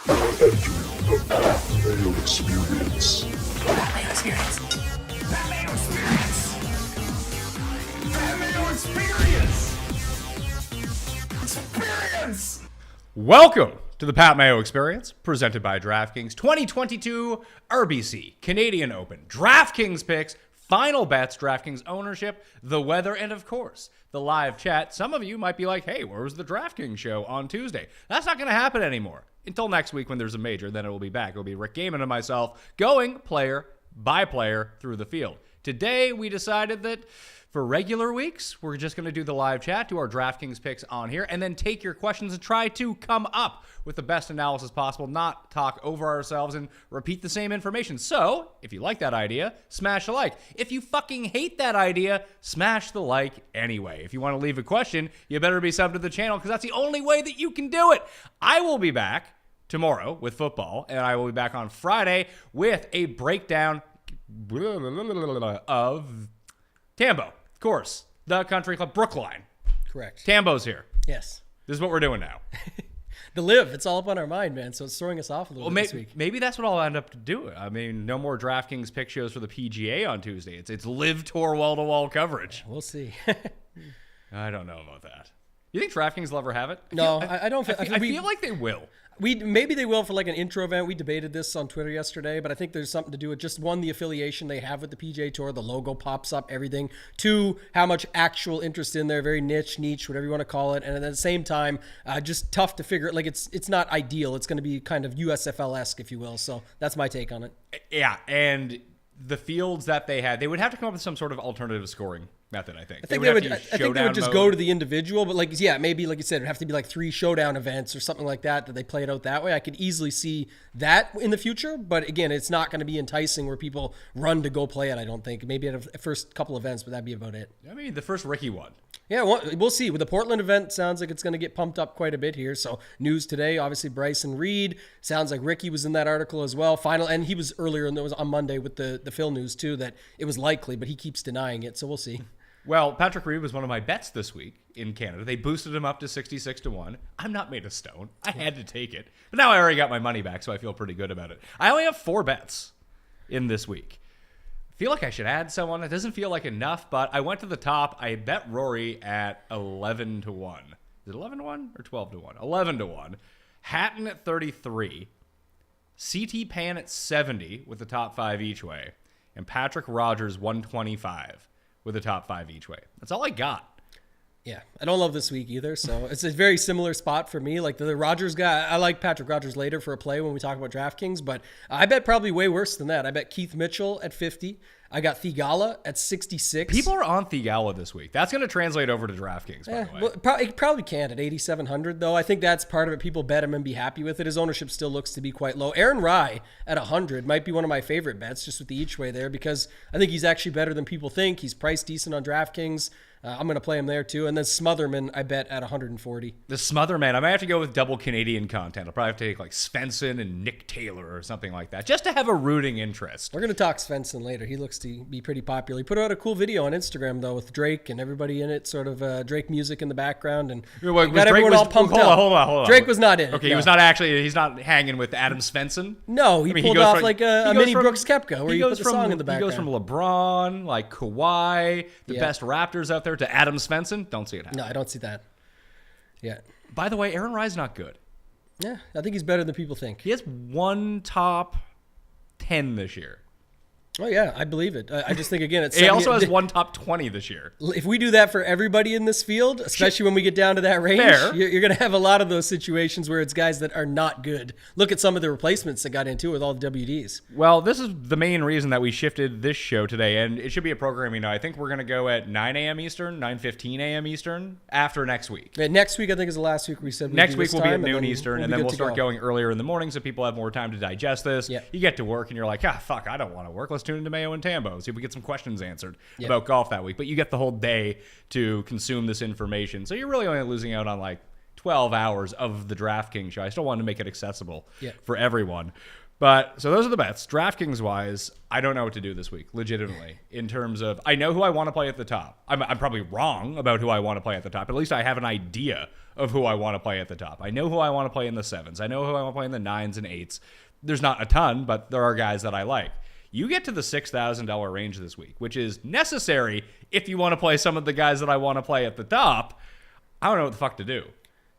The Mayo Experience. Mayo Experience. Mayo Experience. Mayo Experience. Experience. Welcome to the Pat Mayo Experience, presented by DraftKings 2022 RBC Canadian Open. DraftKings picks, final bets, DraftKings ownership, the weather, and of course, the live chat. Some of you might be like, hey, where was the DraftKings show on Tuesday? That's not going to happen anymore. Until next week when there's a major, then it will be back. It will be Rick Gaiman and myself going player by player through the field. Today, we decided that for regular weeks, we're just going to do the live chat, do our DraftKings picks on here, and then take your questions and try to come up with the best analysis possible, not talk over ourselves and repeat the same information. So, if you like that idea, smash a like. If you fucking hate that idea, smash the like anyway. If you want to leave a question, you better be subbed to the channel because that's the only way that you can do it. I will be back tomorrow with football, and I will be back on Friday with a breakdown of Tambo. Of course, the country club Brookline. Correct. Tambo's here. Yes. This is what we're doing now. The live, it's all up on our mind, man. So it's throwing us off a little bit this week. Maybe that's what I'll end up doing. I mean, no more DraftKings pick shows for the PGA on Tuesday. It's live tour wall-to-wall coverage. We'll see. I don't know about that. You think DraftKings will ever have it? I don't. I feel like they will. Maybe they will for like an intro event. We debated this on Twitter yesterday, but I think there's something to do with just one, the affiliation they have with the PGA Tour, the logo pops up, everything. Two, how much actual interest in there, very niche, whatever you want to call it. And at the same time, just tough to figure. Like it's not ideal. It's going to be kind of USFL-esque, if you will. So that's my take on it. Yeah, and the fields that they had, they would have to come up with some sort of alternative scoring method, I think. I think they would just go to the individual, but maybe like you said, it'd have to be like 3 showdown events or something like that they play it out that way. I could easily see that in the future, but again, it's not going to be enticing where people run to go play it, I don't think. Maybe at a first couple events, but that'd be about it. I mean, the first Ricky one. Yeah, we'll see. With the Portland event, sounds like it's going to get pumped up quite a bit here. So news today, obviously Bryson Reed. Sounds like Ricky was in that article as well. And he was earlier, and it was on Monday with the Phil news too, that it was likely, but he keeps denying it. So we'll see. Well, Patrick Reed was one of my bets this week in Canada. They boosted him up to 66-1. I'm not made of stone. I had to take it. But now I already got my money back, so I feel pretty good about it. I only have 4 bets in this week. I feel like I should add someone. It doesn't feel like enough, but I went to the top. I bet Rory at 11-1. Is it 11-1 or 12-1? 11-1. Hatton at 33. CT Pan at 70 with the top 5 each way. And Patrick Rogers 125. With the top 5 each way. That's all I got. Yeah, I don't love this week either, so it's a very similar spot for me. Like the Rogers guy, I like Patrick Rogers later for a play when we talk about DraftKings, but I bet probably way worse than that. I bet Keith Mitchell at 50. I got Thigala at 66. People are on Thigala this week. That's going to translate over to DraftKings, by the way. Well, it probably can't at 8,700, though. I think that's part of it. People bet him and be happy with it. His ownership still looks to be quite low. Aaron Rye at 100 might be one of my favorite bets, just with the each way there, because I think he's actually better than people think. He's priced decent on DraftKings. I'm going to play him there, too. And then Smotherman, I bet at 140. The Smotherman, I might have to go with double Canadian content. I'll probably have to take like Svensson and Nick Taylor or something like that, just to have a rooting interest. We're going to talk Svensson later. He looks to be pretty popular. He put out a cool video on Instagram, though, with Drake and everybody in it, sort of Drake music in the background. And got everyone all pumped up. Hold on. Drake was not in it. Okay, no. He's not hanging with Adam Svensson? No, he pulled off like a mini Brooks Koepka where he put the song in the background. He goes from LeBron, like Kawhi, the best Raptors out there, to Adam Svensson. Don't see it happen. No, I don't see that. Yeah. By the way, Aaron Rye's not good. Yeah, I think he's better than people think. He has 1 top 10 this year. Oh, yeah, I believe it. I just think, again, he also has 1 top 20 this year. If we do that for everybody in this field, especially when we get down to that range, you're going to have a lot of those situations where it's guys that are not good. Look at some of the replacements that got into with all the WDs. Well, this is the main reason that we shifted this show today, and it should be a program, I think we're going to go at 9 a.m. Eastern, 9:15 a.m. Eastern, after next week. Yeah, next week, I think, is the last week we said next week will be at noon Eastern, and then we'll start going earlier in the morning so people have more time to digest this. Yeah. You get to work, and you're like, fuck, I don't want to work. Let's tune into Mayo and Tambo. See if we get some questions answered about golf that week. But you get the whole day to consume this information. So you're really only losing out on like 12 hours of the DraftKings show. I still wanted to make it accessible for everyone. But so those are the bets. DraftKings wise, I don't know what to do this week, legitimately, in terms of I know who I want to play at the top. I'm probably wrong about who I want to play at the top. At least I have an idea of who I want to play at the top. I know who I want to play in the 7s. I know who I want to play in the 9s and 8s. There's not a ton, but there are guys that I like. You get to the $6,000 range this week, which is necessary if you want to play some of the guys that I want to play at the top. I don't know what the fuck to do.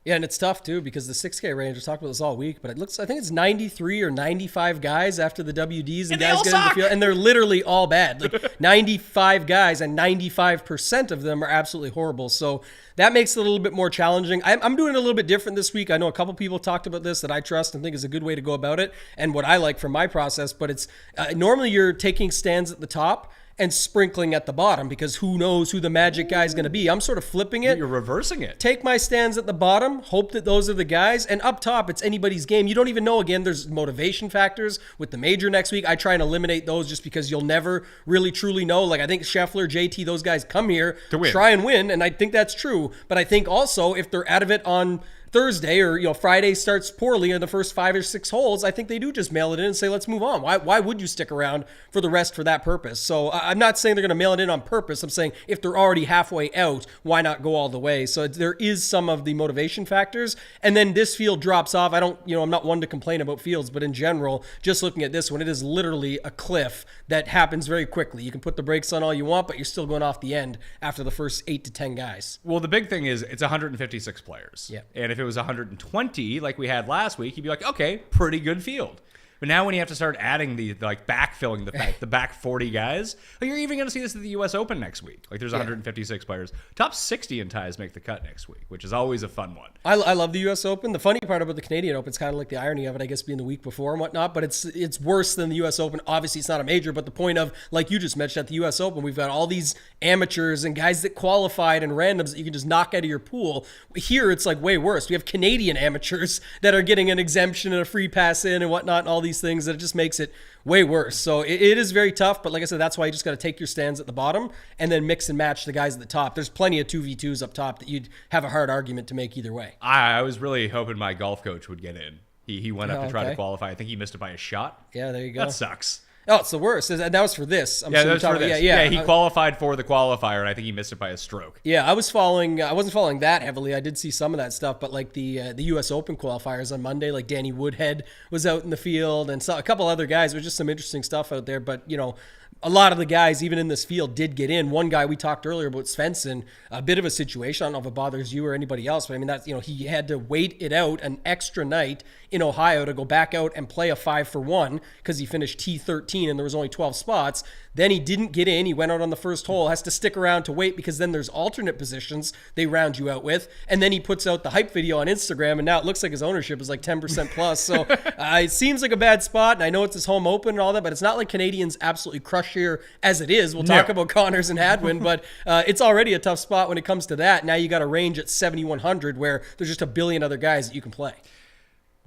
Yeah, and it's tough too because the 6K range, we're talking about this all week, but I think it's 93 or 95 guys after the WDs and guys get in the field, and they're literally all bad. Like 95 guys, and 95% of them are absolutely horrible. So that makes it a little bit more challenging. I'm doing it a little bit different this week. I know a couple people talked about this that I trust and think is a good way to go about it, and what I like for my process. But it's normally you're taking stands at the top and sprinkling at the bottom because who knows who the magic guy is going to be. I'm sort of flipping it. You're reversing it. Take my stands at the bottom, hope that those are the guys, and up top, it's anybody's game. You don't even know. Again, there's motivation factors with the major next week. I try and eliminate those just because you'll never really truly know. Like I think Scheffler, JT, those guys come here to win. Try and win, and I think that's true. But I think also if they're out of it on Thursday or Friday starts poorly in the first 5 or 6 holes, I think they do just mail it in and say, let's move on. Why would you stick around for the rest for that purpose? So I'm not saying they're going to mail it in on purpose. I'm saying if they're already halfway out, why not go all the way? So there is some of the motivation factors. And then this field drops off. I'm not one to complain about fields, but in general, just looking at this one, it is literally a cliff that happens very quickly. You can put the brakes on all you want, but you're still going off the end after the first 8 to 10 guys. Well, the big thing is it's 156 players. Yeah. And if it was 120 like we had last week, you'd be like, okay, pretty good field. But now when you have to start adding backfilling the back 40 guys, you're even going to see this at the U.S. Open next week. Like there's 156 players. Top 60 in ties make the cut next week, which is always a fun one. I love the U.S. Open. The funny part about the Canadian Open is kind of like the irony of it, I guess, being the week before and whatnot, but it's worse than the U.S. Open. Obviously, it's not a major, but the point of, like you just mentioned, at the U.S. Open, we've got all these amateurs and guys that qualified and randoms that you can just knock out of your pool. Here, it's like way worse. We have Canadian amateurs that are getting an exemption and a free pass in and whatnot and all these things that it just makes it way worse. So it is very tough, but like I said, that's why you just got to take your stands at the bottom and then mix and match the guys at the top. There's plenty of 2v2s up top that you'd have a hard argument to make either way. I was really hoping my golf coach would get in. He went up to try to qualify. I think he missed it by a shot. Yeah, there you go. That sucks. Oh, it's the worst. And that was for this. That was for this. Yeah, he qualified for the qualifier, and I think he missed it by a stroke. Yeah, I wasn't following that heavily. I did see some of that stuff, but like the U.S. Open qualifiers on Monday, like Danny Woodhead was out in the field, and a couple other guys. There was just some interesting stuff out there, but a lot of the guys, even in this field, did get in. One guy we talked earlier about, Svensson, a bit of a situation. I don't know if it bothers you or anybody else, but I mean, that's, he had to wait it out an extra night in Ohio to go back out and play a 5-for-1 because he finished T13 and there was only 12 spots. Then he didn't get in. He went out on the first hole, has to stick around to wait because then there's alternate positions they round you out with. And then he puts out the hype video on Instagram, and now it looks like his ownership is like 10% plus. So it seems like a bad spot, and I know it's his home open and all that, but it's not like Canadians absolutely crush here as it is. We'll talk about Connors and Hadwin, but it's already a tough spot when it comes to that. Now you got a range at 7,100 where there's just a billion other guys that you can play.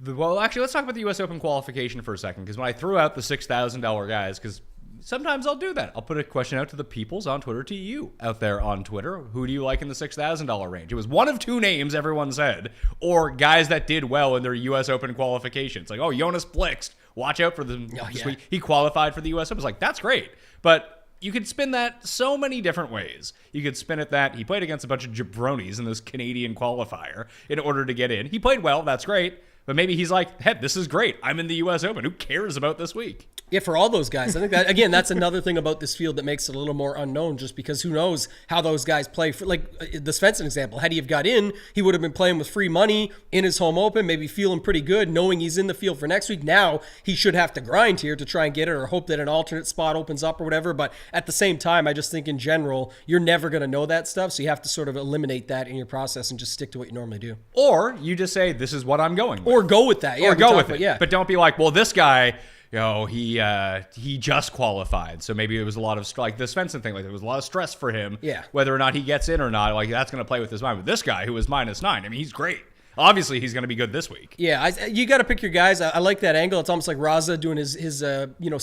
Well, actually, let's talk about the U.S. Open qualification for a second, because when I threw out the $6,000 guys, because sometimes I'll do that. I'll put a question out to the peoples on Twitter, to you out there on Twitter. Who do you like in the $6,000 range? It was one of two names everyone said, or guys that did well in their U.S. Open qualifications. Like, Jonas Blixt, watch out for them this week. He qualified for the U.S. Open. It's like, that's great. But you could spin that so many different ways. You could spin it that he played against a bunch of jabronis in this Canadian qualifier in order to get in. He played well. That's great. But maybe he's like, hey, this is great. I'm in the U.S. Open. Who cares about this week? Yeah, for all those guys. I think that, again, that's another thing about this field that makes it a little more unknown, just because who knows how those guys play. For, like the Svensson example, had he have got in, he would have been playing with free money in his home open, maybe feeling pretty good, knowing he's in the field for next week. Now he should have to grind here to try and get it, or hope that an alternate spot opens up or whatever. But at the same time, I just think in general, you're never going to know that stuff. So you have to sort of eliminate that in your process and just stick to what you normally do. Or you just say, this is what I'm going with. Or go with that. Yeah, or go with it. Yeah. But don't be like, well, this guy, he just qualified, so maybe it was a lot of like the Svensson thing. Like there was a lot of stress for him, whether or not he gets in or not. Like that's going to play with his mind. But this guy who was -9, I mean, he's great. Obviously, he's going to be good this week. Yeah, you got to pick your guys. I like that angle. It's almost like Raza doing his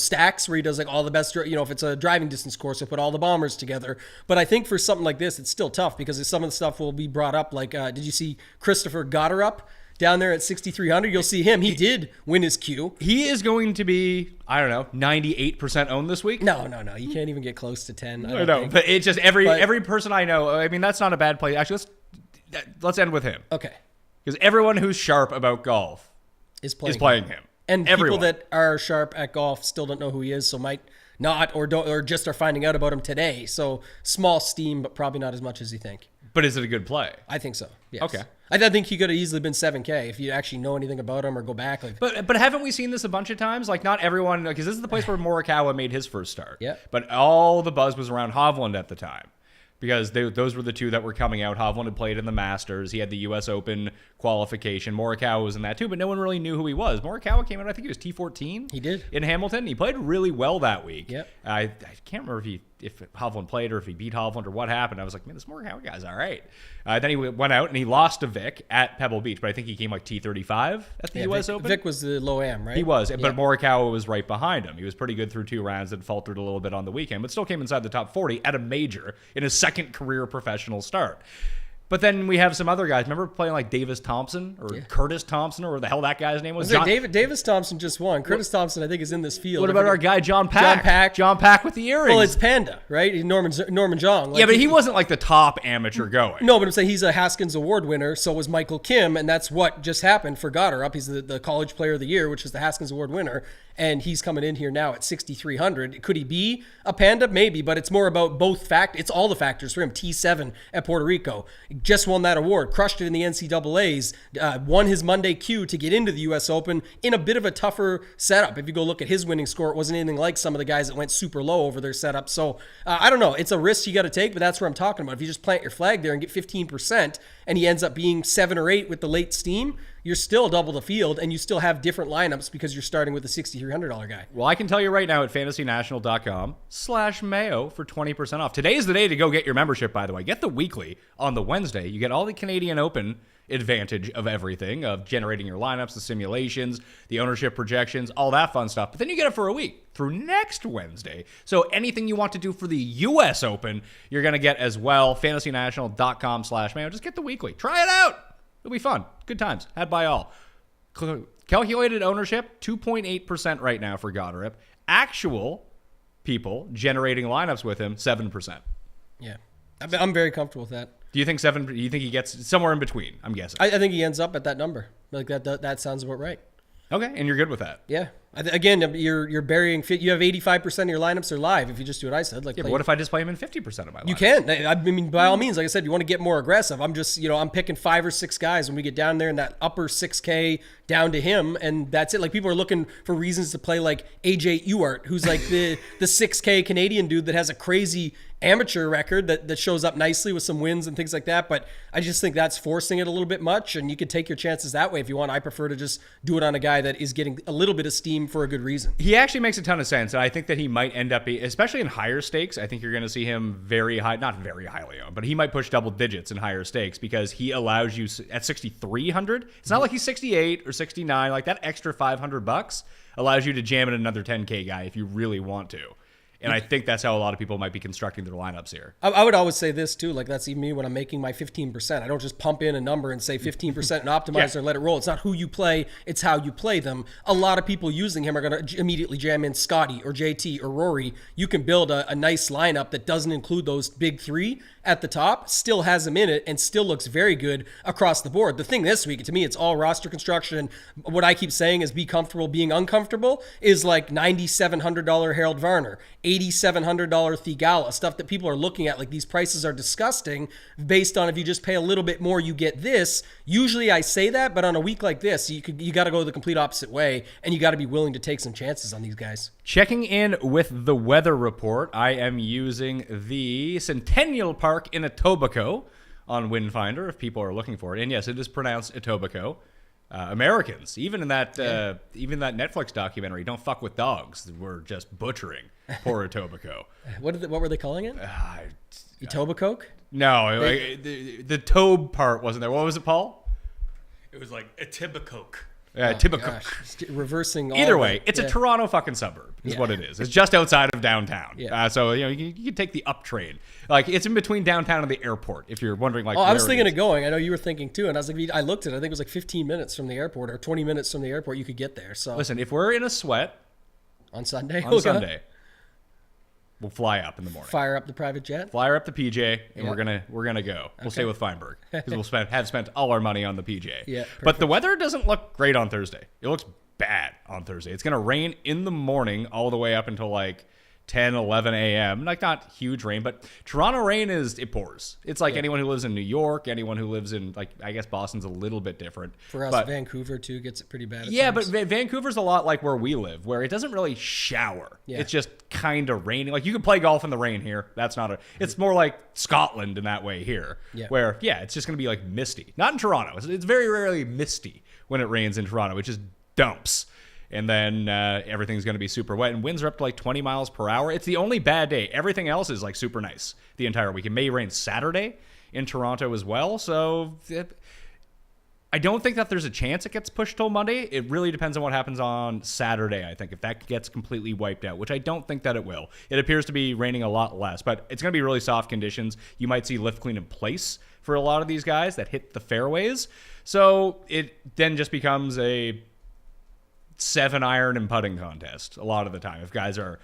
stacks where he does like all the best. If it's a driving distance course, he'll put all the bombers together. But I think for something like this, it's still tough because some of the stuff will be brought up. Like, did you see Christopher Gotterup? down there at 6,300. You'll see him. He did win his Q. He is going to be, I don't know, 98% owned this week. No. You can't even get close to 10. I know, but it's just every person I know. I mean, that's not a bad play. Actually, let's end with him. Okay. Because everyone who's sharp about golf Is playing him. And everyone. people that are sharp at golf still don't know who he is, so might not or just are finding out about him today. So small steam, but probably not as much as you think. But is it a good play? I think so. Yes. Okay. I think he could have easily been 7K if you actually know anything about him or go back. But haven't we seen this a bunch of times? Like, not everyone, because this is the place where Morikawa made his first start. Yeah. But all the buzz was around Hovland at the time. Because those were the two that were coming out. Hovland had played in the Masters. He had the U.S. Open qualification. Morikawa was in that too, but no one really knew who he was. Morikawa came out, I think he was T14. He did. In Hamilton. He played really well that week. Yep. I can't remember if Hovland played or if he beat Hovland or what happened. I was like, man, this Morikawa guy's all right. Then he went out and he lost to Vic at Pebble Beach, but I think he came like T35 at the U.S. Open. Vic was the low am, right? He was, but Morikawa was right behind him. He was pretty good through 2 rounds and faltered a little bit on the weekend, but still came inside the top 40 at a major in his second career professional start. But then we have some other guys. Remember playing like Davis Thompson or Curtis Thompson or what the hell that guy's name was? Davis Thompson just won. Curtis Thompson, I think, is in this field. What about our guy John Pack? John Pack with the earrings. Well, it's Panda, right? Norman Zhang. Yeah, but he wasn't like the top amateur going. No, but I'm saying he's a Haskins Award winner. So was Michael Kim, and that's what just happened for Goddard. He's the College Player of the Year, which is the Haskins Award winner. And he's coming in here now at 6,300. Could he be a Panda? Maybe, but it's more about both It's all the factors for him. T7 at Puerto Rico. Just won that award. Crushed it in the NCAAs. Won his Monday Q to get into the U.S. Open in a bit of a tougher setup. If you go look at his winning score, it wasn't anything like some of the guys that went super low over their setup. So I don't know. It's a risk you got to take, but that's what I'm talking about. If you just plant your flag there and get 15% and he ends up being 7 or 8 with the late steam, you're still double the field, and you still have different lineups because you're starting with a $6,300 guy. Well, I can tell you right now at fantasynational.com/Mayo for 20% off. Today is the day to go get your membership, by the way. Get the weekly on the Wednesday. You get all the Canadian Open advantage of everything, of generating your lineups, the simulations, the ownership projections, all that fun stuff. But then you get it for a week through next Wednesday. So anything you want to do for the U.S. Open, you're going to get as well. fantasynational.com/Mayo. Just get the weekly. Try it out. It'll be fun. Good times. Had by all. Calculated ownership, 2.8% right now for Goddard. Actual people generating lineups with him, 7%. Yeah. I'm very comfortable with that. Do you think 7? Do you think he gets somewhere in between? I'm guessing. I think he ends up at that number. Like that sounds about right. Okay, and you're good with that. Yeah. Again, you're burying. You have 85% of your lineups are live if you just do what I said. Like, yeah, but what if I just play him in 50% of my lineups? You can. I mean, by all means, like I said, you want to get more aggressive. I'm just, I'm picking 5 or 6 guys when we get down there in that upper 6K down to him, and that's it. Like, people are looking for reasons to play like AJ Ewart, who's like the 6K Canadian dude that has a crazy amateur record that shows up nicely with some wins and things like that. But I just think that's forcing it a little bit much, and you could take your chances that way if you want. I prefer to just do it on a guy that is getting a little bit of steam for a good reason. He actually makes a ton of sense, and I think that he might end up, especially in higher stakes, I think you're going to see him very high, not very highly owned, but he might push double digits in higher stakes because he allows you at 6,300. It's not like he's 68 or 69. Like, that extra $500 allows you to jam in another 10K guy if you really want to. And I think that's how a lot of people might be constructing their lineups here. I would always say this, too. Like, that's even me when I'm making my 15%. I don't just pump in a number and say 15% and optimize and let it roll. It's not who you play. It's how you play them. A lot of people using him are going to immediately jam in Scotty or JT or Rory. You can build a nice lineup that doesn't include those big 3 at the top, still has him in it, and still looks very good across the board. The thing this week, to me, it's all roster construction. And what I keep saying is be comfortable being uncomfortable is like $9,700 Harold Varner, $8,700 Thigala, stuff that people are looking at. Like, these prices are disgusting based on if you just pay a little bit more, you get this. Usually I say that, but on a week like this, you got to go the complete opposite way, and you got to be willing to take some chances on these guys. Checking in with the weather report, I am using the Centennial Park in Etobicoke on Windfinder if people are looking for it. And yes, it is pronounced Etobicoke. Americans, even in that Netflix documentary, Don't Fuck with Dogs, were just butchering poor Etobicoke. What were they calling it? Etobicoke? No, the Tobe part wasn't there. What was it, Paul? It was like Etibicoke. Tibuco. Gosh, reversing all Either of way, it. it's a Yeah. Toronto fucking suburb is Yeah. what it is. It's just outside of downtown. Yeah. So, you can take the up train. Like, it's in between downtown and the airport, if you're wondering, like, Oh, I was where thinking it of is. going. I know you were thinking too, and I was like, I looked at it. I think it was like 15 minutes from the airport or 20 minutes from the airport. You could get there. So Listen, if we're in a sweat on Sunday, on Sunday, we'll fly up in the morning. fire up the private jet. Fly her up the PJ, and Yeah. we're gonna go. We'll stay with Feinberg because we'll have spent all our money on the PJ. Yeah, but the weather doesn't look great on Thursday. It looks bad on Thursday. It's gonna rain in the morning all the way up until like 10, 11 a.m. Like, not huge rain, but Toronto rain it pours. It's like anyone who lives in New York, anyone who lives in, like, I guess Boston's a little bit different. For us, but, Vancouver too gets it pretty bad. At yeah, times. but Vancouver's a lot like where we live, where it doesn't really shower. Yeah. It's just kind of raining. Like, you can play golf in the rain here. It's more like Scotland in that way here, Yeah. where, it's just going to be like misty. Not in Toronto. It's very rarely misty when it rains in Toronto. It just dumps. And then everything's going to be super wet. And winds are up to like 20 miles per hour. It's the only bad day. Everything else is like super nice the entire week. It may rain Saturday in Toronto as well. So I don't think that there's a chance it gets pushed till Monday. It really depends on what happens on Saturday, I think, if that gets completely wiped out, which I don't think that it will. It appears to be raining a lot less, but it's going to be really soft conditions. You might see lift clean in place for a lot of these guys that hit the fairways. So it then just becomes a 7-iron and putting contest a lot of the time if guys are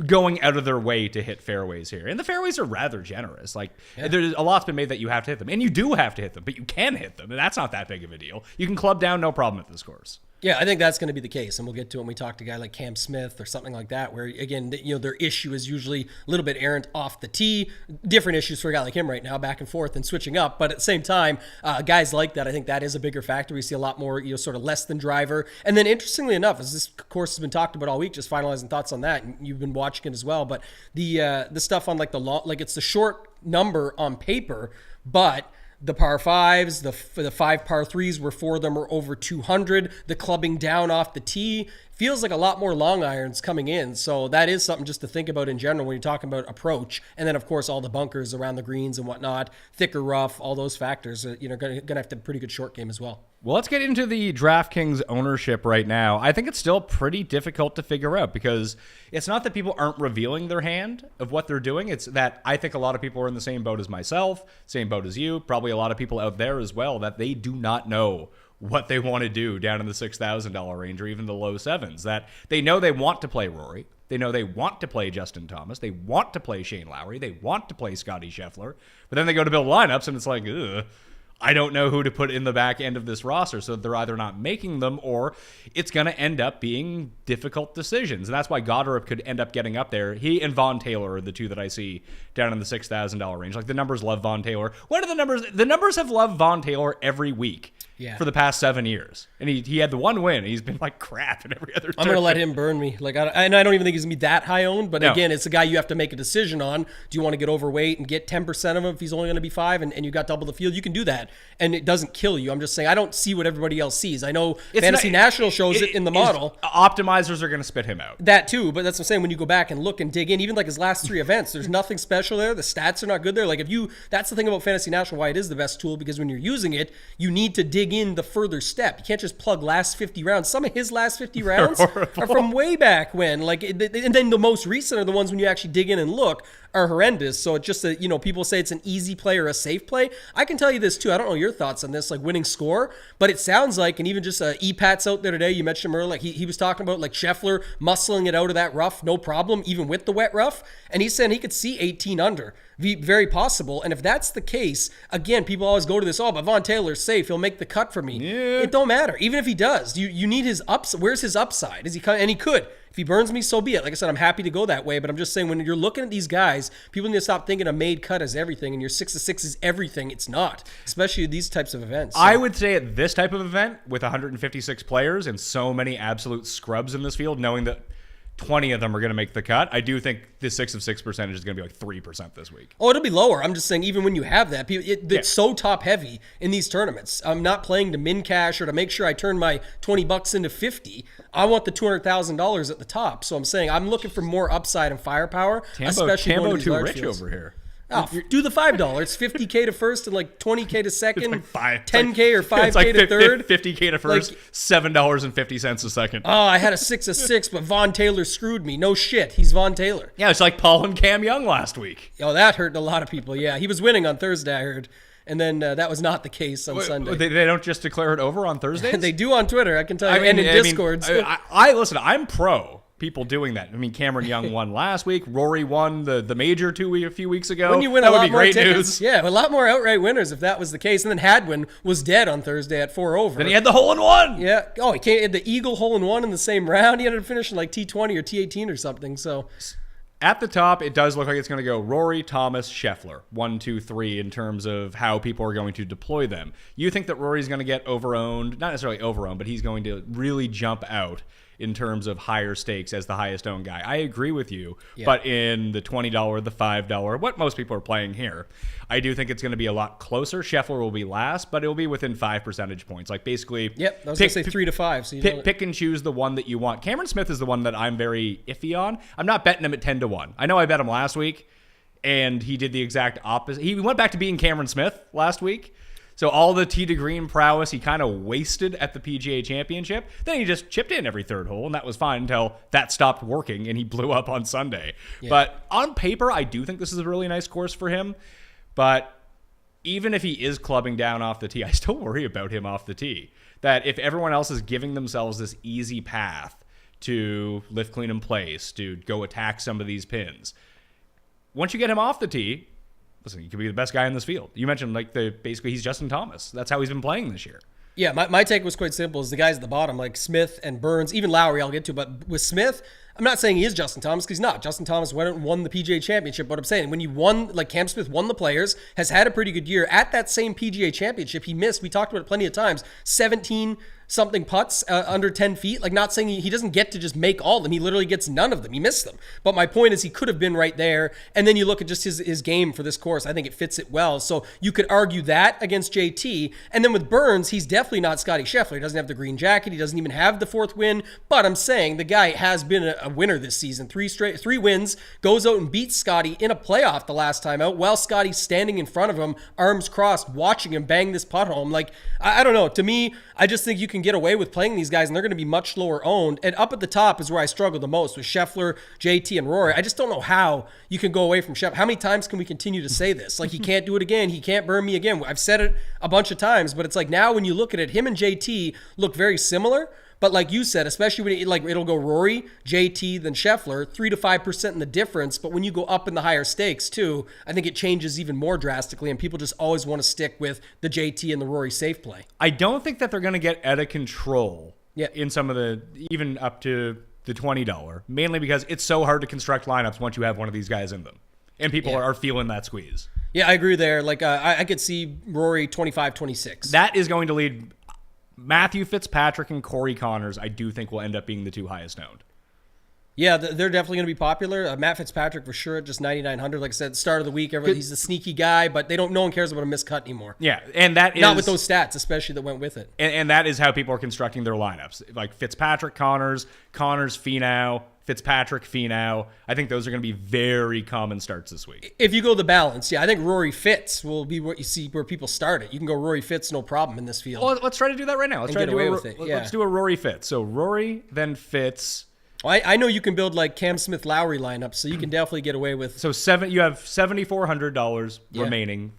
going out of their way to hit fairways here. And the fairways are rather generous. Like, there's a lot's been made that you have to hit them. And you do have to hit them, but you can hit them. And that's not that big of a deal. You can club down, no problem at this course. Yeah, I think that's going to be the case, and we'll get to it when we talk to a guy like Cam Smith or something like that, where, again, their issue is usually a little bit errant off the tee. Different issues for a guy like him right now, back and forth and switching up. But at the same time, guys like that, I think that is a bigger factor. We see a lot more, sort of less than driver. And then, interestingly enough, as this course has been talked about all week, just finalizing thoughts on that, and you've been watching it as well. But the stuff on like the long, like it's the short number on paper, but the par fives, the 5 par threes, where 4 of them are over 200. The clubbing down off the tee feels like a lot more long irons coming in. So that is something just to think about in general when you're talking about approach. And then, of course, all the bunkers around the greens and whatnot, thicker rough, all those factors. Going to have to have a pretty good short game as well. Well, let's get into the DraftKings ownership right now. I think it's still pretty difficult to figure out because it's not that people aren't revealing their hand of what they're doing. It's that I think a lot of people are in the same boat as myself, same boat as you, probably a lot of people out there as well, that they do not know what they want to do down in the $6,000 range or even the low sevens, that they know they want to play Rory. They know they want to play Justin Thomas. They want to play Shane Lowry. They want to play Scotty Scheffler. But then they go to build lineups and it's like, ugh. I don't know who to put in the back end of this roster, so they're either not making them or it's going to end up being difficult decisions. And that's why Goddard could end up getting up there. He and Von Taylor are the two that I see down in the $6,000 range. Like, the numbers love Von Taylor. What are the numbers? The numbers have loved Von Taylor every week for the past 7 years. And he had the one win. He's been like crap in every other I'm going to let him burn me. Like, I don't even think he's going to be that high owned. But again, it's a guy you have to make a decision on. Do you want to get overweight and get 10% of him if he's only going to be 5 and you got double the field? You can do that. And it doesn't kill you. I'm just saying I don't see what everybody else sees. I know Fantasy National shows it in the model. Optimizers are going to spit him out. That too, but that's what I'm saying. When you go back and look and dig in, even like his last 3 events, there's nothing special there. The stats are not good there. Like, that's the thing about Fantasy National, why it is the best tool, because when you're using it, you need to dig in the further step. You can't just plug last 50 rounds. Some of his last 50 rounds are from way back when. Like, and then the most recent are the ones when you actually dig in and look are horrendous. So it's just that, people say it's an easy play or a safe play. I can tell you this too. I don't know your thoughts on this, like winning score, but it sounds like, and even just E-Pat's out there today, you mentioned him earlier, like he was talking about like Scheffler muscling it out of that rough, no problem, even with the wet rough. And he's saying he could see 18 under. Very possible. And if that's the case, again, people always go to this, but Von Taylor's safe. He'll make the cut for me. Yeah. It don't matter. Even if he does, you need his upside. Where's his upside? And he could. If he burns me, so be it. Like I said, I'm happy to go that way, but I'm just saying when you're looking at these guys, people need to stop thinking a made cut is everything and your 6-6 is everything. It's not, especially these types of events. So. I would say at this type of event with 156 players and so many absolute scrubs in this field, knowing that 20 of them are going to make the cut, I do think the 6 of 6 percentage is going to be like 3% this week. Oh, it'll be lower. I'm just saying, even when you have that, it's so top heavy in these tournaments. I'm not playing to min cash or to make sure I turn my $20 into 50. I want the $200,000 at the top. So I'm saying I'm looking for more upside and firepower, especially Tambo going to these too large rich fields. over here. Oh, do the $5. It's $50K to first and like $20K to second, It's like $10K or $5K it's like to third. $50K to first, Like- $7.50 a second. Oh, I had a 6 but Von Taylor screwed me. No shit, he's Von Taylor. Yeah, it's like Paul and Cam Young last week. Oh, that hurt a lot of people. Yeah, he was winning on Thursday, I heard, and then that was not the case on Sunday. They don't just declare it over on Thursdays? They do on Twitter, I can tell you, and in Discords. Listen, I'm pro people doing that. I mean, Cameron Young won last week. Rory won the major a few weeks ago. When you win that a would lot be more great tickets, news. yeah, a lot more outright winners if that was the case. And then Hadwin was dead on Thursday at 4 over. Then he had the hole in one. Yeah. Oh, he had the Eagle hole in one in the same round. He ended up finishing like T20 or T18 or something. So At the top, it does look like it's going to go Rory, Thomas, Scheffler. 1, 2, 3 in terms of how people are going to deploy them. You think that Rory's going to get overowned? Not necessarily overowned, but he's going to really jump out in terms of higher stakes as the highest owned guy. I agree with you, but in the $20, the $5, what most people are playing here, I do think it's going to be a lot closer. Scheffler will be last, but it will be within 5 percentage points. Like basically, yep, I was going to say 3 to 5. So pick and choose the one that you want. Cameron Smith is the one that I'm very iffy on. I'm not betting him at 10 to 1. I know I bet him last week, and he did the exact opposite. He went back to being Cameron Smith last week. So all the tee to green prowess he kind of wasted at the PGA Championship. Then he just chipped in every third hole, and that was fine until that stopped working and he blew up on Sunday. Yeah. But on paper, I do think this is a really nice course for him. But even if he is clubbing down off the tee, I still worry about him off the tee. That if everyone else is giving themselves this easy path to lift clean in place, to go attack some of these pins, once you get him off the tee, listen, he could be the best guy in this field. You mentioned basically he's Justin Thomas. That's how he's been playing this year. Yeah, my take was quite simple. Is the guys at the bottom, like Smith and Burns, even Lowry I'll get to, but with Smith, I'm not saying he is Justin Thomas because he's not. Justin Thomas won the PGA Championship, but I'm saying when you won, like Cam Smith won the Players, has had a pretty good year. At that same PGA Championship, he missed, we talked about it plenty of times, 17-something putts under 10 feet. Like, not saying he doesn't get to just make all of them. He literally gets none of them. He missed them. But my point is he could have been right there. And then you look at just his game for this course. I think it fits it well. So you could argue that against JT. And then with Burns, he's definitely not Scotty Scheffler. He doesn't have the green jacket. He doesn't even have the 4th win. But I'm saying the guy has been a winner this season. 3 wins, goes out and beats Scotty in a playoff the last time out while Scotty's standing in front of him, arms crossed, watching him bang this putt home. Like, I don't know. To me, I just think you can get away with playing these guys and they're going to be much lower owned. And up at the top is where I struggle the most with Scheffler, JT, and Rory. I just don't know how you can go away from Scheffler. How many times can we continue to say this? Like, he can't do it again. He can't burn me again. I've said it a bunch of times, but it's like now when you look at it, him and JT look very similar. But like you said, especially when it'll go Rory, JT, then Scheffler, 3 to 5% in the difference. But when you go up in the higher stakes too, I think it changes even more drastically. And people just always want to stick with the JT and the Rory safe play. I don't think that they're going to get out of control in some of the, even up to the $20, mainly because it's so hard to construct lineups once you have one of these guys in them. And people are feeling that squeeze. Yeah, I agree there. Like, I could see Rory 25-26. That is going to lead Matthew Fitzpatrick and Corey Connors, I do think will end up being the 2 highest owned. Yeah, they're definitely going to be popular. Matt Fitzpatrick for sure at just 9,900. Like I said, start of the week, he's a sneaky guy, but no one cares about a missed cut anymore. Yeah, and that is not with those stats, especially that went with it. And that is how people are constructing their lineups. Like Fitzpatrick, Connors, Finau, Fitzpatrick, Finau. I think those are going to be very common starts this week. If you go the balance, I think Rory Fitz will be what you see where people start it. You can go Rory Fitz, no problem in this field. Well, let's try to do that right now. Let's try to do with it. Yeah. Let's do a Rory Fitz. So Rory, then Fitz. Well, I know you can build like Cam Smith Lowry lineups, so you can definitely get away with. So you have $7,400 remaining.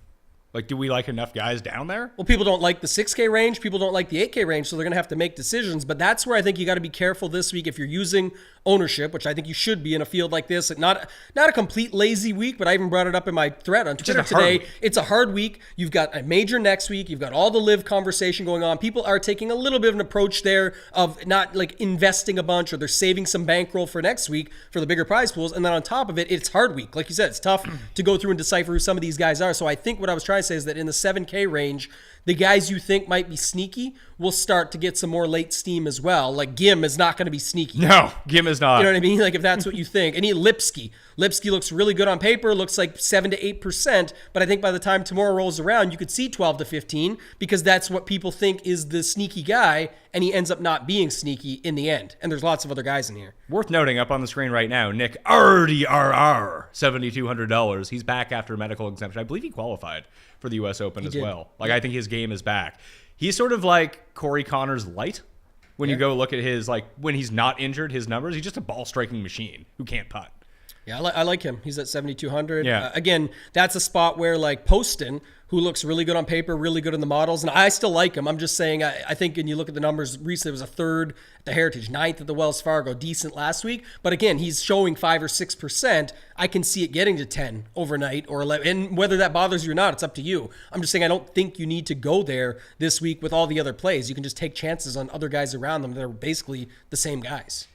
Like, do we like enough guys down there? Well, people don't like the 6K range. People don't like the 8K range, so they're going to have to make decisions. But that's where I think you got to be careful this week if you're using ownership, which I think you should be in a field like this. Not a complete lazy week, but I even brought it up in my thread on Twitter today. It's a hard week. You've got a major next week. You've got all the live conversation going on. People are taking a little bit of an approach there of not like investing a bunch, or they're saving some bankroll for next week for the bigger prize pools. And then on top of it, it's hard week. Like you said, it's tough to go through and decipher who some of these guys are. So I think what I was trying to say is that in the 7K range, the guys you think might be sneaky will start to get some more late steam as well. Like Gim is not going to be sneaky. No, Gim is not. You know what I mean? Like if that's what you think. And Lipsky. Lipsky looks really good on paper, looks like 7 to 8%, but I think by the time tomorrow rolls around, you could see 12 to 15 because that's what people think is the sneaky guy, and he ends up not being sneaky in the end. And there's lots of other guys in here. Worth noting, up on the screen right now, Nick RDRR, $7,200. He's back after a medical exemption. I believe he qualified for the U.S. Open as well. Like, I think his game is back. He's sort of like Corey Connors light. When you go look at his, like, when he's not injured, his numbers, he's just a ball-striking machine who can't putt. Yeah, I like him. He's at 7,200. Yeah. Again, that's a spot where, like, Poston, who looks really good on paper, really good in the models, and I still like him. I'm just saying, I think when you look at the numbers, recently it was a third at the Heritage, ninth at the Wells Fargo, decent last week. But again, he's showing 5 or 6%. I can see it getting to 10 overnight or 11. And whether that bothers you or not, it's up to you. I'm just saying I don't think you need to go there this week with all the other plays. You can just take chances on other guys around them that are basically the same guys.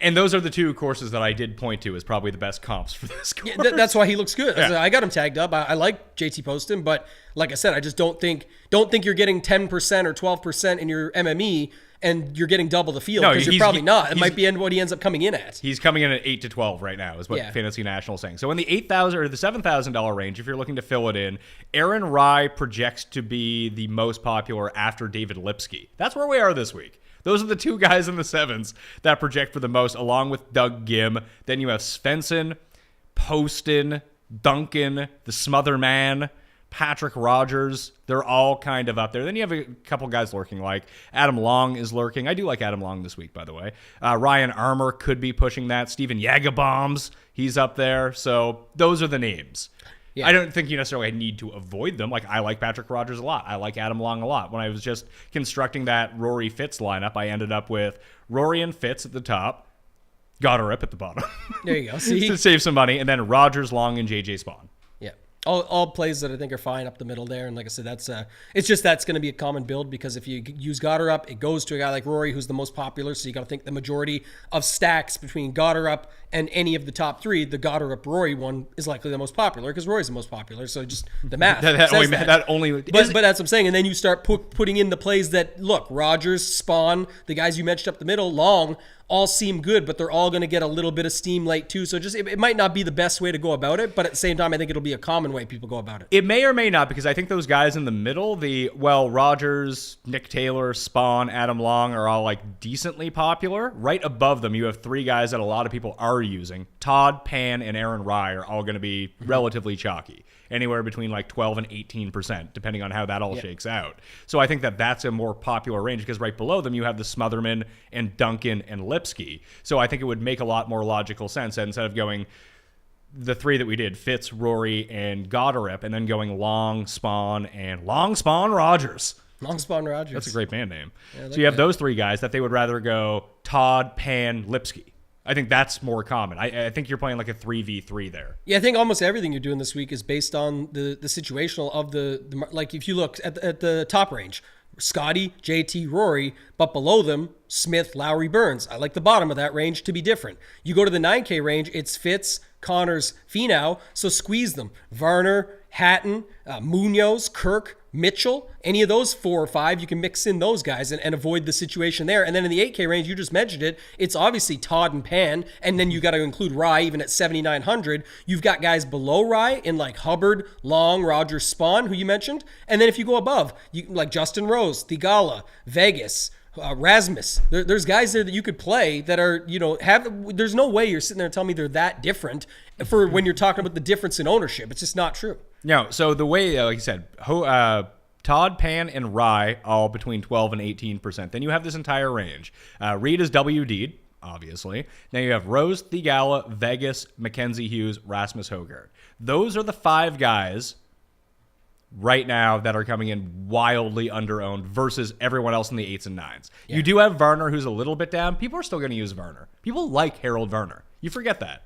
And those are the two courses that I did point to as probably the best comps for this course. Yeah, that's why he looks good. Yeah. I got him tagged up. I like JT Poston, but like I said, I just don't think you're getting 10% or 12% in your MME and you're getting double the field because you're probably not. It might be what he ends up coming in at. He's coming in at 8 to 12 right now is what Fantasy National is saying. So in the $8,000 or the $7,000 range, if you're looking to fill it in, Aaron Rye projects to be the most popular after David Lipsky. That's where we are this week. Those are the two guys in the sevens that project for the most, along with Doug Gim. Then you have Svensson, Poston, Duncan, the Smother Man, Patrick Rogers. They're all kind of up there. Then you have a couple guys lurking, like Adam Long is lurking. I do like Adam Long this week, by the way. Ryan Armour could be pushing that. Steven Yagabombs, he's up there. So those are the names. Yeah. I don't think you necessarily need to avoid them. Like, I like Patrick Rogers a lot. I like Adam Long a lot. When I was just constructing that Rory Fitz lineup, I ended up with Rory and Fitz at the top, Goddard at the bottom. There you go. See? To save some money, and then Rogers, Long, and JJ Spawn. Yeah. All plays that I think are fine up the middle there. And like I said, that's going to be a common build because if you use Goddard up, it goes to a guy like Rory who's the most popular. So you got to think the majority of stacks between Goddard up and any of the top three, the Goddard up Rory one is likely the most popular because Rory's the most popular. So just the math. But that's what I'm saying. And then you start putting in the plays that, look, Rogers, Spawn, the guys you mentioned up the middle, Long, all seem good, but they're all going to get a little bit of steam late too. So just it might not be the best way to go about it, but at the same time, I think it'll be a common way people go about it. It may or may not, because I think those guys in the middle, Rogers, Nick Taylor, Spawn, Adam Long are all like decently popular. Right above them, you have three guys that a lot of people are using. Todd, Pan, and Aaron Rye are all going to be relatively chalky. Anywhere between like 12 and 18%, depending on how that all shakes out. So I think that that's a more popular range because right below them, you have the Smotherman and Duncan and Lipsky. So I think it would make a lot more logical sense that instead of going the three that we did, Fitz, Rory, and Goddard, and then going Long Spawn Rogers. Long Spawn Rogers. That's a great band name. Yeah, so you have those three guys that they would rather go Todd, Pan, Lipsky. I think that's more common. I think you're playing like a 3v3 there. Yeah, I think almost everything you're doing this week is based on the situational of the like if you look at the top range, Scotty, JT, Rory, but below them, Smith, Lowry, Burns. I like the bottom of that range to be different. You go to the 9K range, it's Fitz, Connors, Finau, so squeeze them. Varner, Hatton, Munoz, Kirk, Mitchell, any of those 4 or 5, you can mix in those guys and avoid the situation there. And then in the 8K range, you just mentioned it, it's obviously Todd and Pan, and then you got to include Rye even at 7,900. You've got guys below Rye in like Hubbard, Long, Rogers, Spawn, who you mentioned. And then if you go above, you like Justin Rose, Thigala, Vegas, Rasmus. There's guys there that you could play that are, there's no way you're sitting there and telling me they're that different for when you're talking about the difference in ownership. It's just not true. No, so the way, like you said, Todd, Pan, and Rye all between 12 and 18%. Then you have this entire range. Reed is WD'd, obviously. Now you have Rose, Thigala, Vegas, Mackenzie Hughes, Rasmus Højgaard. Those are the 5 guys right now that are coming in wildly underowned versus everyone else in the 8s and 9s. Yeah. You do have Varner, who's a little bit down. People are still going to use Varner. People like Harold Varner. You forget that.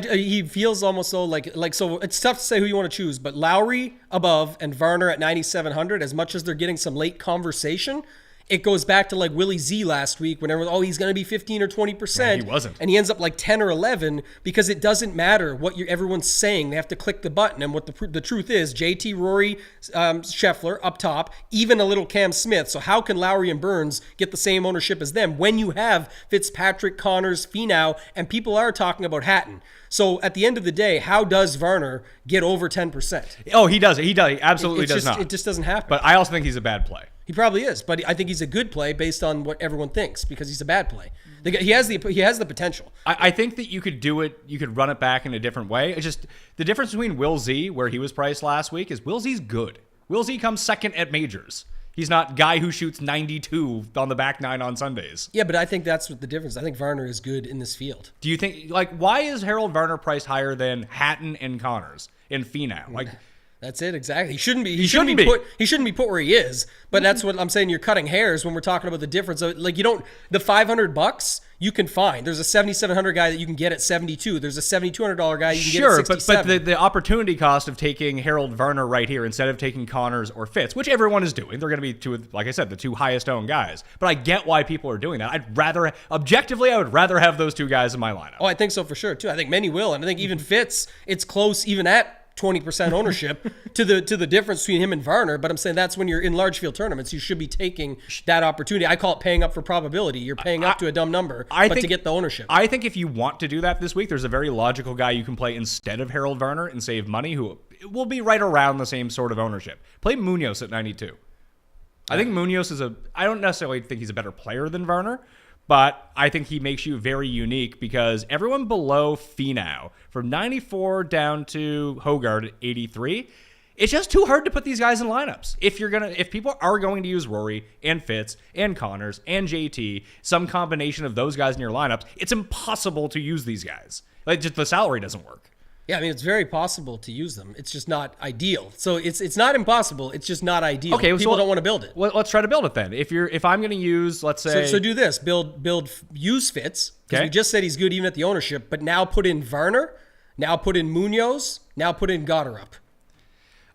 He feels almost so like so it's tough to say who you want to choose, but Lowry above and Varner at 9,700, as much as they're getting some late conversation, it goes back to like Willie Z last week when everyone, he's going to be 15 or 20%. Man, he wasn't. And he ends up like 10 or 11 because it doesn't matter what everyone's saying. They have to click the button. And what the truth is, JT, Rory, Scheffler up top, even a little Cam Smith. So how can Lowry and Burns get the same ownership as them when you have Fitzpatrick, Connors, Finau, and people are talking about Hatton? So at the end of the day, how does Varner get over 10%? Oh, he does. He absolutely does not. It just doesn't happen. But I also think he's a bad play. He probably is, but I think he's a good play based on what everyone thinks because he's a bad play. He has the potential. I think that you could do it. You could run it back in a different way. It's just the difference between Will Z, where he was priced last week, is Will Z's good. Will Z comes second at majors. He's not guy who shoots 92 on the back nine on Sundays. Yeah, but I think that's what the difference. I think Varner is good in this field. Do you think, why is Harold Varner priced higher than Hatton and Connors and Finau? That's it, exactly. He shouldn't be. He shouldn't be. He shouldn't be put where he is. But that's what I'm saying. You're cutting hairs when we're talking about the difference. Like you don't. The $500 you can find. There's a $7,700 guy that you can get at $72. There's a $7,200 guy you can get at $67. But the opportunity cost of taking Harold Varner right here instead of taking Connors or Fitz, which everyone is doing, they're going to be two, like I said, the two highest owned guys. But I get why people are doing that. I would rather have those two guys in my lineup. Oh, I think so for sure too. I think many will, and I think even Fitz, it's close even at 20% ownership to the difference between him and Varner. But I'm saying that's when you're in large field tournaments, you should be taking that opportunity. I call it paying up for probability. You're paying up to a dumb number, to get the ownership. I think if you want to do that this week, there's a very logical guy you can play instead of Harold Varner and save money who will be right around the same sort of ownership. Play Munoz at 92. I think Munoz I don't necessarily think he's a better player than Varner, but I think he makes you very unique because everyone below Finau, from 94 down to Hogard at 83, it's just too hard to put these guys in lineups. If people are going to use Rory and Fitz and Connors and JT, some combination of those guys in your lineups, it's impossible to use these guys. Just the salary doesn't work. Yeah, I mean, it's very possible to use them. It's just not ideal. So it's not impossible. It's just not ideal. Okay, people don't want to build it. Well, let's try to build it then. If I'm going to use, let's say, so do this: use Fitz because we just said he's good even at the ownership, but now put in Varner, now put in Munoz, now put in Gotterup.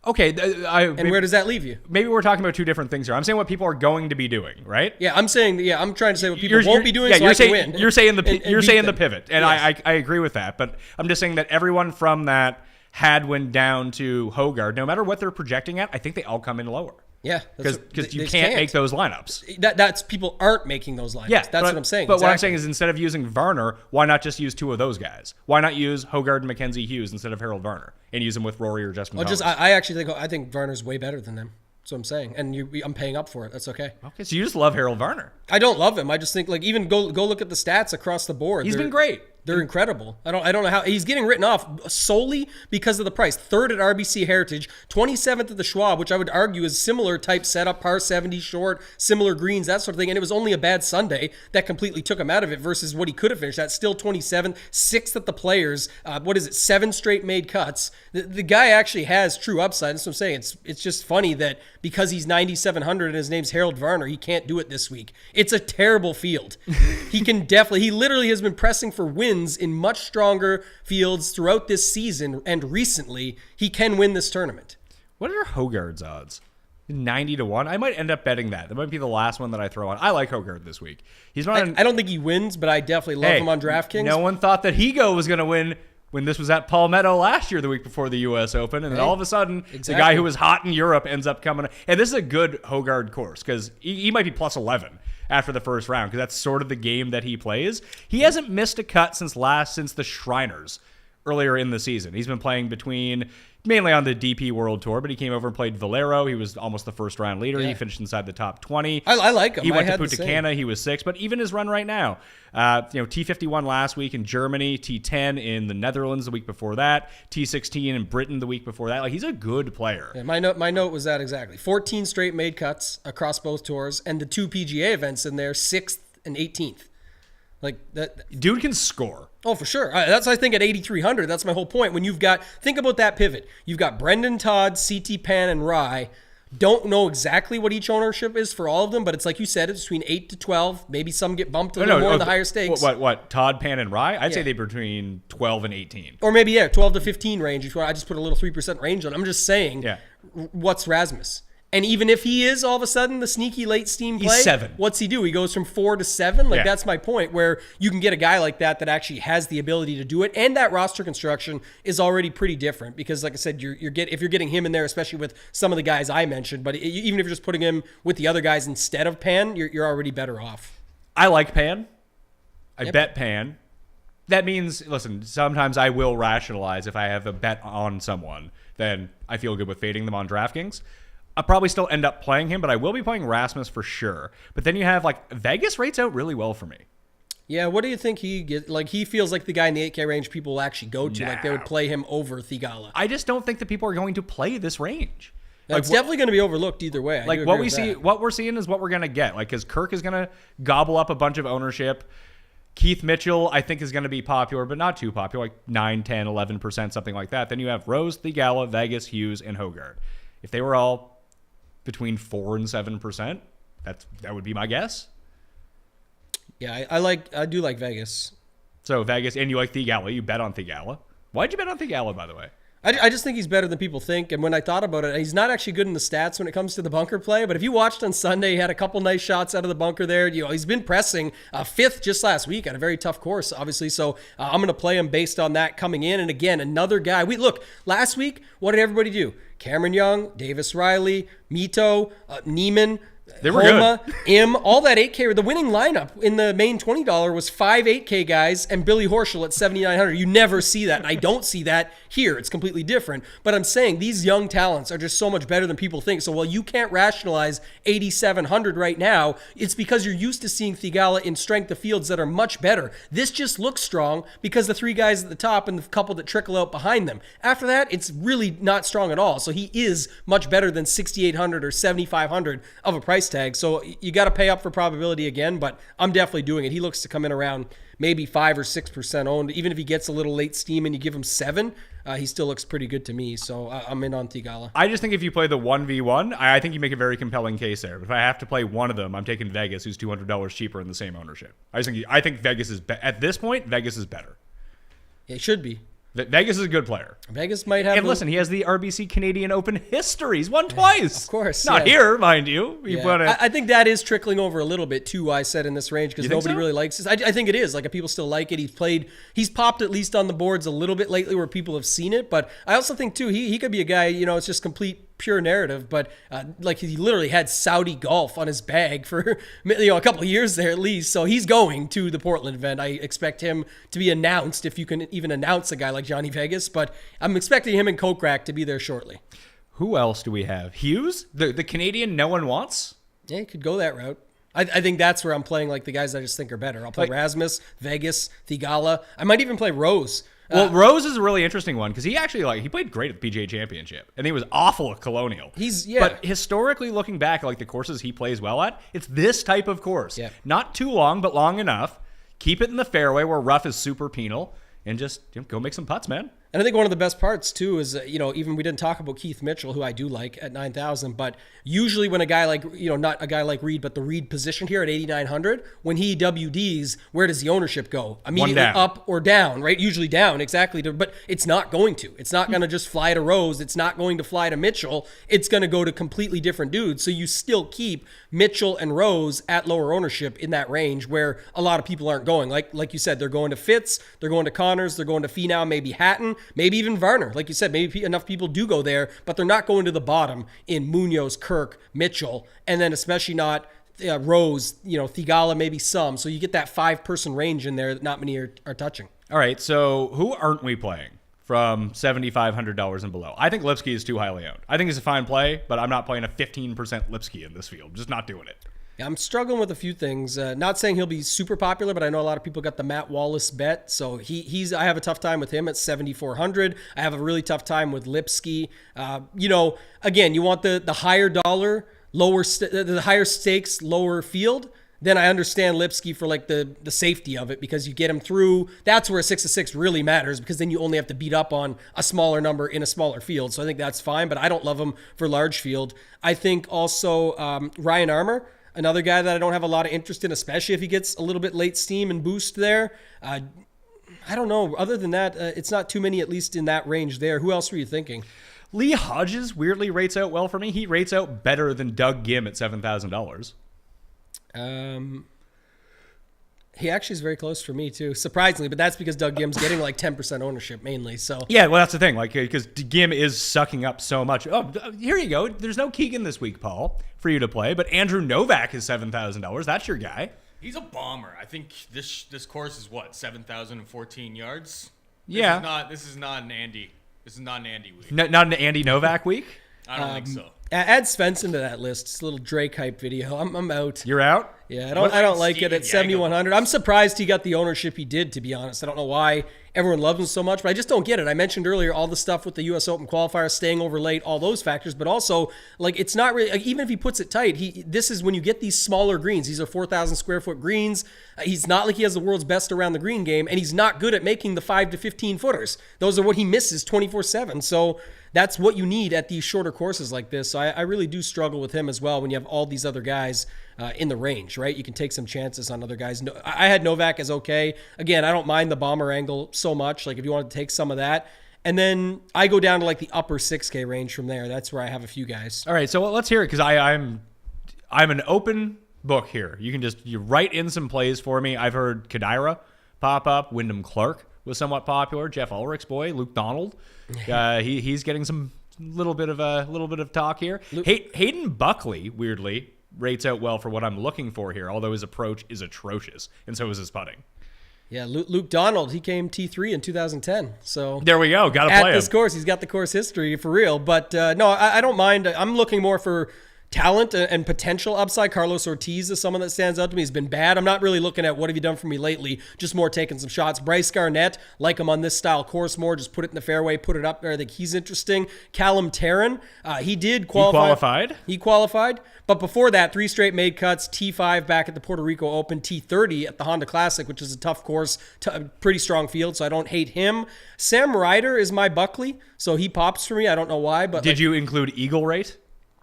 Okay, where does that leave you? Maybe we're talking about two different things here. I'm saying what people are going to be doing, right? Yeah, I'm trying to say what people won't be doing. Yeah, so I can win. You're saying the pivot, and yes. I agree with that. But I'm just saying that everyone from that Hadwin down to Hogard, no matter what they're projecting at, I think they all come in lower. Yeah, because you can't make those lineups. That's people aren't making those lineups. Yeah, that's what I'm saying. But what I'm saying is instead of using Varner, why not just use two of those guys? Why not use Hogard and Mackenzie Hughes instead of Harold Varner and use them with Rory or Justin Thomas? I think Varner's way better than them. That's what I'm saying, and I'm paying up for it. That's okay. Okay, so you just love Harold Varner. I don't love him. I just think even go look at the stats across the board. He's been great. They're incredible. I don't know how he's getting written off solely because of the price. 3rd at RBC Heritage, 27th at the Schwab, which I would argue is similar type setup, par 70 short, similar greens, that sort of thing. And it was only a bad Sunday that completely took him out of it versus what he could have finished. That's still 27th, 6th at the Players. 7 straight made cuts. The guy actually has true upside. That's what I'm saying. It's just funny that because he's 9,700 and his name's Harold Varner, he can't do it this week. It's a terrible field. He literally has been pressing for wins in much stronger fields throughout this season, and recently he can win this tournament. What are Hogard's odds? 90-1. I might end up betting that. That might be the last one that I throw on. I like Hogard this week. He's not. I don't think he wins, but I definitely love him on DraftKings. No one thought that Higo was going to win when this was at Palmetto last year, the week before the U.S. Open, and then all of a sudden, the guy who was hot in Europe ends up coming. And this is a good Hogard course because he might be plus 11 after the first round because that's sort of the game that he plays. He hasn't missed a cut since the Shriners earlier in the season. He's been playing mainly on the DP World Tour, but he came over and played Valero. He was almost the first round leader. Yeah. He finished inside the top 20. I like him. He went to Punta Cana. He was 6th, but even his run right now, T51 last week in Germany, T10 in the Netherlands the week before that, T16 in Britain the week before that. He's a good player. Yeah, my note was that exactly. 14 straight made cuts across both tours, and the 2 PGA events in there, 6th and 18th. Like that, dude can score. Oh, for sure. That's, I think, at 8,300. That's my whole point. When think about that pivot. You've got Brendan Todd, CT Pan, and Rye. Don't know exactly what each ownership is for all of them, but it's like you said, it's between 8 to 12. Maybe some get bumped a little more in the higher stakes. What? Todd, Pan, and Rye? I'd say they're between 12 and 18. Or maybe, 12 to 15 range. I just put a little 3% range on it. I'm just saying, what's Rasmus? And even if he is all of a sudden the sneaky late steam play, He's 7. What's he do? He goes from 4 to 7. Like Yeah. that's my point, where you can get a guy like that actually has the ability to do it, and that roster construction is already pretty different because, like I said, if you're getting him in there, especially with some of the guys I mentioned, but even if you're just putting him with the other guys instead of Pan, you're already better off. I like Pan. I bet Pan. That means, listen, sometimes I will rationalize if I have a bet on someone, then I feel good with fading them on DraftKings. I'll probably still end up playing him, but I will be playing Rasmus for sure. But then you have, like, Vegas rates out really well for me. Yeah, what do you think he gets? Like, he feels like the guy in the 8K range people will actually go to. Like, they would play him over Thigala. I just don't think that people are going to play this range. It's definitely going to be overlooked either way. Like, what we're seeing is what we're going to get. Like, because Kirk is going to gobble up a bunch of ownership. Keith Mitchell, I think, is going to be popular, but not too popular, like 9, 10, 11%, something like that. Then you have Rose, Thigala, Vegas, Hughes, and Hogard. If they were all between 4 and 7%, that would be my guess. Yeah, I do like Vegas. So Vegas, and you like Thigala. You bet on Thigala. Why'd you bet on Thigala, by the way? I just think he's better than people think. And when I thought about it, he's not actually good in the stats when it comes to the bunker play. But if you watched on Sunday, he had a couple nice shots out of the bunker there. He's been pressing 5th just last week at a very tough course, obviously. So I'm going to play him based on that coming in. And again, another guy. Look, last week, what did everybody do? Cameron Young, Davis Riley, Mito, Neiman, They were Homa, good. all that 8K. The winning lineup in the main $20 was 5 8K guys and Billy Horschel at 7,900. You never see that, and I don't see that here. It's completely different. But I'm saying these young talents are just so much better than people think. So while you can't rationalize 8,700 right now, it's because you're used to seeing Thigala in strength of fields that are much better. This just looks strong because the 3 guys at the top and the couple that trickle out behind them. After that, it's really not strong at all. So he is much better than 6,800 or 7,500 of a price tag. So you got to pay up for probability again, but I'm definitely doing it. He looks to come in around maybe 5 or 6% owned. Even if he gets a little late steam and you give him 7, he still looks pretty good to me. So I'm in on Thigala. I just think if you play the 1v1, I think you make a very compelling case there. But if I have to play one of them, I'm taking Vegas, who's $200 cheaper in the same ownership. I think Vegas is at this point, Vegas is better. It should be. Vegas is a good player. Vegas might have. And listen, he has the RBC Canadian Open history. He's won twice. Of course. Not here, mind you. I think that is trickling over a little bit too, I said in this range, because nobody really likes this. I think it is. Like, people still like it. He's popped at least on the boards a little bit lately where people have seen it. But I also think, too, he could be a guy, it's just complete pure narrative, but like he literally had Saudi golf on his bag for a couple of years there at least. So he's going to the Portland event. I expect him to be announced, if you can even announce a guy like Johnny Vegas, but I'm expecting him and Kokrak to be there shortly. Who else do we have? Hughes, the Canadian no one wants. Yeah, you could go that route. I think that's where I'm playing like the guys I just think are better. I'll play Rasmus, Vegas, Thigala. I might even play Rose. Well, Rose is a really interesting one because he actually he played great at the PGA Championship and he was awful at Colonial. But historically looking back, like the courses he plays well at, it's this type of course. Yeah. Not too long, but long enough. Keep it in the fairway where rough is super penal and just go make some putts, man. And I think one of the best parts, too, is, even we didn't talk about Keith Mitchell, who I do like at 9,000, but usually when a guy like, not a guy like Reed, but the Reed position here at 8,900, when he WDs, where does the ownership go? Immediately up or down, right? Usually down, exactly. But it's not going to. It's not going to just fly to Rose. It's not going to fly to Mitchell. It's going to go to completely different dudes. So you still keep Mitchell and Rose at lower ownership in that range where a lot of people aren't going. Like you said, they're going to Fitz, they're going to Connors, they're going to Finau, maybe Hatton, maybe even Varner. Like you said, maybe enough people do go there, but they're not going to the bottom in Munoz, Kirk, Mitchell, and then especially not Rose, Thigala, maybe some. So you get that 5-person range in there that not many are touching. All right, so who aren't we playing from $7,500 and below? I think Lipsky is too highly owned. I think it's a fine play, but I'm not playing a 15% Lipsky in this field. Just not doing it. Yeah, I'm struggling with a few things. Not saying he'll be super popular, but I know a lot of people got the Matt Wallace bet. So I have a tough time with him at 7,400. I have a really tough time with Lipsky. Again, you want the higher dollar, the higher stakes, lower field. Then I understand Lipsky for like the safety of it because you get him through. That's where a 6-6 really matters because then you only have to beat up on a smaller number in a smaller field. So I think that's fine, but I don't love him for large field. I think also Ryan Armour, another guy that I don't have a lot of interest in, especially if he gets a little bit late steam and boost there. I don't know. Other than that, it's not too many, at least in that range there. Who else were you thinking? Lee Hodges weirdly rates out well for me. He rates out better than Doug Gim at $7,000. He actually is very close for me too, surprisingly, but that's because Doug Gim's getting like 10% ownership mainly. So Yeah, well, that's the thing. Like, because Gim is sucking up so much. Oh, here you go. There's no Keegan this week, Paul, for you to play, but Andrew Novak is $7,000. That's your guy. He's a bomber. I think this course is what, 7,014 yards. Yeah. This is not an Andy. This is not an Andy week. Not an Andy Novak week. I don't think so. add Svensson to that list. It's a little Drake hype video. I'm out. You're out. Yeah, I don't like it at 7,100. I'm surprised he got the ownership he did, to be honest. I don't know why everyone loves him so much, but I just don't get it. I mentioned earlier all the stuff with the U.S. Open qualifier, staying over late, all those factors, but also, like, it's not really, like, even if he puts it tight, this is when you get these smaller greens. These are 4,000 square foot greens. He's not like he has the world's best around the green game, and he's not good at making the 5 to 15 footers. Those are what he misses 24/7. So that's what you need at these shorter courses like this. So I really do struggle with him as well when you have all these other guys in the range, right? You can take some chances on other guys. I had Novak as okay. Again, I don't mind the bomber angle so much. Like, if you want to take some of that. And then I go down to like the upper 6K range from there. That's where I have a few guys. All right, so let's hear it, because I'm an open book here. You can you write in some plays for me. I've heard Kadira pop up. Wyndham Clark was somewhat popular. Jeff Ulrich's boy, Luke Donald. He's getting some little bit of talk here. Hayden Buckley, weirdly, rates out well for what I'm looking for here, although his approach is atrocious, and so is his putting. Yeah, Luke Donald, he came T3 in 2010. So there we go. Got to play him. At this course, he's got the course history for real. But no, I don't mind. I'm looking more for talent and potential upside. Carlos Ortiz is someone that stands out to me. He's been bad. I'm not really looking at what have you done for me lately, just more taking some shots. Bryce Garnett, like him on this style course more, just put it in the fairway, put it up there. I think he's interesting. Callum Tarrant, he did qualify. He qualified. But before that, 3 straight made cuts, T5 back at the Puerto Rico Open, T30 at the Honda Classic, which is a tough course, a pretty strong field, so I don't hate him. Sam Ryder is my Buckley, so he pops for me. I don't know why. But Did you include Eagle Rate?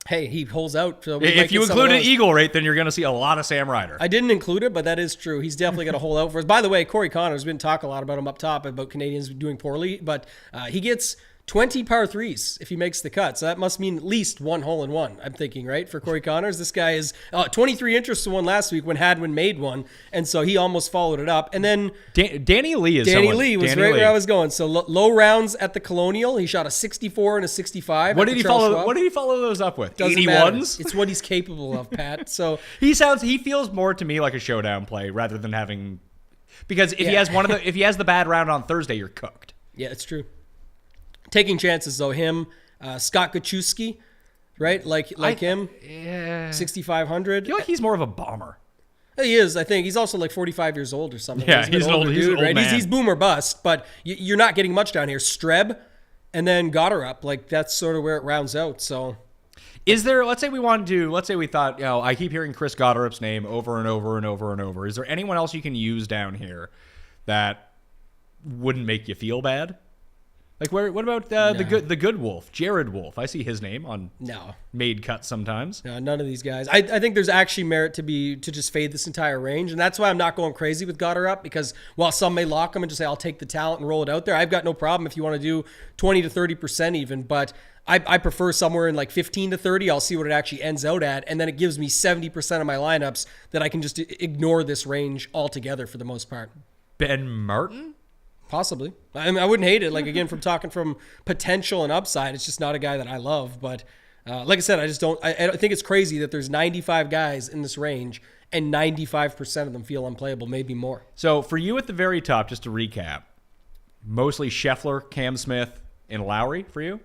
Hey, he holds out. So if you include an Eagle Rate, then you're going to see a lot of Sam Ryder. I didn't include it, but that is true. He's definitely got a hold out for us. By the way, Corey Connors, we didn't talk a lot about him up top, about Canadians doing poorly, but he gets 20 par threes if he makes the cut. So that must mean at least one hole-in-one, I'm thinking, right? For Corey Connors, this guy is 23 interests to one last week when Hadwin made one, and so he almost followed it up. And then Danny Lee is where I was going. So low rounds at the Colonial. He shot a 64 and a 65. What did he follow those up with? 81s? It's what he's capable of, Pat. So he feels more to me like a showdown play rather than having, because if he has the bad round on Thursday, you're cooked. Yeah, it's true. Taking chances though, him, Scott Gachewski, right? Like him, yeah, 6,500. I feel like he's more of a bomber. He is. I think he's also like 45 years old or something. Yeah, he's an old dude, right? He's boom or bust, but you're not getting much down here. Streb, and then Gotterup, like that's sort of where it rounds out. So, is there? Let's say we thought, I keep hearing Chris Gotterup's name over and over and over and over. Is there anyone else you can use down here that wouldn't make you feel bad? Like, what about the good Wolf, Jared Wolf? I see his name on made cuts sometimes. No, none of these guys. I think there's actually merit to just fade this entire range, and that's why I'm not going crazy with Gotterup, because while some may lock him and just say I'll take the talent and roll it out there, I've got no problem if you want to do 20 to 30% even, but I prefer somewhere in like 15 to 30. I'll see what it actually ends out at, and then it gives me 70% of my lineups that I can just ignore this range altogether for the most part. Ben Martin? Possibly. I mean, I wouldn't hate it. Like, again, from talking from potential and upside, it's just not a guy that I love. But like I said, I just don't. I think it's crazy that there's 95 guys in this range and 95% of them feel unplayable, maybe more. So for you at the very top, just to recap, mostly Scheffler, Cam Smith, and Lowry for you?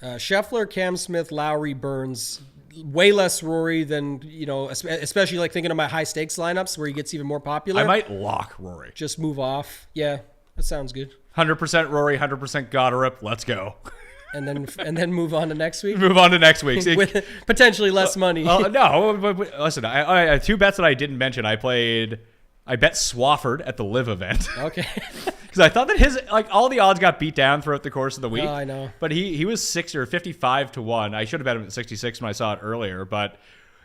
Scheffler, Cam Smith, Lowry, Burns. Way less Rory than, especially like thinking of my high stakes lineups where he gets even more popular. I might lock Rory. Just move off. Yeah. That sounds good. 100% Rory, 100% Gotterup. Let's go. And then move on to next week? Move on to next week. With potentially less money. No, but listen, I 2 bets that I didn't mention. I bet Swafford at the Live event. Okay. Because I thought that all the odds got beat down throughout the course of the week. Oh, I know. But he was 55 to 1. I should have bet him at 66 when I saw it earlier. But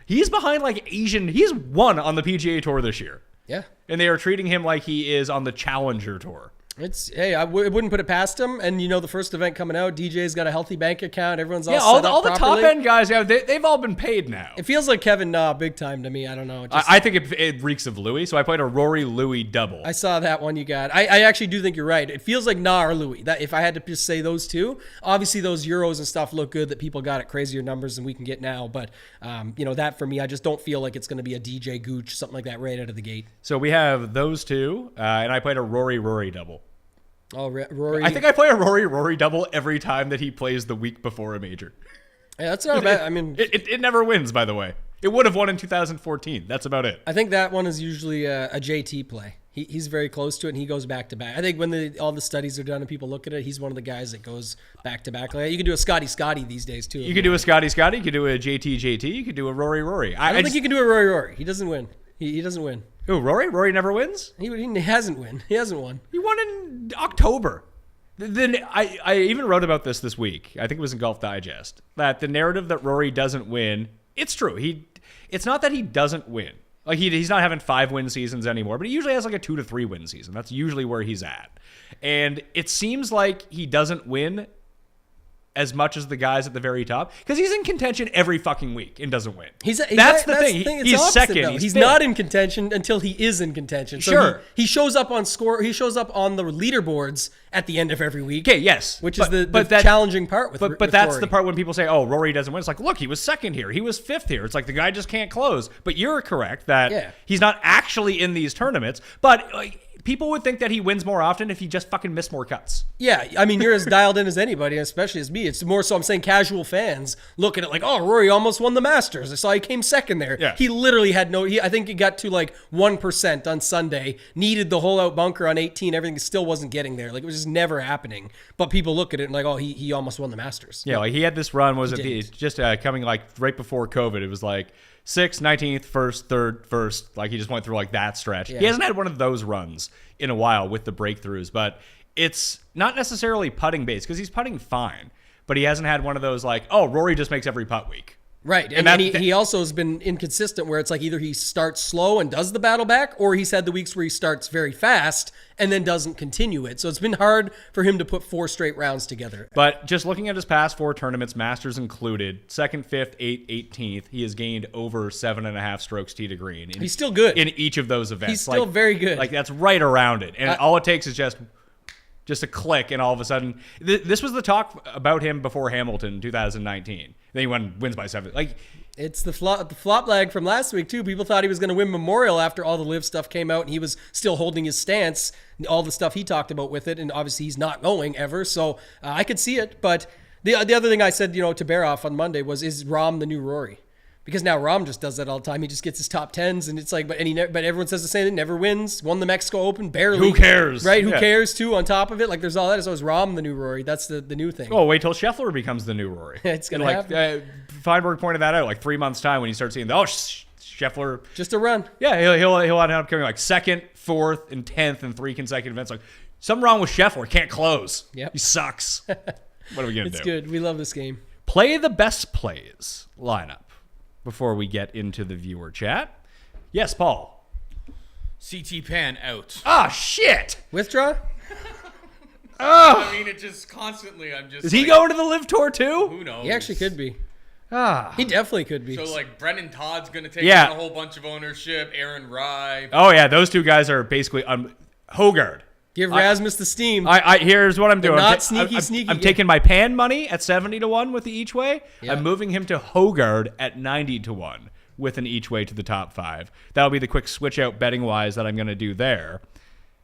he's behind he's won on the PGA Tour this year. Yeah. And they are treating him like he is on the Challenger Tour. I wouldn't put it past him. And the first event coming out, DJ's got a healthy bank account. Everyone's all set up all the properly. top end guys, they've all been paid now. It feels like Kevin Na big time to me. I don't know. I think it reeks of Louis. So I played a Rory Louis double. I saw that one you got. I actually do think you're right. It feels like Na or Louis. That if I had to just say those two, obviously those Euros and stuff look good that people got at crazier numbers than we can get now. But that for me, I just don't feel like it's going to be a DJ Gooch, something like that right out of the gate. So we have those two, and I played a Rory double. Oh, Rory. I think I play a Rory double every time that he plays the week before a major. Yeah, that's not bad. I mean, it never wins, by the way. It would have won in 2014. That's about it. I think that one is usually a JT play. He's very close to it, and he goes back to back. I think when all the studies are done and people look at it, he's one of the guys that goes back to back. Like, you can do a Scotty these days too. You could do a Scotty. You could do a JT. You could do a Rory. I don't think you can do a Rory. He doesn't win. He doesn't win. Who, Rory? Rory never wins? He hasn't won. He hasn't won. He won in October. Then I even wrote about this week. I think it was in Golf Digest. That the narrative that Rory doesn't win, it's true. It's not that he doesn't win. Like he's not having 5-win seasons anymore, but he usually has like a 2 to 3 win season. That's usually where he's at. And it seems like he doesn't win as much as the guys at the very top because he's in contention every fucking week and doesn't win. That's the thing. He's second. He's not in contention until he is in contention. So sure. He shows up on score. He shows up on the leaderboards at the end of every week. Okay, yes. Which is the challenging part with But that's Rory. the part when people say, oh, Rory doesn't win. It's like, look, he was second here. He was fifth here. It's like the guy just can't close. But you're correct that he's not actually in these tournaments. But people would think that he wins more often if he just fucking missed more cuts. Yeah, I mean, you're as dialed in as anybody, especially as me. It's more so I'm saying casual fans look at it like, oh, Rory almost won the Masters. I saw he came second there. Yeah. He literally had I think he got to like 1% on Sunday, needed the hole out bunker on 18. Everything still wasn't getting there. Like, it was just never happening. But people look at it and like, oh, he almost won the Masters. Yeah, like he had this run, just coming like right before COVID. It was like 6th, 19th, 1st, 3rd, 1st. Like he just went through like that stretch. Yeah. He hasn't had one of those runs in a while with the breakthroughs, but it's not necessarily putting based because he's putting fine, but he hasn't had one of those like, oh, Rory just makes every putt week. Right. And he also has been inconsistent where it's like either he starts slow and does the battle back, or he's had the weeks where he starts very fast and then doesn't continue it. So it's been hard for him to put 4 straight rounds together. But just looking at his past 4 tournaments, Masters included, 2nd, 5th, 8th, 18th, he has gained over 7.5 strokes tee to green. He's still good. In each of those events. He's still very good. Like that's right around it. And all it takes is just a click, and all of a sudden, this was the talk about him before Hamilton in 2019. Then he wins by 7. Like, it's the flop lag from last week too. People thought he was going to win Memorial after all the live stuff came out, and he was still holding his stance, all the stuff he talked about with it, and obviously he's not going ever. So I could see it. But the other thing I said, to Baroff on Monday was, is Rahm the new Rory? Because now Rahm just does that all the time. He just gets his top 10s, and it's like, but everyone says the same thing. Never wins. Won the Mexico Open, barely. Who cares? Right? Who cares too? On top of it, like there's all that. So is Rahm the new Rory? That's the new thing. Oh, wait till Scheffler becomes the new Rory. It's gonna happen. Feinberg pointed that out like 3 months time when you start seeing Scheffler just a run. Yeah, he'll end up coming like 2nd, 4th, and 10th in 3 consecutive events. Like something wrong with Scheffler. Can't close. Yep. He sucks. What are we gonna do? It's good. We love this game. Play the best plays lineup before we get into the viewer chat. Yes, Paul. CT Pan out. Ah, shit. Withdraw? I mean, it just constantly, I'm just. Is he going to the Live Tour too? Who knows? He actually could be. Ah. He definitely could be. So, like, Brendan Todd's going to take on a whole bunch of ownership. Aaron Rye. Oh, yeah. Those two guys are basically Hogard. Give Rasmus the steam. Here's what I'm doing. Not sneaky. I'm taking my Pan money at 70 to 1 with the each way. Yeah. I'm moving him to Hogard at 90 to 1 with an each way to the top 5. That'll be the quick switch out betting wise that I'm going to do there.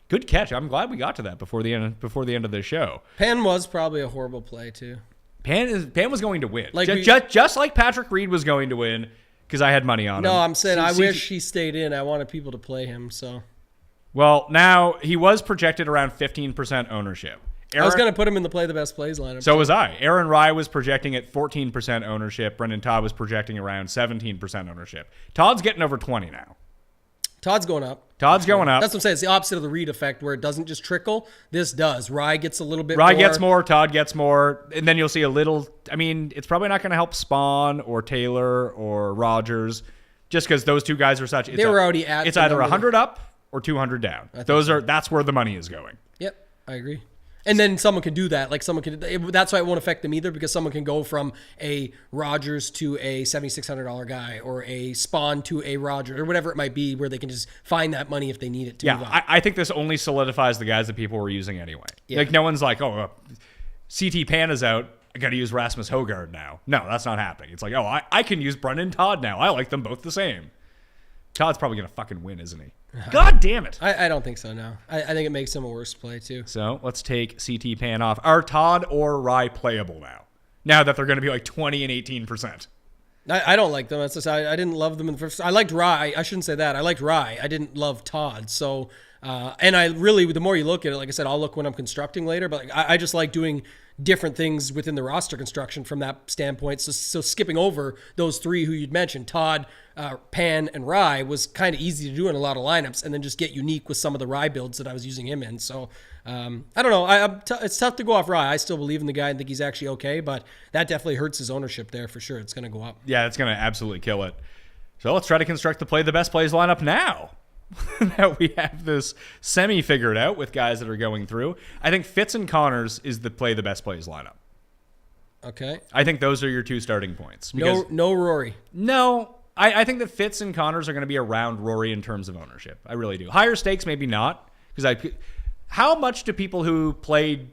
Good catch. I'm glad we got to that before the end of the show. Pan was probably a horrible play too. Pan was going to win. Like just like Patrick Reed was going to win because I had money on him. No, I'm saying I wish he stayed in. I wanted people to play him. So. Well, now he was projected around 15% ownership. I was going to put him in the play the best plays lineup. So was I. Aaron Rye was projecting at 14% ownership. Brendan Todd was projecting around 17% ownership. Todd's getting over 20 now. Todd's going up. That's what I'm saying. It's the opposite of the Reed effect where it doesn't just trickle. This does. Rye gets a little bit more. Rye gets more. Todd gets more. And then you'll see a little. I mean, it's probably not going to help Spawn or Taylor or Rogers just because those two guys are such. They were already at. It's either 100 up or 200 down. That's where the money is going. Yep. I agree. And then someone can do that. Like someone can. That's why it won't affect them either, because someone can go from a Rogers to a $7,600 guy, or a Spawn to a Roger, or whatever it might be, where they can just find that money if they need it to move up. I think this only solidifies the guys that people were using anyway. Yeah. Like no one's like, oh, CT Pan is out, I got to use Rasmus Højgaard now. No, that's not happening. It's like, oh, I can use Brendan Todd now. I like them both the same. Todd's probably going to fucking win, isn't he? God damn it. I don't think so, no. I think it makes him a worse play, too. So let's take CT Pan off. Are Todd or Rye playable now? Now that they're going to be like 20 and 18%. I don't like them. That's just, I didn't love them in the first. I liked Rye. I shouldn't say that. I liked Rye. I didn't love Todd. So, and I really, the more you look at it, like I said, I'll look when I'm constructing later, but I just like doing different things within the roster construction from that standpoint. So skipping over those three who you'd mentioned, Todd, Pan, and Rye, was kind of easy to do in a lot of lineups, and then just get unique with some of the Rye builds that I was using him in. So I don't know. It's tough to go off Rye. I still believe in the guy and think he's actually okay, but that definitely hurts his ownership there for sure. It's going to go up. Yeah, it's going to absolutely kill it. So let's try to construct the play the best plays lineup now. That we have this semi figured out with guys that are going through. I think Fitz and Connors is the play the best plays lineup. Okay. I think those are your two starting points. No Rory. No, I think that Fitz and Connors are going to be around Rory in terms of ownership. I really do. Higher stakes, maybe not. Because how much do people who played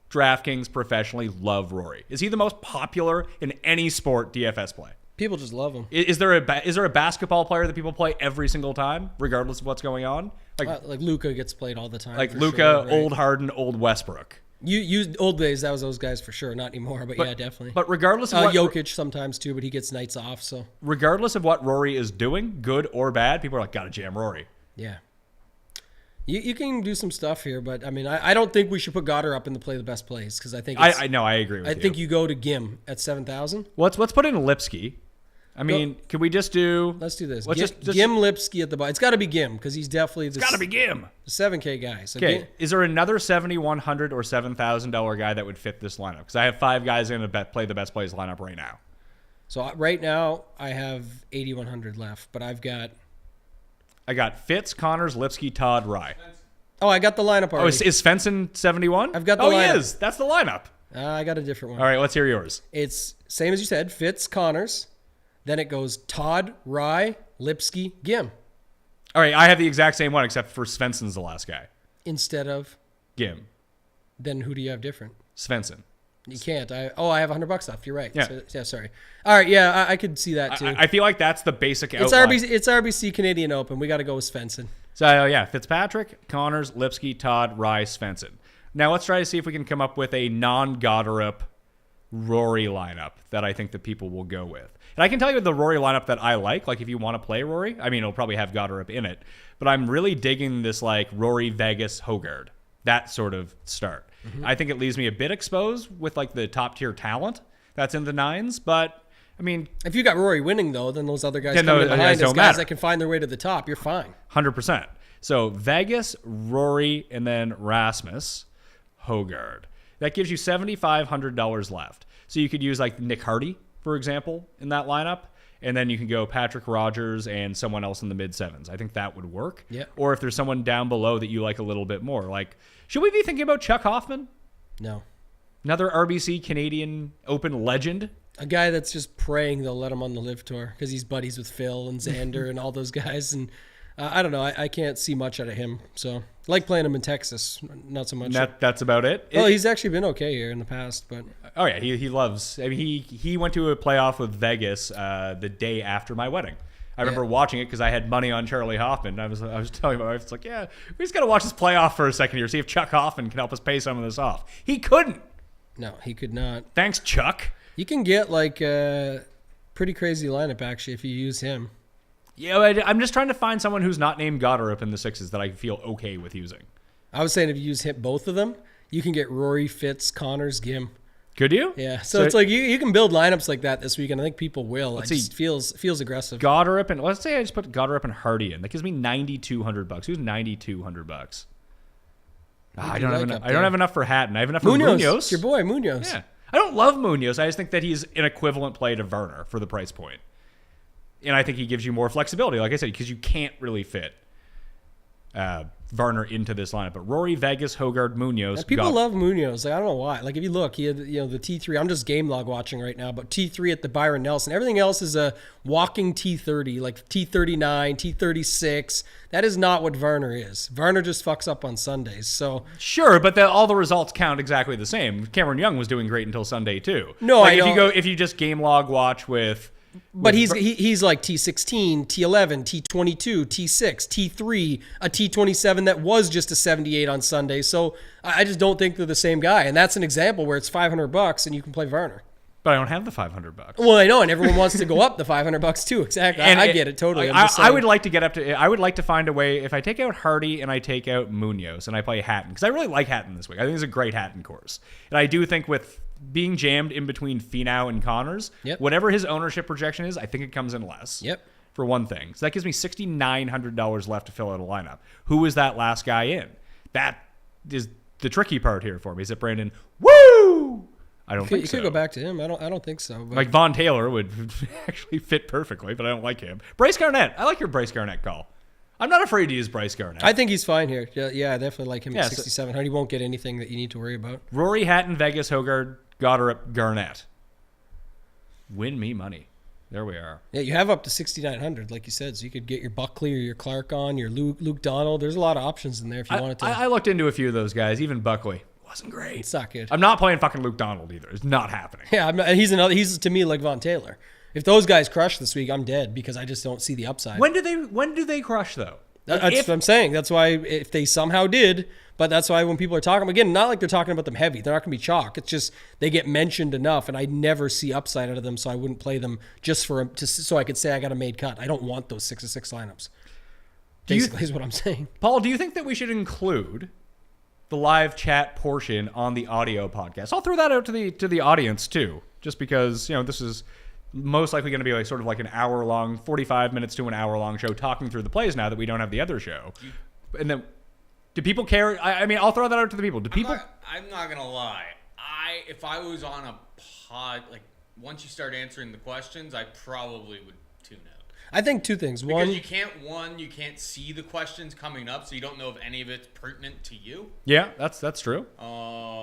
DraftKings professionally love Rory? Is he the most popular in any sport DFS play? People just love him. Is there a basketball player that people play every single time, regardless of what's going on? Like Luka gets played all the time. Like Luka, sure, right? Old Harden, Old Westbrook. You old days, that was those guys for sure. Not anymore, but yeah, definitely. But regardless of what Jokic sometimes too, but he gets nights off. So regardless of what Rory is doing, good or bad, people are like, gotta jam Rory. Yeah. You can do some stuff here, but I mean, I don't think we should put Goddard up in the play the best plays, because I think I know, I agree with you. I think you go to Gim at 7,000. Let's put in Lipsky. I mean, can we just do... Let's do this. Just Gim Lipsky at the bottom. It's got to be Gim, because he's definitely... It's got to be Gim. The 7K guy. So okay, is there another $7,100 or $7,000 guy that would fit this lineup? Because I have 5 guys in a play the best plays lineup right now. So right now, I have 8,100 left, but I got Fitz, Connors, Lipsky, Todd, Rye. Oh, I got the lineup already. Oh, is Svensson 71? I've got the lineup. Oh, he is. That's the lineup. I got a different one. All right, let's hear yours. It's same as you said, Fitz, Connors. Then it goes Todd, Rye, Lipsky, Gim. All right, I have the exact same one, except for Svensson's the last guy. Instead of Gim. Then who do you have different? Svensson. You can't. I have $100 left. You're right. Yeah. So, sorry. All right. Yeah, I could see that too. I feel like that's the basic outline. It's RBC Canadian Open. We got to go with Svensson. So yeah, Fitzpatrick, Connors, Lipsky, Todd, Rye, Svensson. Now let's try to see if we can come up with a non-Goddard Rory lineup that I think that people will go with. And I can tell you the Rory lineup that I like if you want to play Rory. I mean, it'll probably have Goddard in it. But I'm really digging this like Rory, Vegas, Højgaard. That sort of start. Mm-hmm. I think it leaves me a bit exposed with like the top tier talent that's in the 9s. But I mean, if you got Rory winning though, then those other guys coming behind as guys that can find their way to the top, you're fine. 100%. So Vegas, Rory, and then Rasmus Højgaard. That gives you $7,500 left. So you could use like Nick Hardy, for example, in that lineup. And then you can go Patrick Rogers and someone else in the mid-7s. I think that would work. Yeah. Or if there's someone down below that you like a little bit more. Like, should we be thinking about Chuck Hoffman? No. Another RBC Canadian Open legend? A guy that's just praying they'll let him on the Live Tour because he's buddies with Phil and Xander and all those guys. And I don't know. I can't see much out of him. So I like playing him in Texas. Not so much. That's about it? Well, he's actually been okay here in the past. But oh, yeah. He loves... I mean, he went to a playoff with Vegas the day after my wedding. I remember watching it because I had money on Charlie Hoffman. I was telling my wife, it's like, yeah, we just got to watch this playoff for a second here, see if Chuck Hoffman can help us pay some of this off. He couldn't. No, he could not. Thanks, Chuck. You can get like a pretty crazy lineup, actually, if you use him. Yeah, I'm just trying to find someone who's not named Goddard up in the 6s that I feel okay with using. I was saying if you use both of them, you can get Rory, Fitz, Connors, Gim. Could you? Yeah. So it's like you can build lineups like that this week, and I think people will. It just feels aggressive. Goddard and let's say I just put Goddard and Hardy in. That gives me $9,200. Who's $9,200? I don't have enough for Hatton. I have enough for Munoz. Your boy Munoz. Yeah. I don't love Munoz. I just think that he's an equivalent play to Werner for the price point. And I think he gives you more flexibility, like I said, because you can't really fit Varner into this lineup. But Rory, Vegas, Hogard, Munoz. And people love Munoz. Like, I don't know why. Like, if you look, he had the T3. I'm just game log watching right now, but T3 at the Byron Nelson. Everything else is a walking T30, like T39, T36. That is not what Varner is. Varner just fucks up on Sundays. So sure, but all the results count exactly the same. Cameron Young was doing great until Sunday too. No, like, I know. if you just game log watch with. But he's like T16, T11, T22, T6, T3, a T27 that was just a 78 on Sunday. So I just don't think they're the same guy. And that's an example where it's $500 and you can play Varner. But I don't have the $500. Well, I know, and everyone wants to go up the $500 too. Exactly. And I get it totally. I would like to get up to. I would like to find a way. If I take out Hardy and I take out Munoz and I play Hatton, because I really like Hatton this week. I think it's a great Hatton course, and I do think with being jammed in between Finau and Connors, whatever his ownership projection is, I think it comes in less. Yep. For one thing, so that gives me $6,900 left to fill out a lineup. Who is that last guy in? That is the tricky part here for me. Is it Brandon? Woo! I don't think so. You could go back to him. I don't think so. But. Like Von Taylor would actually fit perfectly, but I don't like him. Bryce Garnett. I like your Bryce Garnett call. I'm not afraid to use Bryce Garnett. I think he's fine here. Yeah, I definitely like him at 6,700. He won't get anything that you need to worry about. Rory, Hatton, Vegas, Hogard, Goddard, Garnett. Win me money. There we are. Yeah, you have up to 6,900, like you said, so you could get your Buckley or your Clark on, your Luke Donald. There's a lot of options in there if you wanted to. I looked into a few of those guys, even Buckley. Wasn't great. It's not good. I'm not playing fucking Luke Donald either. It's not happening. Yeah, he's to me like Von Taylor. If those guys crush this week, I'm dead because I just don't see the upside. When do they crush though? That's what I'm saying. That's why if they somehow did, but that's why when people are talking, again, not like they're talking about them heavy. They're not going to be chalk. It's just they get mentioned enough, and I never see upside out of them, so I wouldn't play them just so I could say I got a made cut. I don't want those 6-6 lineups. Basically, is what I'm saying. Paul, do you think that we should include the live chat portion on the audio podcast? I'll throw that out to the audience too, just because this is most likely going to be like sort of like an hour long, 45 minutes to an hour long show talking through the plays now that we don't have the other show. And then, do people care? I mean, I'll throw that out to the people. Do people? I'm not gonna lie. If I was on a pod, like once you start answering the questions, I probably would tune out. I think two things. Because One, you can't see the questions coming up, so you don't know if any of it's pertinent to you. Yeah, that's true.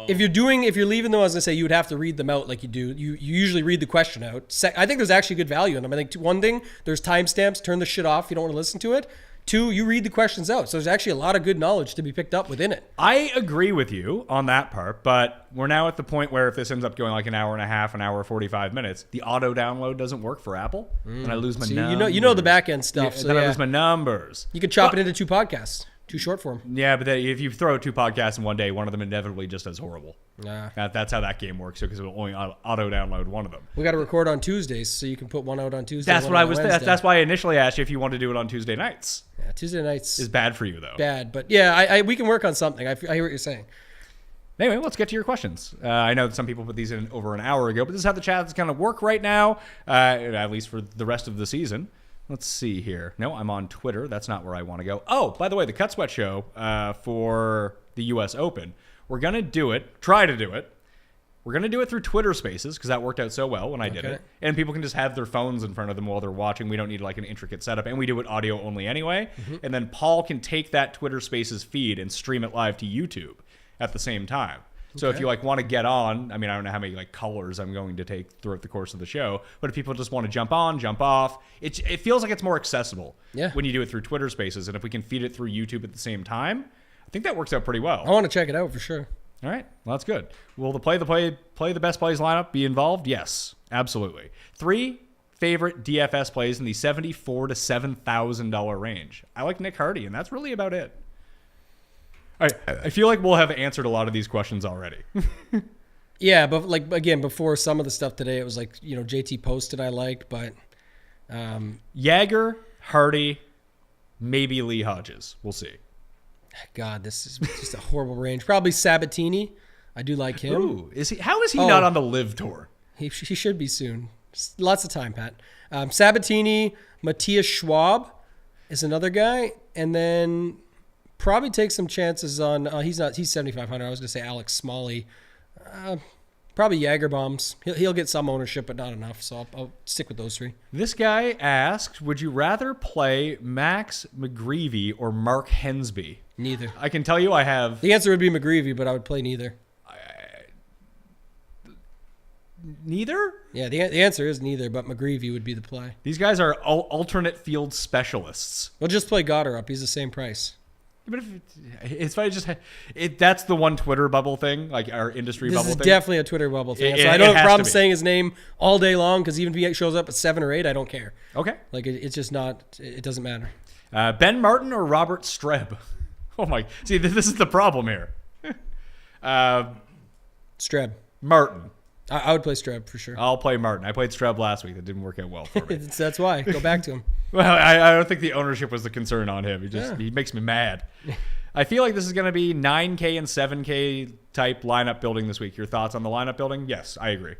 If you're leaving them, as I say, you would have to read them out like you do. You usually read the question out. I think there's actually good value in them. I think one thing, there's timestamps. Turn the shit off if you don't want to listen to it. Two, you read the questions out. So there's actually a lot of good knowledge to be picked up within it. I agree with you on that part, but we're now at the point where if this ends up going like an hour and a half, an hour 45 minutes, the auto download doesn't work for Apple, and I lose my numbers. You know the back end stuff. Yeah, then I lose my numbers. You could chop it into 2 podcasts. Too short for them. Yeah, but then if you throw 2 podcasts in one day, one of them inevitably just does horrible. Nah. That's how that game works, because it will only auto download one of them. We got to record on Tuesdays, so you can put one out on Tuesday. That's what I was. That's why I initially asked you if you want to do it on Tuesday nights. Yeah, Tuesday nights is bad for you though. Bad, but yeah, we can work on something. I hear what you're saying. Anyway, let's get to your questions. I know that some people put these in over an hour ago, but this is how the chat is going to work right now, at least for the rest of the season. Let's see here. No, I'm on Twitter. That's not where I want to go. Oh, by the way, the Cut Sweat show for the U.S. Open, we're going to do it, try to do it. We're going to do it through Twitter Spaces because that worked out so well when I did it. And people can just have their phones in front of them while they're watching. We don't need like an intricate setup. And we do it audio only anyway. And then Paul can take that Twitter Spaces feed and stream it live to YouTube at the same time. So if you like want to get on, I mean, I don't know how many like colors I'm going to take throughout the course of the show, but if people just want to jump on, jump off, it feels like it's more accessible when you do it through Twitter Spaces. And if we can feed it through YouTube at the same time, I think that works out pretty well. I want to check it out for sure. All right, well, that's good. Will the play the best plays lineup be involved? Yes, absolutely. 3 favorite DFS plays in the $7,400 to $7,000 range. I like Nick Hardy, and that's really about it. All right, I feel like we'll have answered a lot of these questions already. Yeah, but like again, before some of the stuff today, it was like JT posted I liked, but Jagger, Hardy, maybe Lee Hodges. We'll see. God, this is just a horrible range. Probably Sabatini. I do like him. Ooh, is he? How is he not on the Live Tour? He should be soon. Lots of time, Pat. Sabatini, Matthias Schwab is another guy, and then probably take some chances on. He's 7,500. I was going to say Alex Smalley. Probably Jager bombs. He'll get some ownership, but not enough. So I'll stick with those 3. This guy asked, would you rather play Max McGreevy or Mark Hensby? Neither. I can tell you I have... The answer would be McGreevy, but I would play neither. Neither? Yeah, the answer is neither, but McGreevy would be the play. These guys are alternate field specialists. We'll just play Goddard up. He's the same price. But it's funny, that's the one Twitter bubble thing, like our industry bubble This is thing. definitely a Twitter bubble thing. So I It don't have has a problem to be. saying his name all day long because even if he shows up at 7 or 8, I don't care. Okay. Like it's just not. It doesn't matter. Ben Martin or Robert Streb? Oh my! See, this is the problem here. Streb. Martin. I would play Streb for sure. I'll play Martin. I played Streb last week. That didn't work out well for me. That's why. Go back to him. Well, I don't think the ownership was the concern on him. He makes me mad. I feel like this is going to be 9K and 7K type lineup building this week. Your thoughts on the lineup building? Yes, I agree.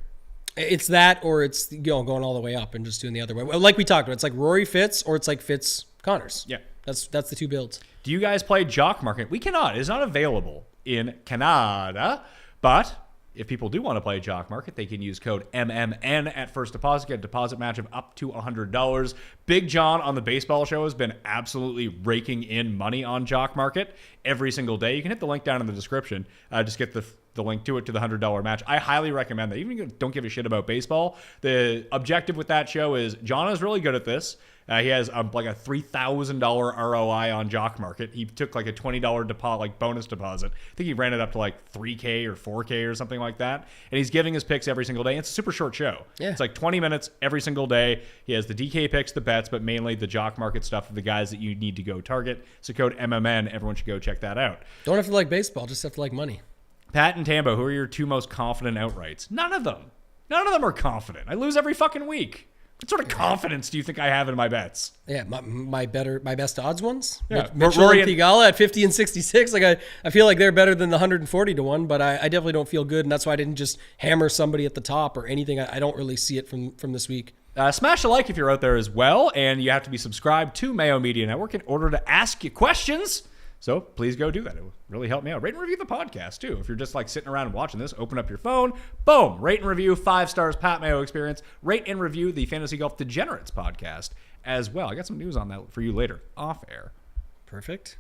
It's that, or it's going all the way up and just doing the other way. Like we talked about, it's like Rory Fitz, or it's like Fitz Connors. Yeah. That's the 2 builds. Do you guys play Jock Market? We cannot. It's not available in Canada, but if people do want to play Jock Market, they can use code MMN at first deposit, get a deposit match of up to $100. Big John on the baseball show has been absolutely raking in money on Jock Market every single day. You can hit the link down in the description. Just get the link to it to the $100 match. I highly recommend that. Even if you don't give a shit about baseball, the objective with that show is John is really good at this. He has like a $3,000 ROI on Jock Market. He took like a $20 deposit, like bonus deposit. I think he ran it up to like 3K or 4K or something like that. And he's giving his picks every single day. It's a super short show. Yeah. It's like 20 minutes every single day. He has the DK picks, the bets, but mainly the Jock Market stuff of the guys that you need to go target. So code MMN, everyone should go check that out. Don't have to like baseball, just have to like money. Pat and Tambo, who are your 2 most confident outrights? None of them. None of them are confident. I lose every fucking week. What sort of confidence do you think I have in my bets? Yeah, my best odds ones. Yeah, Mitchell Rory and and- Thigala at 50 and 66. Like I feel like they're better than the 140 to 1, but I definitely don't feel good, and that's why I didn't just hammer somebody at the top or anything. I don't really see it from this week. Smash a like if you're out there as well, and you have to be subscribed to Mayo Media Network in order to ask you questions. So please go do that. It will really help me out. Rate and review the podcast, too. If you're just like sitting around and watching this, open up your phone. Boom. Rate and review 5 stars Pat Mayo Experience. Rate and review the Fantasy Golf Degenerates podcast as well. I got some news on that for you later, off air. Perfect.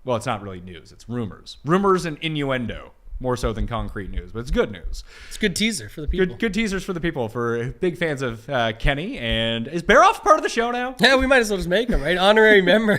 Well, it's not really news. It's rumors. Rumors and innuendo. More so than concrete news, but it's good news. It's a good teaser for the people. Good teasers for the people, for big fans of Kenny. And is Baroff part of the show now? Yeah, we might as well just make him, right? Honorary member.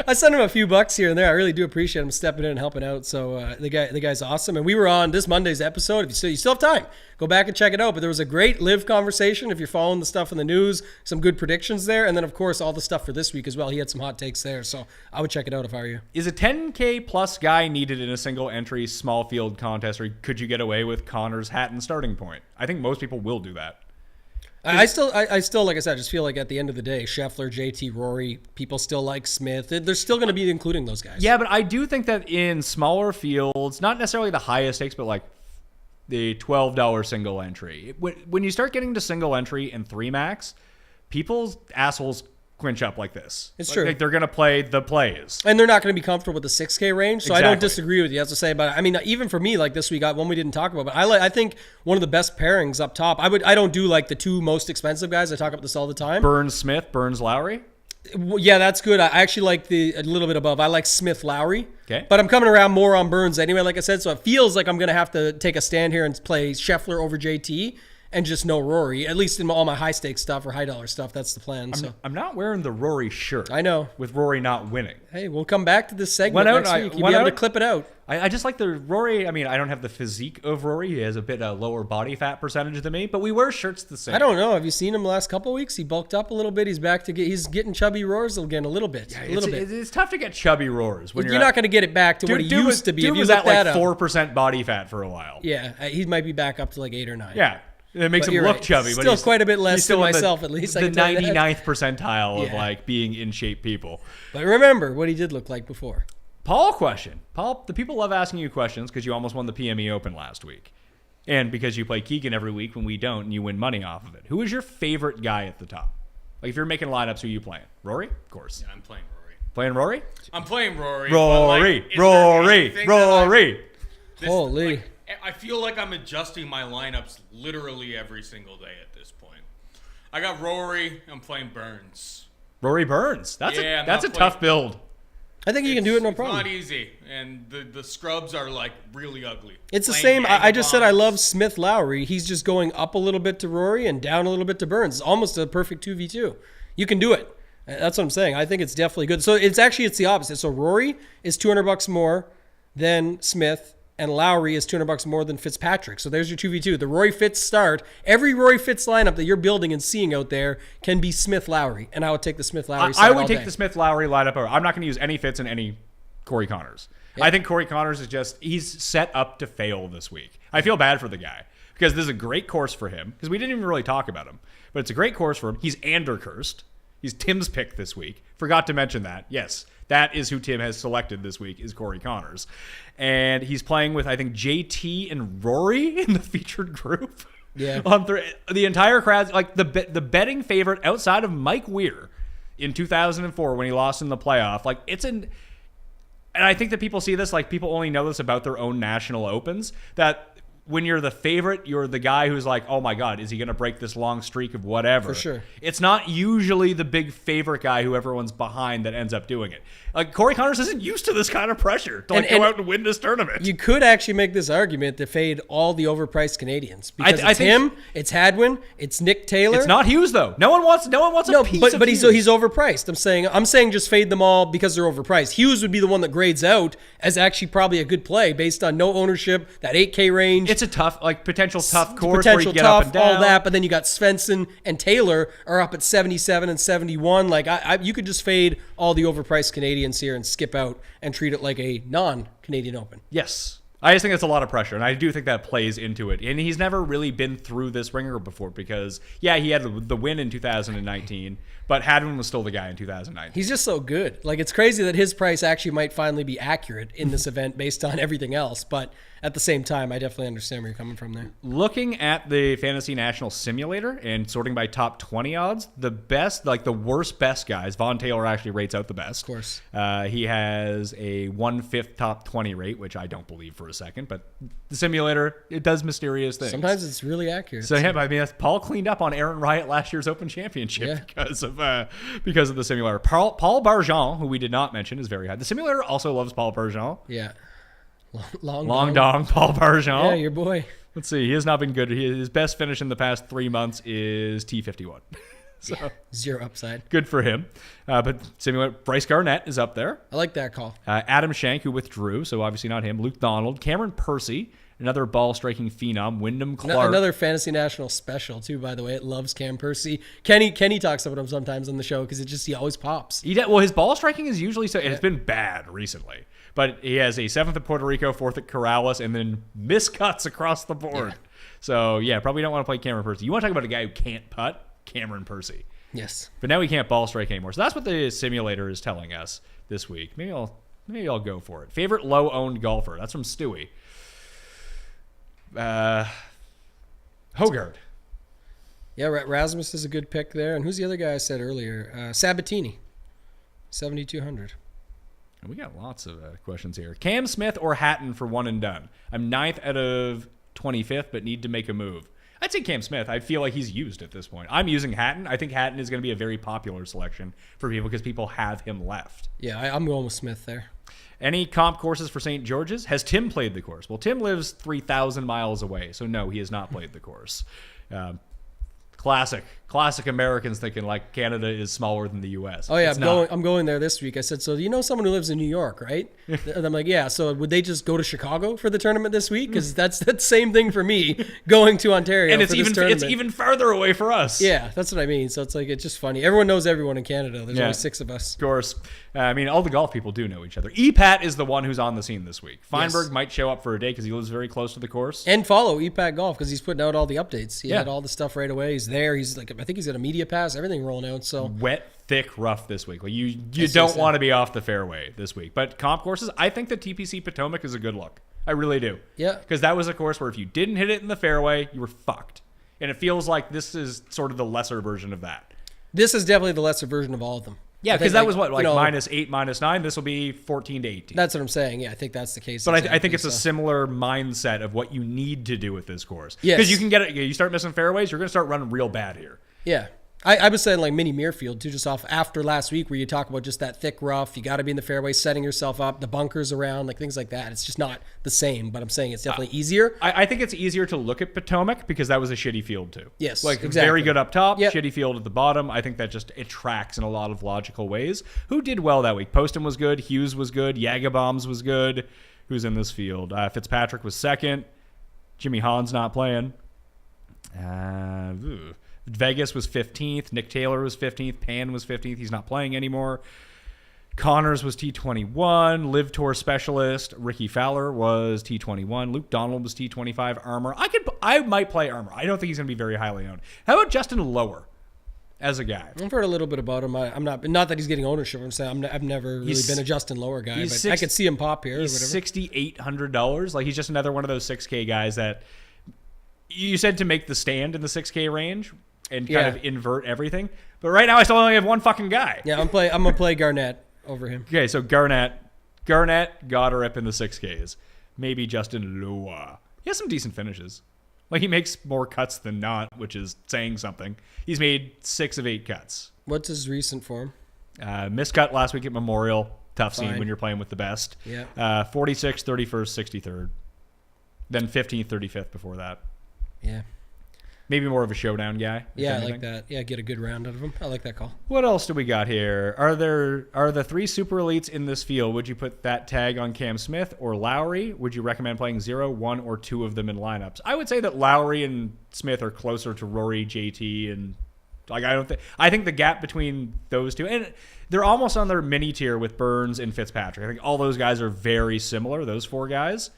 I sent him a few bucks here and there. I really do appreciate him stepping in and helping out. So the guy's awesome. And we were on this Monday's episode. If you still have time, go back and check it out. But there was a great live conversation. If you're following the stuff in the news, some good predictions there. And then, of course, all the stuff for this week as well. He had some hot takes there. So I would check it out if I were you. Is a 10K plus guy needed in a single entry small field contest, or could you get away with Connor's Hatton starting point? I think most people will do that. I still, like I said, I just feel like at the end of the day, Scheffler, JT, Rory, people still like Smith. They're still going to be including those guys. Yeah, but I do think that in smaller fields, not necessarily the highest stakes, but like the $12 single entry. When you start getting to single entry and 3 max, people's assholes quinch up like this. It's true. Like they're going to play the plays. And they're not going to be comfortable with the 6K range, so I don't Exactly. disagree with you. That's to say, but I mean, even for me, like this week, one we didn't talk about, but I think one of the best pairings up top. I don't do like the 2 most expensive guys. I talk about this all the time. Burns Smith, Burns Lowry. Yeah, that's good. I actually like a little bit above. I like Smith Lowry. Okay. But I'm coming around more on Burns anyway, like I said. So it feels like I'm going to have to take a stand here and play Scheffler over JT. And just no Rory, at least in all my high stakes stuff or high dollar stuff. That's the plan. I'm not wearing the Rory shirt. I know. With Rory not winning. Hey, we'll come back to this segment next week. You'll be able to clip it out. I just like the Rory. I mean, I don't have the physique of Rory. He has a bit lower body fat percentage than me, but we wear shirts the same. I don't know. Have you seen him the last couple of weeks? He bulked up a little bit. He's back to he's getting chubby roars again a little bit. It's tough to get chubby roars when you're not going to get it back to what he used to be. Dude if you was look at like that up. 4% body fat for a while. Yeah, he might be back up to like 8 or 9. Yeah. It makes But him you're look right. chubby, but Still he's quite a bit less he's still than in myself, at least. I The can tell you that. 99th percentile of Yeah. like being in shape people. But remember what he did look like before. Paul question. Paul, the people love asking you questions because you almost won the PME Open last week. And because you play Keegan every week when we don't and you win money off of it. Who is your favorite guy at the top? Like if you're making lineups, who are you playing? Rory? Of course. I'm playing Rory. Playing Rory? I'm playing Rory. Rory. But like, is there anything that Rory. Holy. I feel like I'm adjusting my lineups literally every single day at this point. I got Rory. I'm playing Burns. Rory Burns. That's Yeah, a tough build. I think you can do it no It's problem. not easy, and the scrubs are like really ugly. It's the Playing same. I just said I Vagabonds. love Smith Lowry. He's just going up a little bit to Rory and down a little bit to Burns. It's almost a perfect 2v2. You can do it. That's what I'm saying. I think it's definitely good. So it's the opposite. So Rory is $200 more than Smith, and Lowry is $200 more than Fitzpatrick. So there's your 2v2. The Rory Fitz start. Every Rory Fitz lineup that you're building and seeing out there can be Smith Lowry, and I would take the Smith Lowry. I would take the Smith Lowry lineup over. I'm not going to use any Fitz and any Corey Connors. I think Corey Connors is he's set up to fail this week. I feel bad for the guy because this is a great course for him because we didn't even really talk about him, but it's a great course for him. He's Andercursed. He's Tim's pick this week. Forgot to mention that. Yes, that is who Tim has selected this week is Corey Connors. And he's playing with, I think, JT and Rory in the featured group. Yeah. The entire crowd, like the betting favorite outside of Mike Weir in 2004 when he lost in the playoff. Like and I think that people see this, like people only know this about their own national opens, that when you're the favorite, you're the guy who's like, oh my God, is he going to break this long streak of whatever? For sure. It's not usually the big favorite guy who everyone's behind that ends up doing it. Like Corey Connors isn't used to this kind of pressure to go out and win this tournament. You could actually make this argument to fade all the overpriced Canadians because I it's think him, it's Hadwin, it's Nick Taylor. It's not Hughes though. No one wants a piece of but Hughes. he's overpriced. I'm saying just fade them all because they're overpriced. Hughes would be the one that grades out as actually probably a good play based on no ownership, that 8K range. It's a potential tough course where you get up and down. All that, but then you got Svensson and Taylor are up at 77 and 71. Like you could just fade all the overpriced Canadians here and skip out and treat it like a non-Canadian Open. Yes. I just think it's a lot of pressure, and I do think that plays into it. And he's never really been through this ringer before because, yeah, he had the win in 2019, but Hadwin was still the guy in 2019. He's just so good. Like, it's crazy that his price actually might finally be accurate in this event based on everything else, but at the same time, I definitely understand where you're coming from there. Looking at the Fantasy National Simulator and sorting by top 20 odds, the best, like the worst best guys, Von Taylor actually rates out the best. Of course. He has a 1/5 top 20 rate, which I don't believe for a second, but the simulator, it does mysterious things. Sometimes it's really accurate. So, yeah, I mean, Paul cleaned up on Aaron Rai at last year's Open Championship because of the simulator. Paul Barjon, who we did not mention, is very high. The simulator also loves Paul Barjon. Yeah. Long dong, Paul Barjon. Yeah, your boy. Let's see. He has not been good. His best finish in the past 3 months is T51. So zero upside. good for him. But simulator, Bryce Garnett is up there. I like that call. Adam Shank, who withdrew, so obviously not him. Luke Donald, Cameron Percy, another ball-striking phenom. Wyndham Clark. Another Fantasy National special, too, by the way. It loves Cam Percy. Kenny talks about him sometimes on the show because he always pops. Well, his ball striking is usually so. It's been bad recently, but he has a 7th at Puerto Rico, 4th at Corrales, and then miscuts across the board. Yeah. So yeah, probably don't want to play Cameron Percy. You want to talk about a guy who can't putt? Cameron Percy. Yes. But now he can't ball strike anymore. So that's what the simulator is telling us this week. Maybe I'll go for it. Favorite low-owned golfer. That's from Stewie. Hogard. Yeah, Rasmus is a good pick there. And who's the other guy I said earlier? Sabatini, 7,200. We got lots of questions here. Cam Smith or Hatton for one and done. I'm 9th out of 25th, but need to make a move. I'd say Cam Smith. I feel like he's used at this point. I'm using Hatton. I think Hatton is going to be a very popular selection for people because people have him left. Yeah, I'm going with Smith there. Any comp courses for St. George's? Has Tim played the course? Well, Tim lives 3,000 miles away, so no, he has not played the course. Classic Americans thinking like Canada is smaller than the U.S. Oh yeah, I'm going there this week. I said, so you know someone who lives in New York, right? And I'm like, yeah. So would they just go to Chicago for the tournament this week? Because that's the same thing for me going to Ontario. And it's it's even farther away for us. Yeah, that's what I mean. So it's like it's just funny. Everyone knows everyone in Canada. There's only 6 of us. Of course. I mean, all the golf people do know each other. EPAT is the one who's on the scene this week. Feinberg might show up for a day because he lives very close to the course. And follow EPAT Golf because he's putting out all the updates. He had all the stuff right away. He's there. He's like, I think he's got a media pass, everything rolling out. So wet, thick, rough this week. Like you don't want to be off the fairway this week. But comp courses, I think the TPC Potomac is a good look. I really do. Yeah. Because that was a course where if you didn't hit it in the fairway, you were fucked. And it feels like this is sort of the lesser version of that. This is definitely the lesser version of all of them. Yeah, I because think, that was what, like you know, -8, -9. This will be 14 to 18. That's what I'm saying. Yeah, I think that's the case. But I exactly, think it's a so. similar mindset of what you need to do with this course. Yes. Because you can get it. You start missing fairways, you're going to start running real bad here. Yeah. I was saying like mini Muirfield too, just off after last week where you talk about just that thick rough. You got to be in the fairway, setting yourself up, the bunkers around, like things like that. It's just not the same, but I'm saying it's definitely easier. I think it's easier to look at Potomac because that was a shitty field too. Yes, like exactly. very good up top, Yep. shitty field at the bottom. I think that just it tracks in a lot of logical ways. Who did well that week? Poston was good. Hughes was good. Yagabombs was good. Who's in this field? Fitzpatrick was second. Jimmy Hahn's not playing. Vegas was 15th. Nick Taylor was 15th. Pan was 15th. He's not playing anymore. Connors was T21. Live Tour Specialist. Ricky Fowler was T21. Luke Donald was T25. Armour. I might play Armour. I don't think he's going to be very highly owned. How about Justin Lower as a guy? I've heard a little bit about him. I'm not that he's getting ownership. I'm saying I've never really been a Justin Lower guy, but I could see him pop here. He's or whatever. $6,800. Like he's just another one of those 6K guys that you said to make the stand in the 6K range and kind of invert everything. But right now I still only have one fucking guy. Yeah, I'm gonna play Garnett over him. Okay, so Garnett got her up in the 6Ks. Maybe Justin Loa. He has some decent finishes. Like he makes more cuts than not, which is saying something. He's made 6 of 8 cuts. What's his recent form? Miscut last week at Memorial. Tough scene Fine. when you're playing with the best. Yeah. 46th, 31st, 63rd. Then 15th, 35th before that. Yeah. Maybe more of a showdown guy. if Yeah, I anything. like that. Yeah, get a good round out of him. I like that call. What else do we got here? Are the 3 super elites in this field? Would you put that tag on Cam Smith or Lowry? Would you recommend playing 0, 1, or 2 of them in lineups? I would say that Lowry and Smith are closer to Rory, JT, and like I think the gap between those two, and they're almost on their mini tier with Burns and Fitzpatrick. I think all those guys are very similar. Those 4 guys.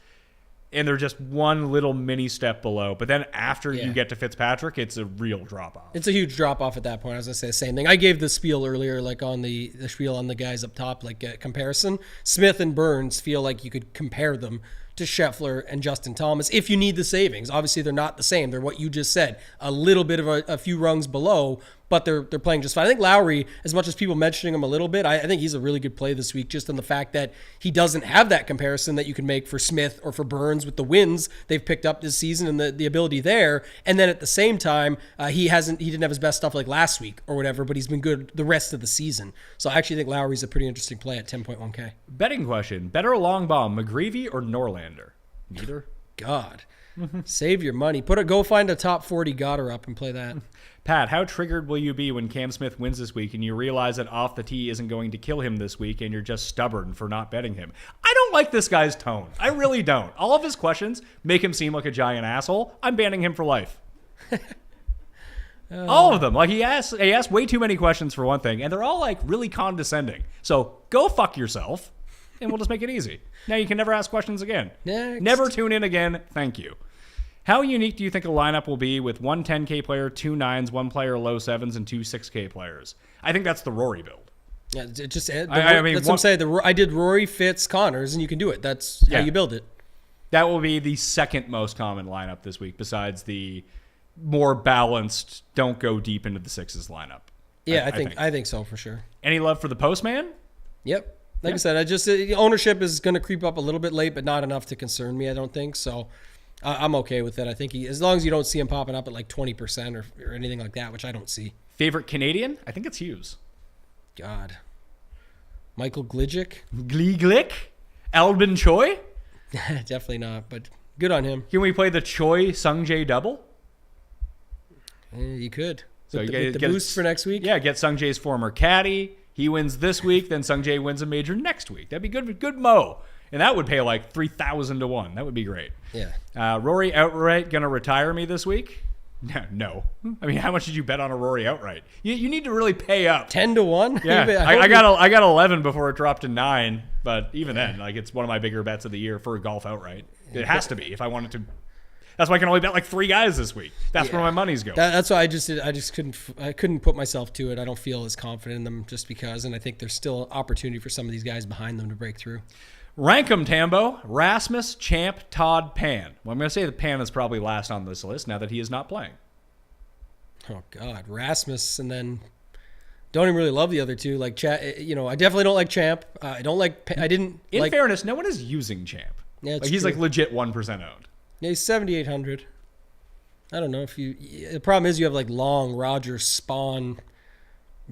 And they're just one little mini step below. But then after you get to Fitzpatrick, it's a real drop-off. It's a huge drop-off at that point. I was going to say the same thing. I gave the spiel earlier, like on the spiel on the guys up top, like comparison. Smith and Burns feel like you could compare them to Scheffler and Justin Thomas if you need the savings. Obviously, they're not the same. They're what you just said, a little bit of a few rungs below, but they're playing just fine. I think Lowry, as much as people mentioning him a little bit, I think he's a really good play this week just on the fact that he doesn't have that comparison that you can make for Smith or for Burns with the wins they've picked up this season and the ability there. And then at the same time, he didn't have his best stuff like last week or whatever, but he's been good the rest of the season. So I actually think Lowry's a pretty interesting play at 10.1K. Betting question. Better a long bomb, McGreevy or Norlander? Neither. God. Save your money. Go find a top 40 Goddard up and play that. Pat, how triggered will you be when Cam Smith wins this week and you realize that off the tee isn't going to kill him this week and you're just stubborn for not betting him? I don't like this guy's tone. I really don't. All of his questions make him seem like a giant asshole. I'm banning him for life. All of them. Like he asked way too many questions for one thing, and they're all like really condescending. So go fuck yourself, and we'll just make it easy. Now you can never ask questions again. Next. Never tune in again. Thank you. How unique do you think a lineup will be with one 10K player, 2 9s, 1 player low 7s, and 2 6K players? I think that's the Rory build. Yeah, that's mean, what I'm saying. I did Rory, Fitz, Connors, and you can do it. That's how you build it. That will be the second most common lineup this week, besides the more balanced, don't go deep into the 6s lineup. Yeah, I think so for sure. Any love for the postman? Yep. Like I said, ownership is going to creep up a little bit late, but not enough to concern me, I don't think. So I'm okay with it. I think as long as you don't see him popping up at like 20% or anything like that, which I don't see. Favorite Canadian? I think it's Hughes. God. Michael Gligic? Glick? Albin Choi? Definitely not, but good on him. Can we play the Choi Sungjae double? You could. So With you the get boost for next week? Yeah, get Sungjae's former caddy. He wins this week, then Sungjae wins a major next week. That'd be good mo. And that would pay like 3,000 to 1. That would be great. Yeah. Rory outright going to retire me this week? No. I mean, how much did you bet on a Rory outright? You need to really pay up. 10 to 1? Yeah, I got 11 before it dropped to 9, but even then, like it's one of my bigger bets of the year for a golf outright. It has to be if I wanted to. That's why I can only bet like 3 guys this week. That's where my money's going. That's why I couldn't put myself to it. I don't feel as confident in them just because, and I think there's still opportunity for some of these guys behind them to break through. Rank 'em, Tambo. Rasmus, Champ, Todd, Pan. Well, I'm going to say that Pan is probably last on this list now that he is not playing. Oh, God. Rasmus and then Don't even really love the other two. Like, I definitely don't like Champ. I don't like. I didn't. In fairness, no one is using Champ. Yeah, he's true. like legit 1% owned. Yeah, he's 7,800. I don't know if you. The problem is you have like Long, Rogers, Spawn,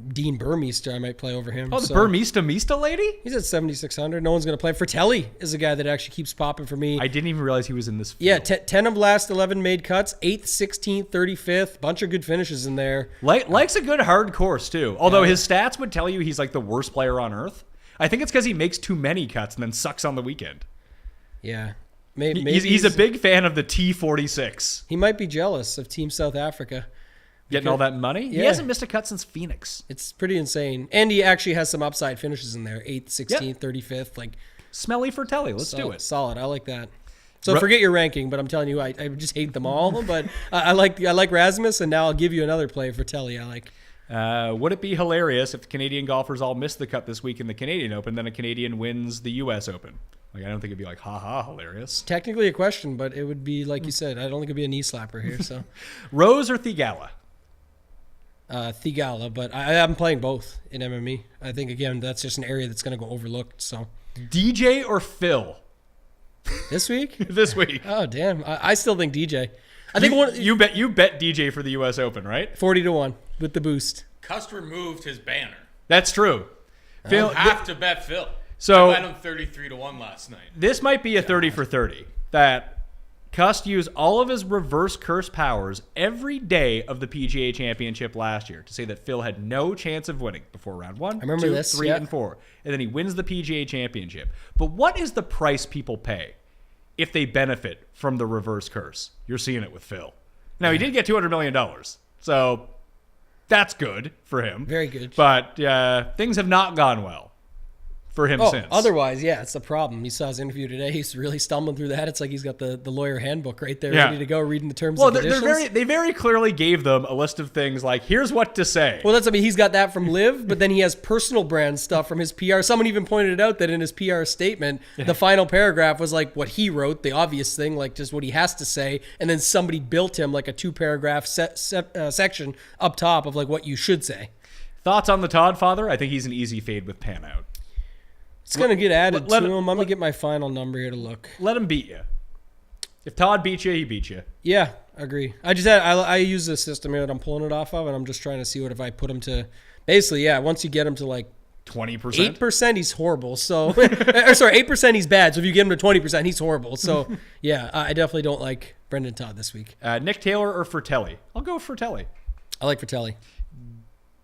Dean Burmeister. I might play over him. Oh, the Burmista lady? He's at 7,600. No one's going to play. Fratelli is a guy that actually keeps popping for me. I didn't even realize he was in this field. Yeah, 10 of last 11 made cuts. 8th, 16th, 35th. Bunch of good finishes in there. Likes a good hard course, too. Although his stats would tell you he's like the worst player on earth. I think it's because he makes too many cuts and then sucks on the weekend. Yeah. Maybe he's a big fan of the T46. He might be jealous of Team South Africa. Getting all that money? Yeah. He hasn't missed a cut since Phoenix. It's pretty insane. And he actually has some upside finishes in there. 8th, 16th, 35th. Like, Smelly Fratelli. Let's do it. Solid. I like that. So forget your ranking, but I'm telling you, I just hate them all. But I like Rasmus, and now I'll give you another play for Telly I like. Would it be hilarious if the Canadian golfers all missed the cut this week in the Canadian Open, then a Canadian wins the U.S. Open? Like, I don't think it'd be like, ha-ha, hilarious. Technically a question, but it would be, like you said, I don't think it'd be a knee slapper here. So, Rose or Thigala? Thigala, but I'm playing both in MME. I think, again, that's just an area that's going to go overlooked. So, DJ or Phil? This week? This week. Oh, damn. I still think DJ. I think you bet DJ for the U.S. Open, right? 40-1 with the boost. Cust removed his banner. That's true. Phil have to bet Phil. So I bet him 33-1 last night. This might be a 30 for 30. That Cust used all of his reverse curse powers every day of the PGA Championship last year to say that Phil had no chance of winning before round 1, I remember 2, this, 3, yeah. and 4. And then he wins the PGA Championship. But what is the price people pay if they benefit from the reverse curse? You're seeing it with Phil. Now, he did get $200 million. So that's good for him. Very good. But things have not gone well for him since. Otherwise, yeah, it's the problem. You saw his interview today. He's really stumbling through that. It's like he's got the lawyer handbook right there ready to go, reading the terms and conditions. They very clearly gave them a list of things like, here's what to say. Well, he's got that from Liv, but then he has personal brand stuff from his PR. Someone even pointed out that in his PR statement, the final paragraph was like what he wrote, the obvious thing, like just what he has to say, and then somebody built him like a 2-paragraph section up top of like what you should say. Thoughts on the Todd father? I think he's an easy fade with pan out. It's going to get added to him. I'm going to get my final number here to look. Let him beat you. If Todd beats you, he beats you. Yeah, I agree. I use this system here that I'm pulling it off of, and I'm just trying to see what if I put him to basically, once you get him to like 20%? 8%, he's horrible. So, sorry, 8% he's bad. So if you get him to 20%, he's horrible. So, yeah, I definitely don't like Brendan Todd this week. Nick Taylor or Fratelli? I'll go Fratelli. I like Fratelli.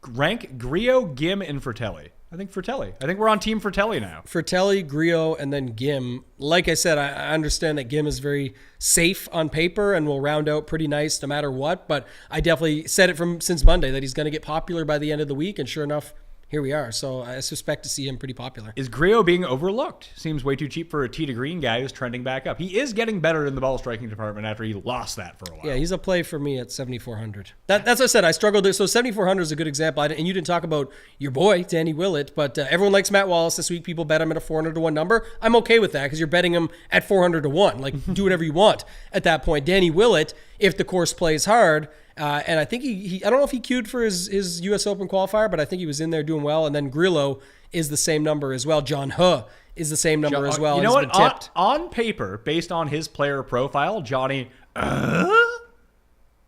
Rank Griot, Gim, and Fratelli. I think Fratelli. I think we're on Team Fratelli now. Fratelli, Griot, and then Gim. Like I said, I understand that Gim is very safe on paper and will round out pretty nice no matter what. But I definitely said it since Monday that he's going to get popular by the end of the week. And sure enough, here we are. So I suspect to see him pretty popular. Is Griot being overlooked? Seems way too cheap for a tee to green guy who's trending back up. He is getting better in the ball striking department after he lost that for a while. Yeah, he's a play for me at 7,400. That's what I said. I struggled there. So 7,400 is a good example. And you didn't talk about your boy, Danny Willett, but everyone likes Matt Wallace this week. People bet him at a 400-1 number. I'm okay with that because you're betting him at 400-1. Like, do whatever you want at that point. Danny Willett, if the course plays hard, and I think he I don't know if he queued for his U.S. Open qualifier, but I think he was in there doing well. And then Grillo is the same number as well. John Huh is the same number as well. You know what? On paper, based on his player profile, Johnny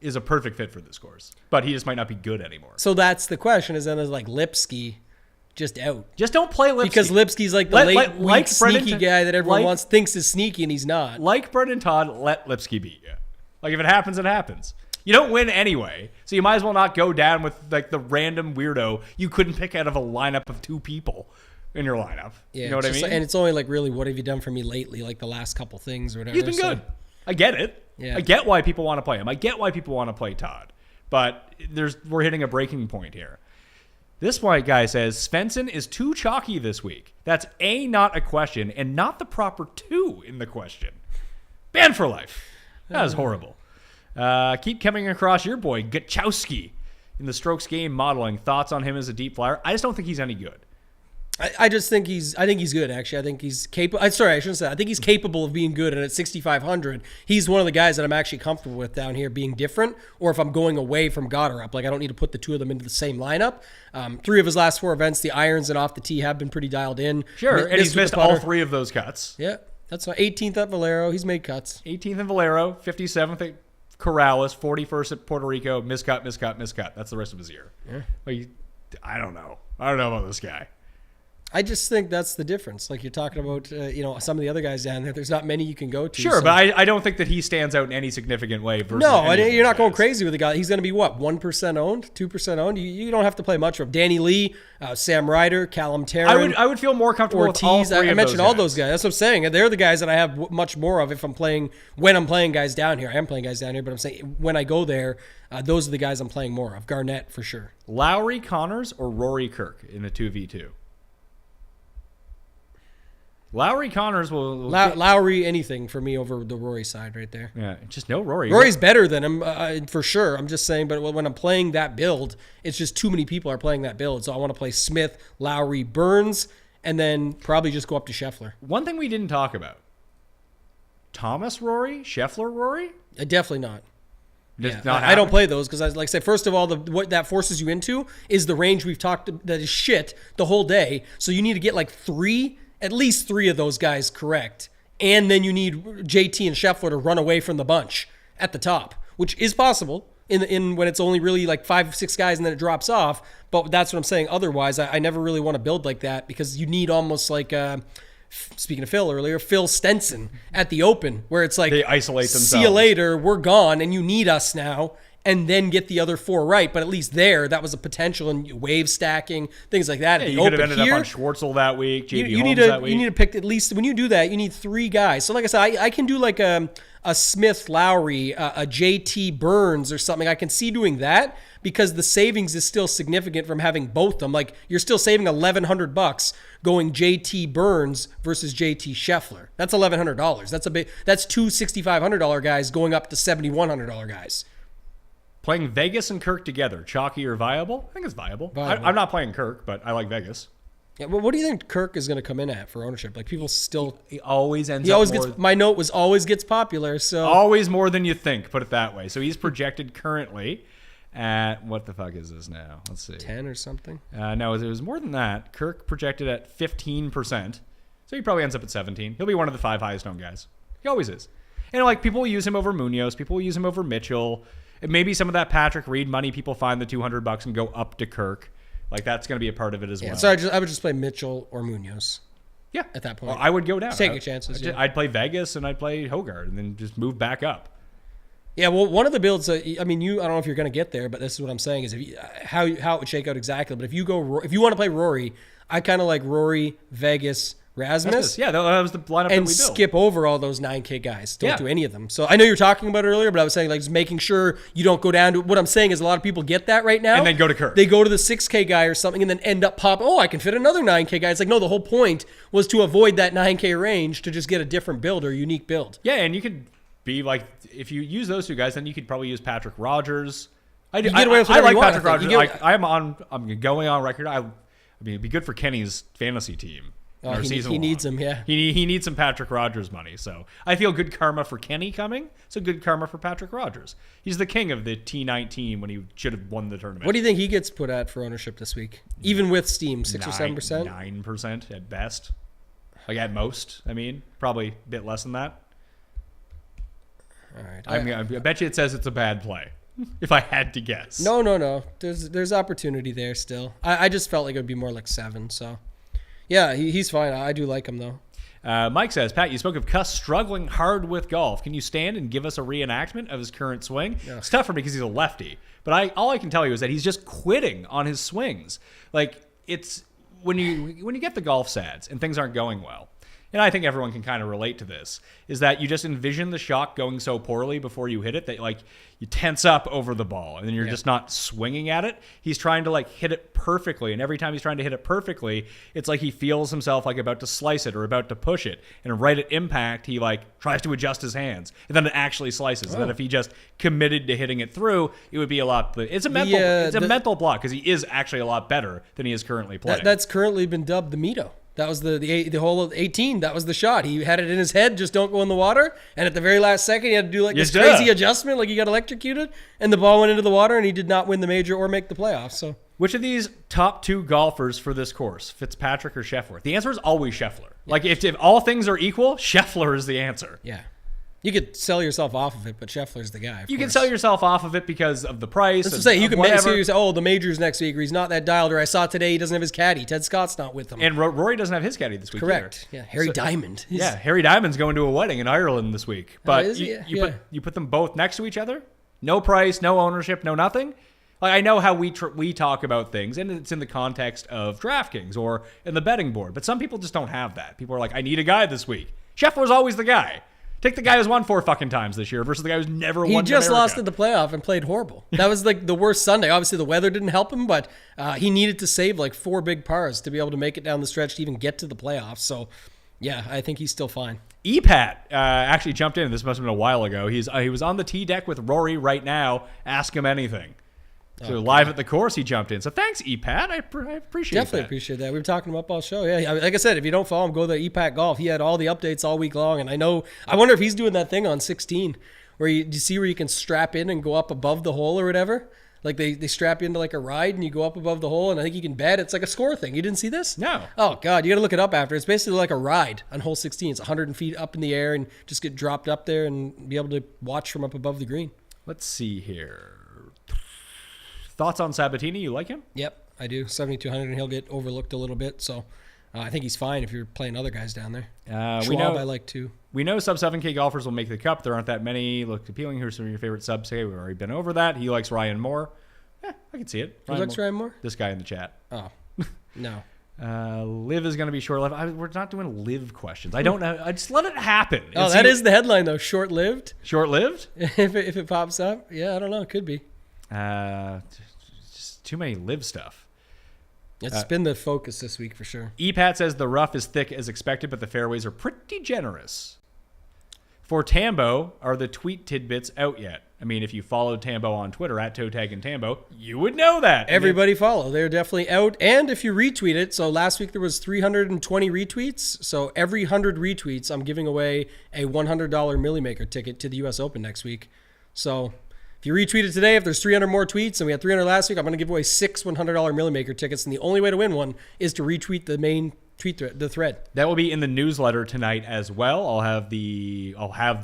is a perfect fit for this course. But he just might not be good anymore. So that's the question, is then there's like Lipsky just out. Just don't play Lipsky. Because Lipsky's like the weak, sneaky guy that everyone thinks is sneaky, and he's not. Like Brendan Todd, let Lipsky beat you. Like, if it happens, it happens. You don't win anyway, so you might as well not go down with like the random weirdo you couldn't pick out of a lineup of 2 people in your lineup. Yeah, you know what I mean? And it's only like, really, what have you done for me lately? Like the last couple things or whatever. He's been good. I get it. Yeah. I get why people want to play him. I get why people want to play Todd. But we're hitting a breaking point here. This white guy says Svensson is too chalky this week. That's A, not a question, and not the proper 2 in the question. Banned for life. That was horrible. Keep coming across your boy, Gachowski, in the strokes game modeling. Thoughts on him as a deep flyer? I just don't think he's any good. I just think he's good, actually. I think he's capable. Sorry, I shouldn't say that. I think he's capable of being good. And at 6,500, he's one of the guys that I'm actually comfortable with down here being different. Or if I'm going away from Goddard, like I don't need to put the two of them into the same lineup. 3 of his last 4 events, the irons and off the tee have been pretty dialed in. Sure, and he's missed all 3 of those cuts. Yeah, that's fine. 18th at Valero. He's made cuts. 18th at Valero, 57th at Corrales, 41st at Puerto Rico, miscut. That's the rest of his year. Yeah. Like, I don't know about this guy. I just think that's the difference. Like you're talking about, some of the other guys down there. There's not many you can go to. Sure, so. But I don't think that he stands out in any significant way. Versus you're not going crazy with the guy. He's going to be what, 1% owned, 2% owned. You don't have to play much of Danny Lee, Sam Ryder, Callum Tarrant. I would feel more comfortable Ortiz. with all 3 I of mentioned those all guys. those guys. That's what I'm saying. They're the guys that I have much more of if I'm playing guys down here. I am playing guys down here, but I'm saying when I go there, those are the guys I'm playing more of. Garnett for sure. Lowry Connors or Rory Kirk in a 2v2. Lowry Connors will Lowry anything for me over the Rory side right there. Yeah, just no Rory. Rory's better than him for sure. I'm just saying, but when I'm playing that build, it's just too many people are playing that build. So I want to play Smith, Lowry, Burns, and then probably just go up to Scheffler. One thing we didn't talk about: Thomas Rory, Scheffler Rory. Definitely not. I don't play those because, like I said, first of all, what that forces you into is the range we've talked that is shit the whole day. So you need to get like at least 3 of those guys correct. And then you need JT and Scheffler to run away from the bunch at the top, which is possible in when it's only really like 5, 6 guys and then it drops off. But that's what I'm saying. Otherwise, I never really want to build like that because you need almost like, speaking of Phil earlier, Phil Stenson at the Open, where it's like, they isolate themselves. See you later, we're gone, and you need us now. And then get the other 4 right, but at least that was a potential in wave stacking, things like that. Yeah, you could have ended up on Schwartzel that week, JB Holmes that week. You need to pick at least, when you do that, you need 3 guys. So like I said, I can do like a Smith Lowry, a JT Burns or something. I can see doing that because the savings is still significant from having both of them. Like you're still saving $1,100 going JT Burns versus JT Scheffler. That's $1,100. That's 2 $6,500 guys going up to $7,100 guys. Playing Vegas and Kirk together, chalky or viable? I think it's viable. I'm not playing Kirk, but I like Vegas. Yeah, well, what do you think Kirk is going to come in at for ownership? Like people still, he always ends. He always gets. My note was always gets popular. So always more than you think. Put it that way. So he's projected currently at what the fuck is this now? Let's see, 10 or something. No, it was more than that. Kirk projected at 15%. So he probably ends up at 17. He'll be one of the 5 highest owned guys. He always is. And like people will use him over Munoz. People will use him over Mitchell. And maybe some of that Patrick Reed money, people find the $200 and go up to Kirk. Like that's going to be a part of it as well. So I would just play Mitchell or Munoz. Yeah, at that point, I would go down. Just take your chances. I'd play Vegas and I'd play Hogard and then just move back up. Yeah, well, one of the builds. I don't know if you're going to get there, but this is what I'm saying is how it would shake out exactly. But if you want to play Rory, I kind of like Rory, Vegas, Rasmus. Yeah, that was the lineup that we built. And skip over all those 9K guys. Don't do any of them. So I know you were talking about it earlier, but I was saying like just making sure you don't go down to what I'm saying is a lot of people get that right now. And then go to Kirk. They go to the 6K guy or something and then end up popping, I can fit another 9K guy. It's like, no, the whole point was to avoid that 9K range to just get a different build or a unique build. Yeah, and you could be like, if you use those 2 guys, then you could probably use Patrick Rogers. I like Patrick Rogers. I'm going on record. I mean, it'd be good for Kenny's fantasy team. He needs him, yeah. He needs some Patrick Rogers money. So I feel good karma for Kenny coming. So good karma for Patrick Rogers. He's the king of the T19 when he should have won the tournament. What do you think he gets put at for ownership this week? Even with Steam, 6 or 7%? 9% at best. Like at most, probably a bit less than that. All right. I bet you it says it's a bad play. If I had to guess. No. There's opportunity there still. I just felt like it would be more like 7, so... Yeah, he's fine. I do like him, though. Mike says, Pat, you spoke of Cuss struggling hard with golf. Can you stand and give us a reenactment of his current swing? Yeah. It's tough for me because he's a lefty. But all I can tell you is that he's just quitting on his swings. Like, it's when you get the golf sads and things aren't going well, and I think everyone can kind of relate to this, is that you just envision the shot going so poorly before you hit it that like you tense up over the ball and then you're just not swinging at it. He's trying to like hit it perfectly, and every time he's trying to hit it perfectly, it's like he feels himself like about to slice it or about to push it, and right at impact he like tries to adjust his hands, and then it actually slices. And then if he just committed to hitting it through, it would be a lot. It's a mental block because he is actually a lot better than he is currently playing. That's currently been dubbed the Mito. That was the hole of 18. That was the shot. He had it in his head, just don't go in the water. And at the very last second, he had to do like this crazy adjustment, like he got electrocuted, and the ball went into the water, and he did not win the major or make the playoffs. So, which of these top 2 golfers for this course, Fitzpatrick or Scheffler? The answer is always Scheffler. Yeah. Like if all things are equal, Scheffler is the answer. Yeah. You could sell yourself off of it, but Scheffler's the guy. You can sell yourself off of it because of the price. Let's say you can make serious. Oh, the major's next week, or he's not that dialed. Or I saw today he doesn't have his caddy. Ted Scott's not with him. And Rory doesn't have his caddy this week. Correct. Either. Yeah, Harry Diamond. Harry Diamond's going to a wedding in Ireland this week. But you put them both next to each other. No price, no ownership, no nothing. Like I know how we talk about things, and it's in the context of DraftKings or in the betting board. But some people just don't have that. People are like, I need a guy this week. Scheffler's always the guy. Take the guy who's won 4 fucking times this year versus the guy who's never won. He just lost in the playoff and played horrible. That was like the worst Sunday. Obviously, the weather didn't help him, but he needed to save like 4 big pars to be able to make it down the stretch to even get to the playoffs. So, yeah, I think he's still fine. EPAT actually jumped in. This must have been a while ago. He was on the tee deck with Rory right now. Ask him anything. So live at the course, he jumped in. So thanks, EPAT. I appreciate that. Definitely appreciate that. We were talking about all show. Yeah, like I said, if you don't follow him, go to EPAT Golf. He had all the updates all week long. And I wonder if he's doing that thing on 16 where you see where you can strap in and go up above the hole or whatever. Like they strap you into like a ride and you go up above the hole, and I think you can bet. It's like a score thing. You didn't see this? No. Oh, God. You got to look it up after. It's basically like a ride on hole 16. It's 100 feet up in the air and just get dropped up there and be able to watch from up above the green. Let's see here. Thoughts on Sabatini? You like him? Yep, I do. 7,200, and he'll get overlooked a little bit. So I think he's fine if you're playing other guys down there. Schwab, I like too. We know sub 7K golfers will make the cut. There aren't that many. Look appealing. Here's some of your favorite subs. We've already been over that. He likes Ryan Moore. Yeah, I can see it. Who likes Ryan Moore? This guy in the chat. Oh, no. Live is going to be short-lived. We're not doing live questions. I don't know. I just let it happen. That is the headline, though. Short-lived? Short-lived? if it pops up. Yeah, I don't know. It could be. Just too many live stuff. It's been the focus this week for sure. EPAT says the rough is thick as expected, but the fairways are pretty generous. For Tambo, are the tweet tidbits out yet? I mean, if you followed Tambo on Twitter at ToeTag and Tambo, you would know that. Everybody follow. They're definitely out. And if you retweet it, so last week there was 320 retweets. So every 100 retweets, I'm giving away a $100 Millie Maker ticket to the U.S. Open next week. So if you retweet it today, if there's 300 more tweets, and we had 300 last week, I'm going to give away 6 $100 Millie Maker tickets. And the only way to win one is to retweet the main tweet the thread. That will be in the newsletter tonight as well. I'll have the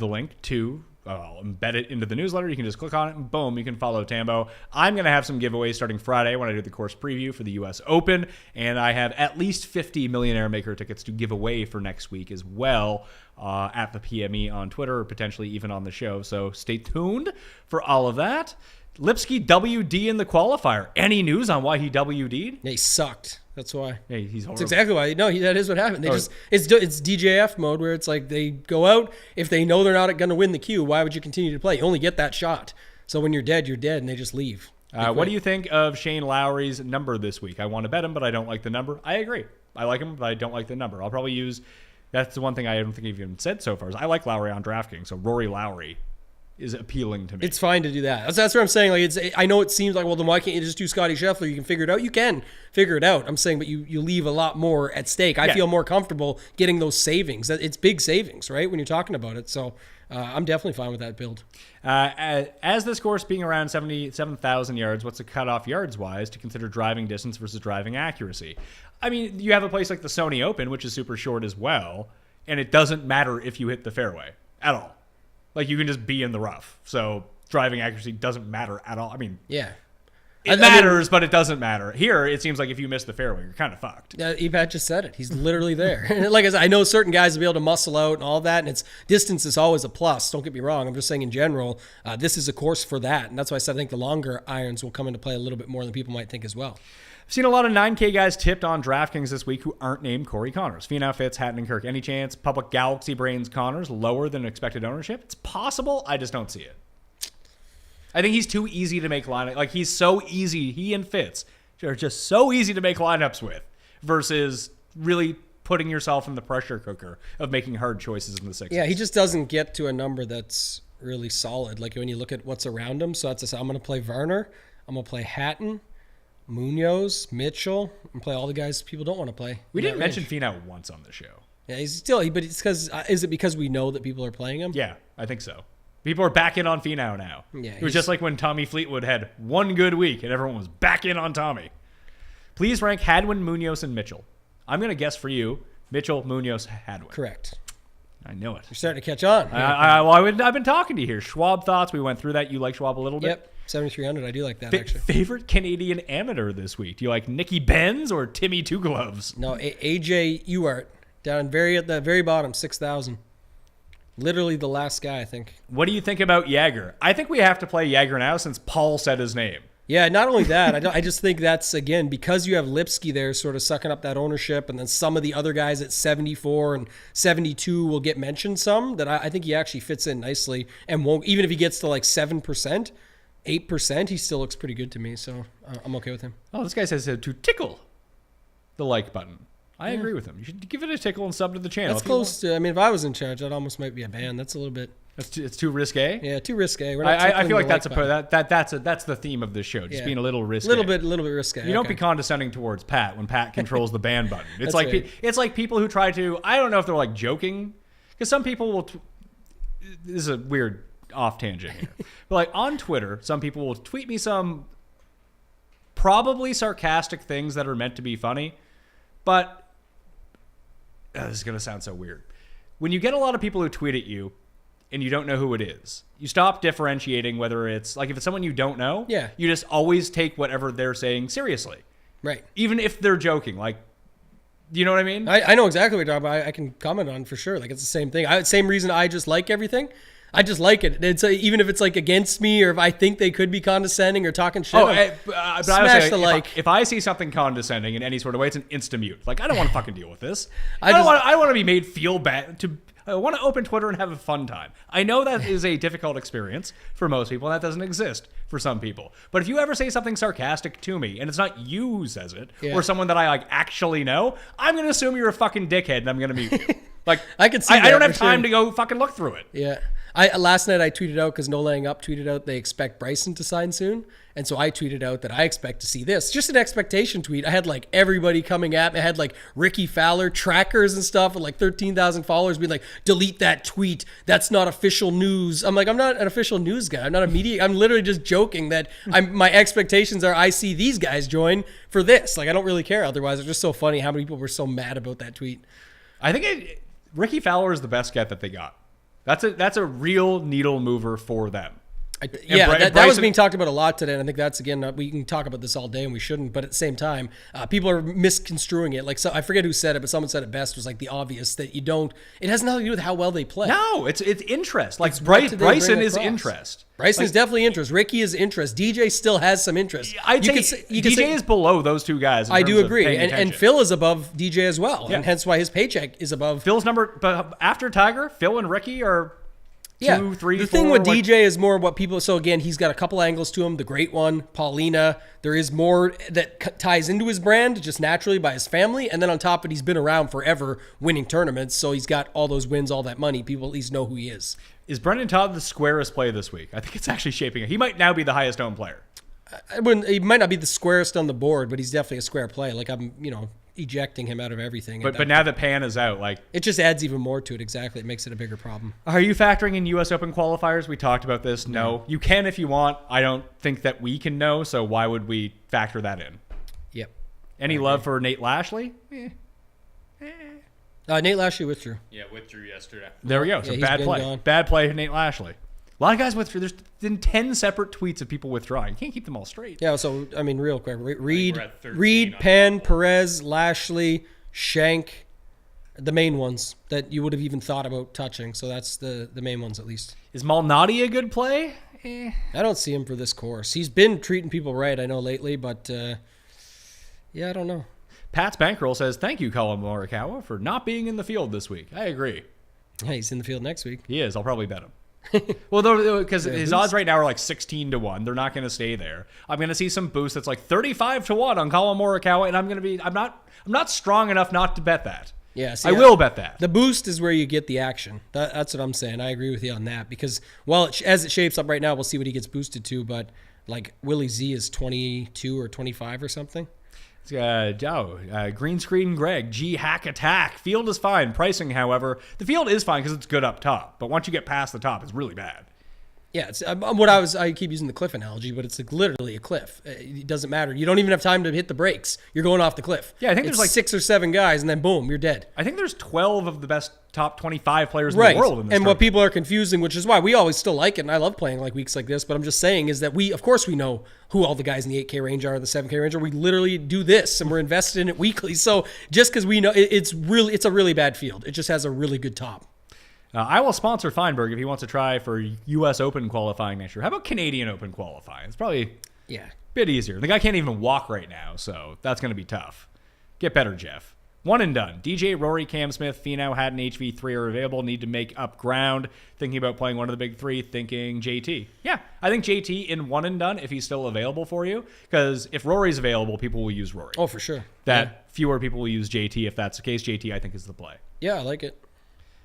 link to. I'll embed it into the newsletter. You can just click on it and boom, you can follow Tambo. I'm going to have some giveaways starting Friday when I do the course preview for the U.S. Open, and I have at least 50 Millionaire Maker tickets to give away for next week as well at the PME on Twitter or potentially even on the show. So stay tuned for all of that. Lipsky WD in the qualifier. Any news on why he WD'd? Yeah, he sucked. That's why. Yeah, he's horrible. That's exactly why. No, that is what happened. It's DJF mode where it's like they go out. If they know they're not going to win the queue, why would you continue to play? You only get that shot. So when you're dead, and they just leave. What do you think of Shane Lowry's number this week? I want to bet him, but I don't like the number. I agree. I like him, but I don't like the number. I'll probably use. That's the one thing I don't think I've even said so far is I like Lowry on DraftKings. So Rory Lowry is appealing to me. It's fine to do that. That's what I'm saying. Like I know it seems like, well, then why can't you just do Scotty Scheffler? You can figure it out. You can figure it out. I'm saying, but you leave a lot more at stake. I feel more comfortable getting those savings. It's big savings, right, when you're talking about it. So I'm definitely fine with that build. As this course being around 77,000 yards, what's the cutoff yards-wise to consider driving distance versus driving accuracy? I mean, you have a place like the Sony Open, which is super short as well, and it doesn't matter if you hit the fairway at all. Like, you can just be in the rough. So driving accuracy doesn't matter at all. I mean, yeah, it matters, but it doesn't matter. Here, it seems like if you miss the fairway, you're kind of fucked. Epat just said it. He's literally there. Like I said, I know certain guys will be able to muscle out and all that, and distance is always a plus. Don't get me wrong. I'm just saying in general, this is a course for that. And that's why I said I think the longer irons will come into play a little bit more than people might think as well. I've seen a lot of 9K guys tipped on DraftKings this week who aren't named Corey Connors. Finau, Fitz, Hatton, and Kirk. Any chance Public Galaxy Brains Connors lower than expected ownership? It's possible. I just don't see it. I think he's too easy to make lineup. Like, he's so easy. He and Fitz are just so easy to make lineups with versus really putting yourself in the pressure cooker of making hard choices in the sixes. Yeah, he just doesn't get to a number that's really solid. Like when you look at what's around him. So that's I'm going to play Varner. I'm going to play Hatton, Munoz, Mitchell, and play all the guys people don't want to play. We didn't mention Finau once on the show. Yeah, he's still, but it's because, is it because we know that people are playing him? Yeah, I think so. People are back in on Finau now. Yeah, it was just like when Tommy Fleetwood had one good week and everyone was back in on Tommy. Please rank Hadwin, Munoz, and Mitchell. I'm going to guess for you, Mitchell, Munoz, Hadwin. Correct. I know it. You're starting to catch on. I've been talking to you here. Schwab thoughts. We went through that. You like Schwab a little bit? Yep, 7,300. I do like that, actually. Favorite Canadian amateur this week? Do you like Nicky Benz or Timmy Two Gloves? No, AJ Ewart, down at the very bottom, 6,000. Literally the last guy, I think. What do you think about Jagger? I think we have to play Jagger now since Paul said his name. Yeah, not only that, I just think that's, again, because you have Lipsky there sort of sucking up that ownership, and then some of the other guys at 74 and 72 will get mentioned some, that I think he actually fits in nicely and won't, even if he gets to like 7%, 8%, he still looks pretty good to me, so I'm okay with him. Oh, this guy says to tickle the like button. I agree with him. You should give it a tickle and sub to the channel. That's close to, I mean, if I was in charge, that almost might be a ban. That's a little bit... It's too risque. Yeah, too risque. I feel like that's the theme of this show, just being a little risque. A little bit risque. You don't be condescending towards Pat when Pat controls the ban button. It's like right. It's like people who try to. I don't know if they're like joking, because some people will. This is a weird off tangent here, but like on Twitter, some people will tweet me some probably sarcastic things that are meant to be funny, but this is gonna sound so weird. When you get a lot of people who tweet at you and you don't know who it is, you stop differentiating whether it's like if it's someone you don't know, you just always take whatever they're saying seriously. Right. Even if they're joking. Like, you know what I mean? I know exactly what you're talking about. I can comment on for sure. Like, it's the same thing. Same reason I just like everything. I just like it. It's even if it's like against me or if I think they could be condescending or talking shit. Smash the like. If I see something condescending in any sort of way, it's an insta mute. Like, I don't want to fucking deal with this. I want to be made feel bad. I want to open Twitter and have a fun time. I know that is a difficult experience for most people, and that doesn't exist for some people. But if you ever say something sarcastic to me, and it's not you who says it, or someone that I like actually know, I'm going to assume you're a fucking dickhead, and I'm going to mute you. Like, I can see I don't have time to go fucking look through it. Yeah. Last night I tweeted out, because No Laying Up tweeted out they expect Bryson to sign soon. And so I tweeted out that I expect to see this. Just an expectation tweet. I had like everybody coming at me. I had like Ricky Fowler trackers and stuff with like 13,000 followers being like, delete that tweet. That's not official news. I'm like, I'm not an official news guy. I'm not a media. I'm literally just joking that my expectations are I see these guys join for this. Like, I don't really care otherwise. It's just so funny how many people were so mad about that tweet. I think Ricky Fowler is the best get that they got. That's a real needle mover for them. That was being talked about a lot today, and I think that's, again, we can talk about this all day, and we shouldn't, but at the same time, people are misconstruing it. Like, so I forget who said it, but someone said it best, was like the obvious, that you don't, it has nothing to do with how well they play. No, it's interest. Like, Bryson is interest. Bryson's definitely interest. Ricky is interest. DJ still has some interest. I'd say DJ is below those two guys. I do agree. And Phil is above DJ as well, and hence why his paycheck is above. Phil's number, but after Tiger, Phil and Ricky are... Two, three, the four, thing with DJ is more what people. So again, he's got a couple angles to him. The great one, Paulina. There is more that ties into his brand just naturally by his family, and then on top of it, he's been around forever, winning tournaments. So he's got all those wins, all that money. People at least know who he is. Is Brendan Todd the squarest play this week? I think it's actually shaping it. He might now be the highest owned player. He might not be the squarest on the board, but he's definitely a square play. Like, I'm, ejecting him out of everything. But now that Pan is out, like, it just adds even more to it. Exactly, it makes it a bigger problem. Are you factoring in U.S. Open qualifiers? We talked about this. No, you can if you want. I don't think that we can know. So why would we factor that in? Yep. Any love for Nate Lashley? Nate Lashley withdrew. Yeah, withdrew yesterday. There we go. So bad play. Gone. Bad play, Nate Lashley. A lot of guys withdrew. There's been 10 separate tweets of people withdrawing. You can't keep them all straight. Yeah. So I mean, real quick, Reed, Penn, Perez, Lashley, Shank, the main ones that you would have even thought about touching. So that's the main ones, at least. Is Malnati a good play? I don't see him for this course. He's been treating people right, I know, lately, but Yeah, I don't know. Pat's Bankroll says, thank you, Colin Morikawa, for not being in the field this week. I agree. Yeah, he's in the field next week. He is. I'll probably bet him. Well, because his odds right now are like 16-1. They're not going to stay there. I'm going to see some boost that's like 35-1 on Colin Morikawa, and I'm not strong enough not to bet that. Yeah, see, I will bet that. The boost is where you get the action. That's what I'm saying. I agree with you on that because, well, as it shapes up right now, we'll see what he gets boosted to. But like Willie Z is 22 or 25 or something. Green Screen Greg, G Hack Attack. Field is fine. Pricing, however, the field is fine because it's good up top. But once you get past the top, it's really bad. Yeah, it's I keep using the cliff analogy, but it's like literally a cliff. It doesn't matter. You don't even have time to hit the brakes. You're going off the cliff. Yeah, I think there's like 6 or 7 guys, and then boom, you're dead. I think there's 12 of the best top 25 players in the world in this and what people are confusing, which is why we always still like it, and I love playing like weeks like this, but I'm just saying is that of course we know who all the guys in the 8K range are, the 7K range are. We literally do this, and we're invested in it weekly. So just because we know, it's a really bad field. It just has a really good top. I will sponsor Feinberg if he wants to try for U.S. Open qualifying next year. How about Canadian Open qualifying? It's probably a bit easier. The guy can't even walk right now, so that's going to be tough. Get better, Jeff. One and done. DJ, Rory, Cam Smith, Finau, Hatton, HV3 are available. Need to make up ground. Thinking about playing one of the big three. Thinking JT. Yeah, I think JT in one and done if he's still available for you. Because if Rory's available, people will use Rory. Oh, for sure. Fewer people will use JT if that's the case. JT, I think, is the play. Yeah, I like it.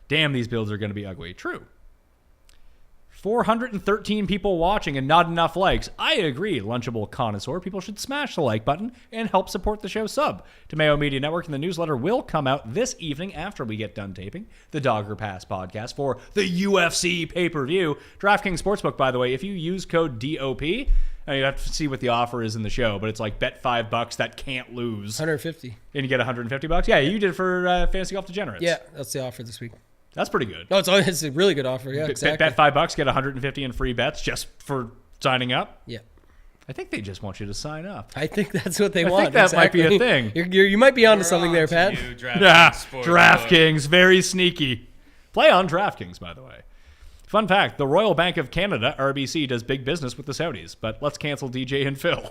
Damn, these builds are going to be ugly. True. 413 people watching and not enough likes. I agree, Lunchable Connoisseur. People should smash the like button and help support the show. Sub to Mayo Media Network, and the newsletter will come out this evening after we get done taping the Dogger Pass podcast for the UFC pay-per-view. DraftKings Sportsbook, by the way, if you use code DOP, you have to see what the offer is in the show, but it's like bet $5 that can't lose. 150. And you get $150? Yeah, you did it for Fantasy Golf Degenerates. Yeah, that's the offer this week. That's pretty good. No, it's a really good offer. Yeah, exactly. Bet $5, get 150 in free bets just for signing up. Yeah. I think they just want you to sign up. I think that's what they want. I think that might be a thing. You might be onto something there, Pat. DraftKings, very sneaky. Play on DraftKings, by the way. Fun fact, the Royal Bank of Canada, RBC, does big business with the Saudis, but let's cancel DJ and Phil.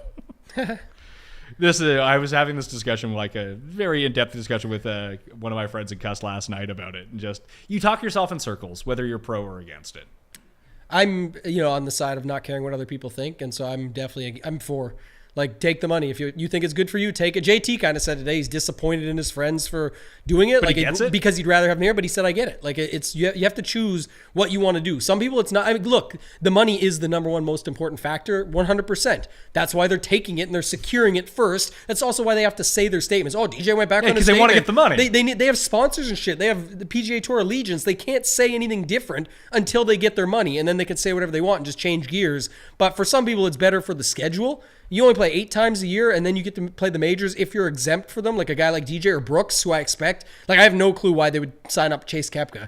I was having this discussion, like a very in-depth discussion with one of my friends in Cuss last night about it. And just, you talk yourself in circles, whether you're pro or against it. I'm, on the side of not caring what other people think. And so I'm for, like, take the money. If you think it's good for you, take it. JT kind of said today he's disappointed in his friends for doing it. But like he gets it? Because he'd rather have him here, but he said, I get it. Like, it's you have to choose what you want to do. Some people, it's not. I mean, look, the money is the number one most important factor, 100%. That's why they're taking it and they're securing it first. That's also why they have to say their statements. Oh, DJ went back on his statement. Because they want to get the money. They have sponsors and shit. They have the PGA Tour allegiance. They can't say anything different until they get their money, and then they can say whatever they want and just change gears. But for some people, it's better for the schedule. You only play 8 times a year, and then you get to play the majors if you're exempt for them, like a guy like DJ or Brooks, who I expect. Like, I have no clue why they would sign up Chase Koepka.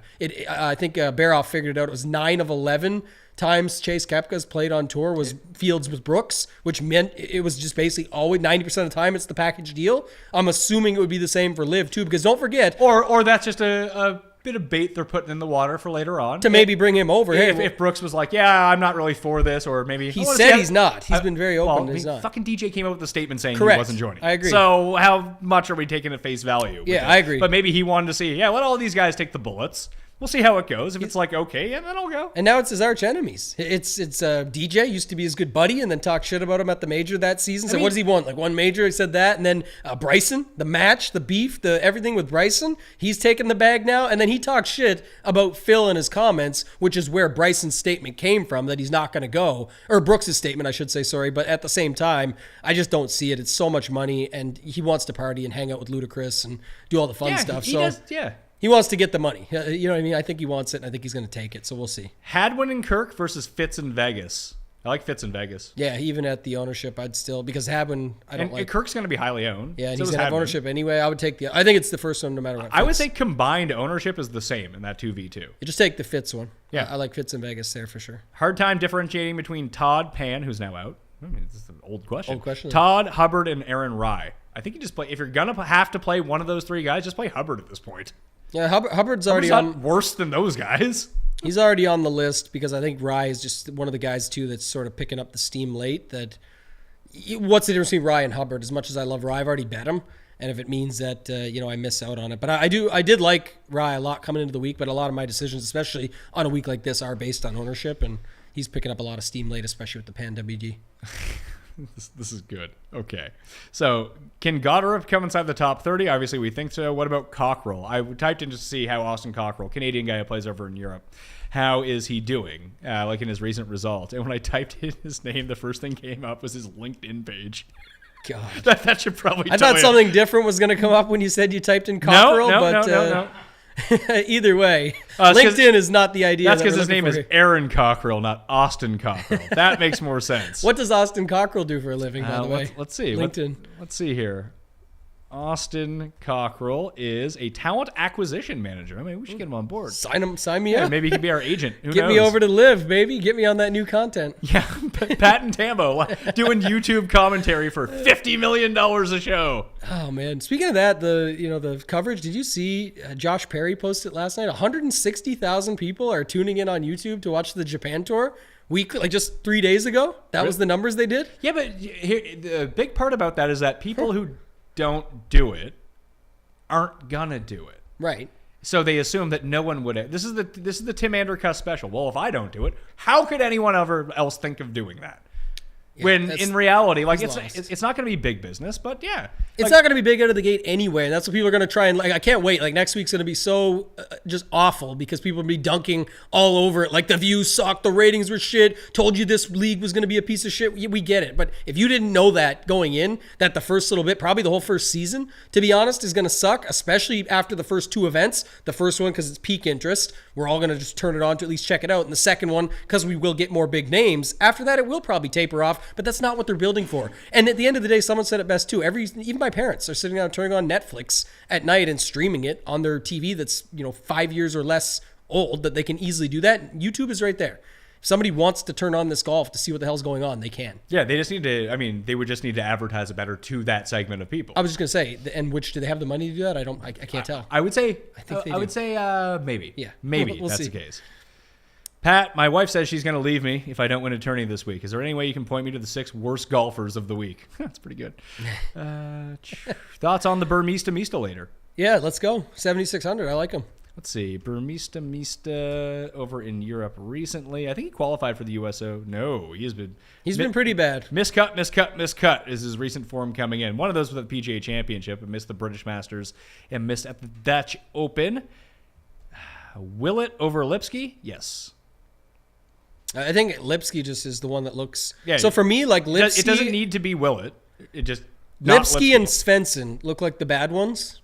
I think Baroff figured it out. It was 9 of 11 times Chase Koepka's played on tour was fields with Brooks, which meant it was just basically always 90% of the time it's the package deal. I'm assuming it would be the same for Liv too, because don't forget, or that's just a bit of bait they're putting in the water for later on to maybe bring him over. If Brooks was like, yeah, I'm not really for this, or maybe he said he's not. He's been very open. He's not. Fucking DJ came out with a statement saying Correct. He wasn't joining. I agree. So how much are we taking at face value? Yeah, I agree. But maybe he wanted to see, let all these guys take the bullets. We'll see how it goes. If it's like, okay, then I'll go. And now it's his arch enemies. It's DJ used to be his good buddy and then talk shit about him at the major that season. So what does he want? Like one major, he said that. And then Bryson, the match, the beef, everything with Bryson, he's taking the bag now. And then he talks shit about Phil in his comments, which is where Bryson's statement came from, that he's not going to go. Or Brooks' statement, I should say, sorry. But at the same time, I just don't see it. It's so much money, and he wants to party and hang out with Ludacris and do all the fun stuff. He does. He wants to get the money. You know what I mean? I think he wants it, and I think he's going to take it, so we'll see. Hadwin and Kirk versus Fitz in Vegas. I like Fitz in Vegas. Yeah, even at the ownership, I'd still, because Hadwin, I don't like. Kirk's going to be highly owned. Yeah, and he's going to have ownership anyway. I would take I think it's the first one no matter what. I would say combined ownership is the same in that 2v2. You just take the Fitz one. Yeah. I like Fitz in Vegas there for sure. Hard time differentiating between Todd Pan, who's now out. I mean, this is an old question. Question. Todd, Hubbard, and Aaron Rye. I think you just play, if you're going to have to play one of those 3 guys, just play Hubbard at this point. Yeah, Hubbard's already not worse than those guys. He's already on the list because I think Rye is just one of the guys too that's sort of picking up the steam late. That what's the difference between Rye and Hubbard? As much as I love Rye, I've already bet him. And if it means that, I miss out on it. But I did like Rye a lot coming into the week, but a lot of my decisions, especially on a week like this, are based on ownership. And he's picking up a lot of steam late, especially with the Pan WD. This is good. Okay. So can Goddard come inside the top 30? Obviously, we think so. What about Cockrell? I typed in just to see how Austin Cockrell, Canadian guy who plays over in Europe, how is he doing, like in his recent result? And when I typed in his name, the first thing came up was his LinkedIn page. God. that should probably I thought something different was going to come up when you said you typed in Cockrell. No. Either way, LinkedIn is not the idea. That's because his name is Aaron Cockrell, not Austin Cockrell. That makes more sense. What does Austin Cockrell do for a living, by the way? Let's see. LinkedIn. Let's see here. Austin Cockrell is a talent acquisition manager. I mean, we should get him on board. Sign me up. Maybe he could be our agent. Who Get knows? me over to Live, baby. Get me on that new content. Yeah, Pat and Tambo doing YouTube commentary for $50 million a show. Oh man! Speaking of that, the coverage. Did you see Josh Perry posted last night? 160,000 people are tuning in on YouTube to watch the Japan tour. Weekly, like just 3 days ago. That was the numbers they did. Yeah, but here, the big part about that is that people who don't do it aren't gonna do it. Right. So they assume that no one would. This is the Tim Andercuss special. Well, if I don't do it, how could anyone ever else think of doing that? Yeah, when in reality, like it's not going to be big business, but yeah, it's not going to be big out of the gate anyway. And that's what people are going to try and like. I can't wait. Like next week's going to be so just awful because people will be dunking all over it. Like the views suck, the ratings were shit. Told you this league was going to be a piece of shit. We get it, but if you didn't know that going in, that the first little bit, probably the whole first season, to be honest, is going to suck. Especially after the first two events. The first one because it's peak interest. We're all going to just turn it on to at least check it out. And the second one because we will get more big names. After that, it will probably taper off. But that's not what they're building for. And at the end of the day, someone said it best too. Even my parents are sitting down turning on Netflix at night and streaming it on their TV that's 5 years or less old that they can easily do that. YouTube is right there. If somebody wants to turn on this golf to see what the hell's going on, they can. Yeah, they just need to. I mean, they would just need to advertise it better to that segment of people. I was just gonna say, and which do they have the money to do that? I can't tell. I would say. I think they do. I would say maybe. Yeah, maybe we'll that's see. the case. Pat, my wife says she's going to leave me if I don't win a tourney this week. Is there any way you can point me to the 6 worst golfers of the week? That's pretty good. Thoughts on the Burmista Mista later? Yeah, let's go. 7,600. I like him. Let's see. Burmista Mista over in Europe recently. I think he qualified for the USO. No, he's been pretty bad. Miscut is his recent form coming in. One of those with the PGA Championship, but missed the British Masters and missed at the Dutch Open. Willett over Lipsky? Yes. I think Lipsky just is the one that looks. Yeah, so for me, like Lipsky, it doesn't need to be Willett. It just not Lipsky and Svensson look like the bad ones.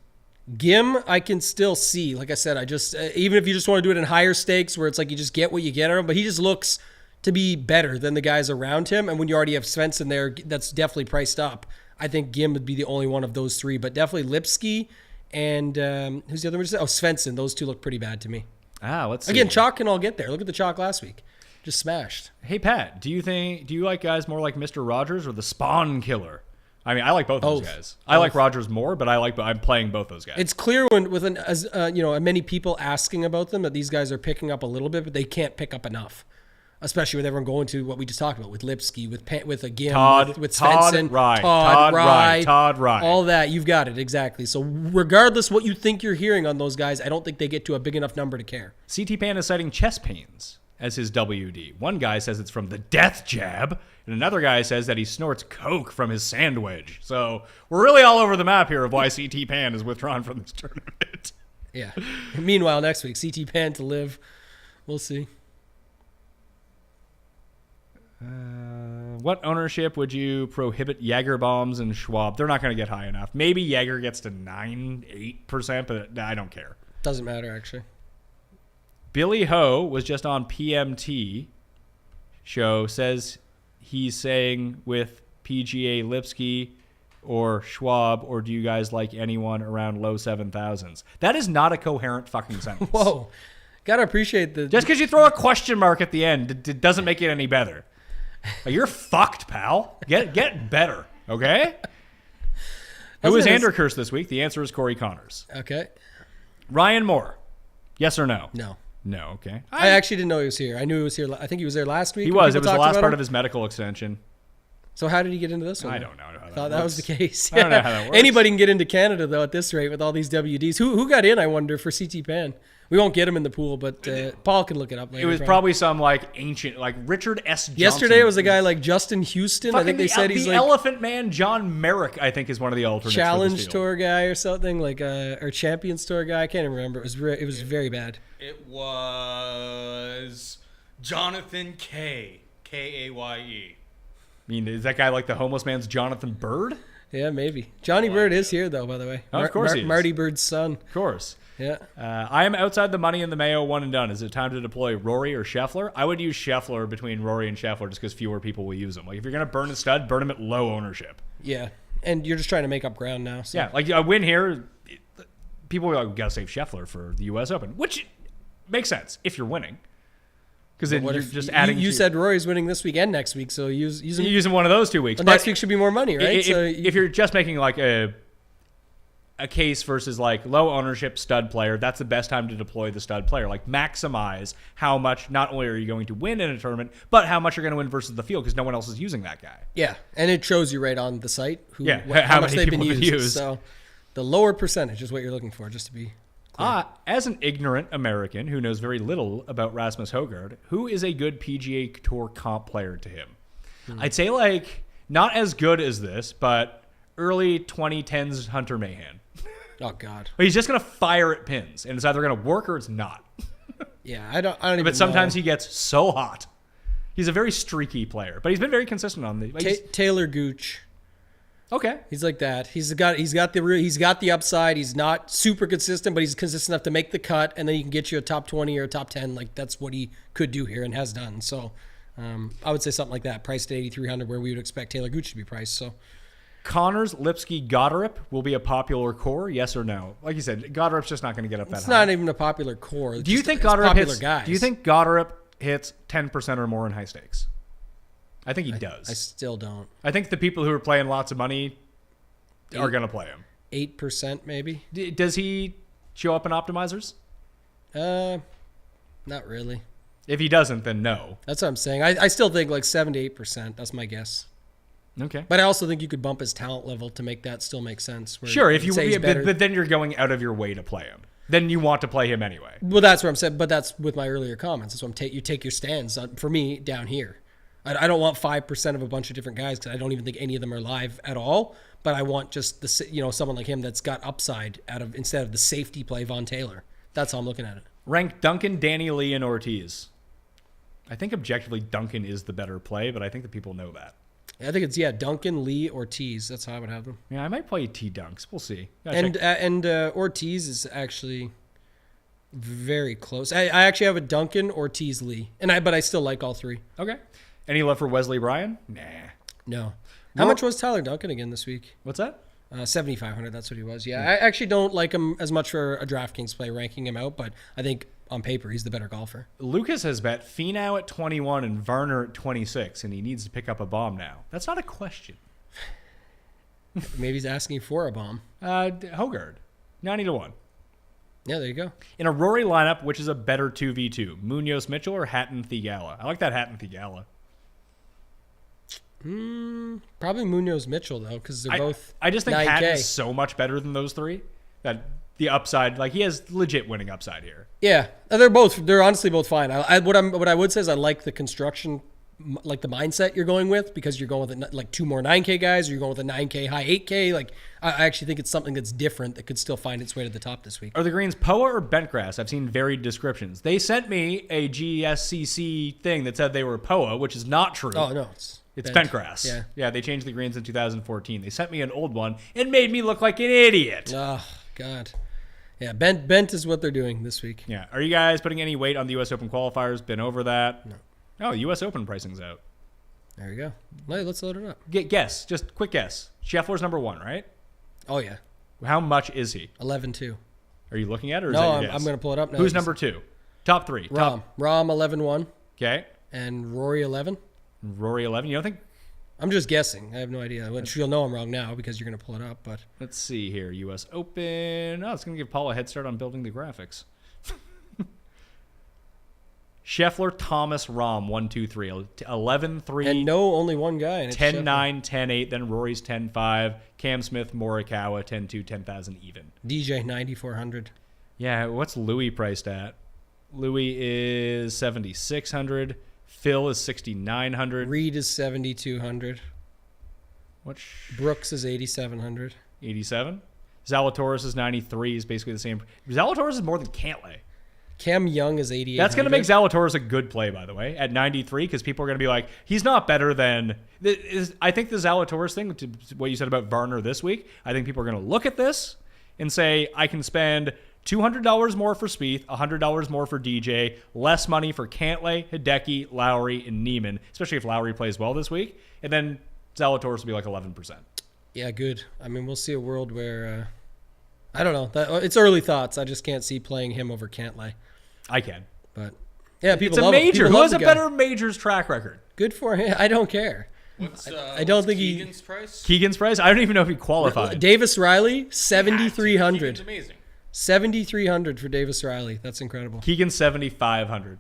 Gim, I can still see. Like I said, I just even if you just want to do it in higher stakes, where it's like you just get what you get out of him, but he just looks to be better than the guys around him. And when you already have Svensson there, that's definitely priced up. I think Gim would be the only one of those three, but definitely Lipsky and who's the other one? Oh, Svensson. Those two look pretty bad to me. Let's see. Again, chalk can all get there. Look at the chalk last week. Just smashed. Hey Pat, do you like guys more like Mr. Rogers or the Spawn Killer? I mean, I like both those guys. I like Rogers more, but I'm playing both those guys. It's clear when with many people asking about them that these guys are picking up a little bit, but they can't pick up enough. Especially with everyone going to what we just talked about with Lipsky, with a Gim, with Svensson, Todd Rye, all that. You've got it exactly. So regardless what you think you're hearing on those guys, I don't think they get to a big enough number to care. CT Pan is citing chest pains as his WD. One guy says it's from the death jab, and another guy says that he snorts coke from his sand wedge. So we're really all over the map here of why CT Pan is withdrawn from this tournament. Yeah. Meanwhile, next week, CT Pan to live. We'll see. What ownership would you prohibit Jaeger bombs and Schwab? They're not going to get high enough. Maybe Jaeger gets to 8%, but I don't care. Doesn't matter, actually. Billy Ho was just on PMT show, says he's saying with PGA Lipsky or Schwab, or do you guys like anyone around low 7,000s? That is not a coherent fucking sentence. Whoa. Gotta appreciate the... Just because you throw a question mark at the end, it doesn't make it any better. You're fucked, pal. Get better, okay? Who is Andercuss this week? The answer is Corey Connors. Okay. Ryan Moore. Yes or no? No. No, okay. I actually didn't know he was here. I knew he was here. I think he was there last week. He was. It was the last part of his medical extension. So how did he get into this one? I don't know how that Thought that was the works. case. I don't know how that works. Anybody can get into Canada though at this rate with all these WDs. Who got in? I wonder for CT Pan. We won't get him in the pool, but Paul can look it up later. It was probably some like ancient, like Richard S. Johnson. Yesterday it was a guy like Justin Houston. I think they said he's the like Elephant Man. John Merrick, I think, is one of the alternates. Challenge for this field. Tour guy or something or Champions Tour guy. I can't even remember. It was very bad. It was Jonathan K. Kaye. I mean, is that guy like the homeless man's Jonathan Bird? Yeah, maybe. Johnny Bird is here though, by the way. Oh, of course he is. Marty Bird's son. Of course. Yeah. I am outside the money in the Mayo one and done. Is it time to deploy Rory or Scheffler? I would use Scheffler between Rory and Scheffler just because fewer people will use him. Like if you're gonna burn a stud, burn him at low ownership. Yeah, and you're just trying to make up ground now. So. Yeah, like a win here, people are like, we gotta save Scheffler for the U.S. Open, which makes sense if you're winning. Because then you're just adding. You said Rory's winning this week and next week, so use him. You're using one of those 2 weeks. But next week should be more money, right? If you're just making like a case versus like low ownership stud player, that's the best time to deploy the stud player. Like maximize how much not only are you going to win in a tournament, but how much you're going to win versus the field because no one else is using that guy. Yeah, and it shows you right on the site how much many they've been people have used. used. So the lower percentage is what you're looking for, just to be clear. As an ignorant American who knows very little about Rasmus Højgaard, who is a good PGA Tour comp player to him? I'd say like not as good as this, but early 2010s Hunter Mahan. Oh God. But he's just gonna fire at pins, and it's either gonna work or it's not. Yeah, I don't even. But sometimes know. he gets so hot. He's a very streaky player, but he's been very consistent on the. Taylor Gooch. Okay. He's like that. He's got the upside. He's not super consistent, but he's consistent enough to make the cut, and then he can get you a top 20 or a top 10. Like that's what he could do here and has done. So I would say something like that, priced at 8,300, where we would expect Taylor Gooch to be priced. So. Connors, Lipsky, Goddard will be a popular core, yes or no? Like you said, Goddard's just not going to get up that high. It's not even a popular core. Do you think Goddard hits 10% or more in high stakes? I think he does. I still don't. I think the people who are playing lots of money are going to play him. 8% maybe. Does he show up in optimizers? Not really. If he doesn't, then no. That's what I'm saying. I still think like 7 to 8%. That's my guess. Okay. But I also think you could bump his talent level to make that still make sense. Sure, if you but then you're going out of your way to play him. Then you want to play him anyway. Well, that's what I'm saying. But that's with my earlier comments. That's what you take your stands for me down here. I don't want 5% of a bunch of different guys because I don't even think any of them are live at all. But I want just someone like him that's got upside instead of the safety play Von Taylor. That's how I'm looking at it. Rank Duncan, Danny Lee, and Ortiz. I think objectively Duncan is the better play, but I think that people know that. I think it's Duncan, Lee, Ortiz. That's how I would have them. Yeah, I might play T Dunks. We'll see. And Ortiz is actually very close. I actually have a Duncan, Ortiz, Lee, but I still like all three. Okay. Any love for Wesley Bryan? Nah. No. How much was Tyler Duncan again this week? What's that? 7,500. That's what he was. Yeah, I actually don't like him as much for a DraftKings play, ranking him out, but I think on paper he's the better golfer. Lucas has bet Finau at 21 and Varner at 26, and he needs to pick up a bomb now. That's not a question. Maybe he's asking for a bomb. Højgaard, 90-1. Yeah, there you go. In a Rory lineup, which is a better 2v2, Munoz Mitchell or Hatton Thigala? I like that Hatton Thigala. Probably Munoz Mitchell though, because they're both. I just think 9K. Hatton is so much better than those three that the upside, like he has legit winning upside here. Yeah, they're honestly both fine. What I would say is I like the construction, like the mindset you're going with, because you're going with like 2 more 9K guys, or you're going with a 9K high 8K. Like I actually think it's something that's different that could still find its way to the top this week. Are the greens POA or bentgrass? I've seen varied descriptions. They sent me a GSCC thing that said they were POA, which is not true. Oh no, it's bentgrass. Yeah. Yeah, they changed the greens in 2014. They sent me an old one and made me look like an idiot. Oh God. Yeah, bent is what they're doing this week. Yeah. Are you guys putting any weight on the U.S. Open qualifiers? Been over that? No. Oh, U.S. Open pricing's out. There you go. Let's load it up. Guess. Just quick guess. Scheffler's number 1, right? Oh yeah. How much is he? 11-2. Are you looking at it, or is No, that I'm your guess? going to pull it up now. Who's number 2? Top 3. Rahm 11-1 Okay. and Rory 11. Rory 11. You don't think? I'm just guessing. I have no idea. Which you'll know I'm wrong now because you're going to pull it up. But Let's see here. U.S. Open. Oh, it's going to give Paul a head start on building the graphics. Scheffler, Thomas, Rahm, 1, 2, 3. 11, 3. And no, only one guy. And it's 10, Scheffler. 9, 10, 8. Then Rory's 10, 5. Cam Smith, Morikawa, 10, 2, 10,000 even. DJ 9,400. Yeah, what's Louis priced at? Louis is 7,600. Phil is 6,900. Reed is 7,200. What's Brooks is 8,700. 87? Zalatoris is 93. Is basically the same. Zalatoris is more than Cantlay. Cam Young is 8,800. That's going to make Zalatoris a good play, by the way, at 93, because people are going to be like, he's not better than... I think the Zalatoris thing, to what you said about Varner this week, I think people are going to look at this and say, I can spend $200 more for Spieth, $100 more for DJ, less money for Cantlay, Hideki, Lowry, and Neiman, especially if Lowry plays well this week, and then Zalatoris will be like 11%. Yeah, good. I mean, we'll see a world where... I don't know. It's early thoughts. I just can't see playing him over Cantlay. I can. But yeah, people It's a love him. major. People Who love has the a guy. better majors track record? Good for him. I don't care. I don't what's think he- Keegan's price? Keegan's price? I don't even know if he qualified. Davis Riley, Keegan's 7,300. amazing. 7,300 for Davis Riley. That's incredible. Keegan's 7,500.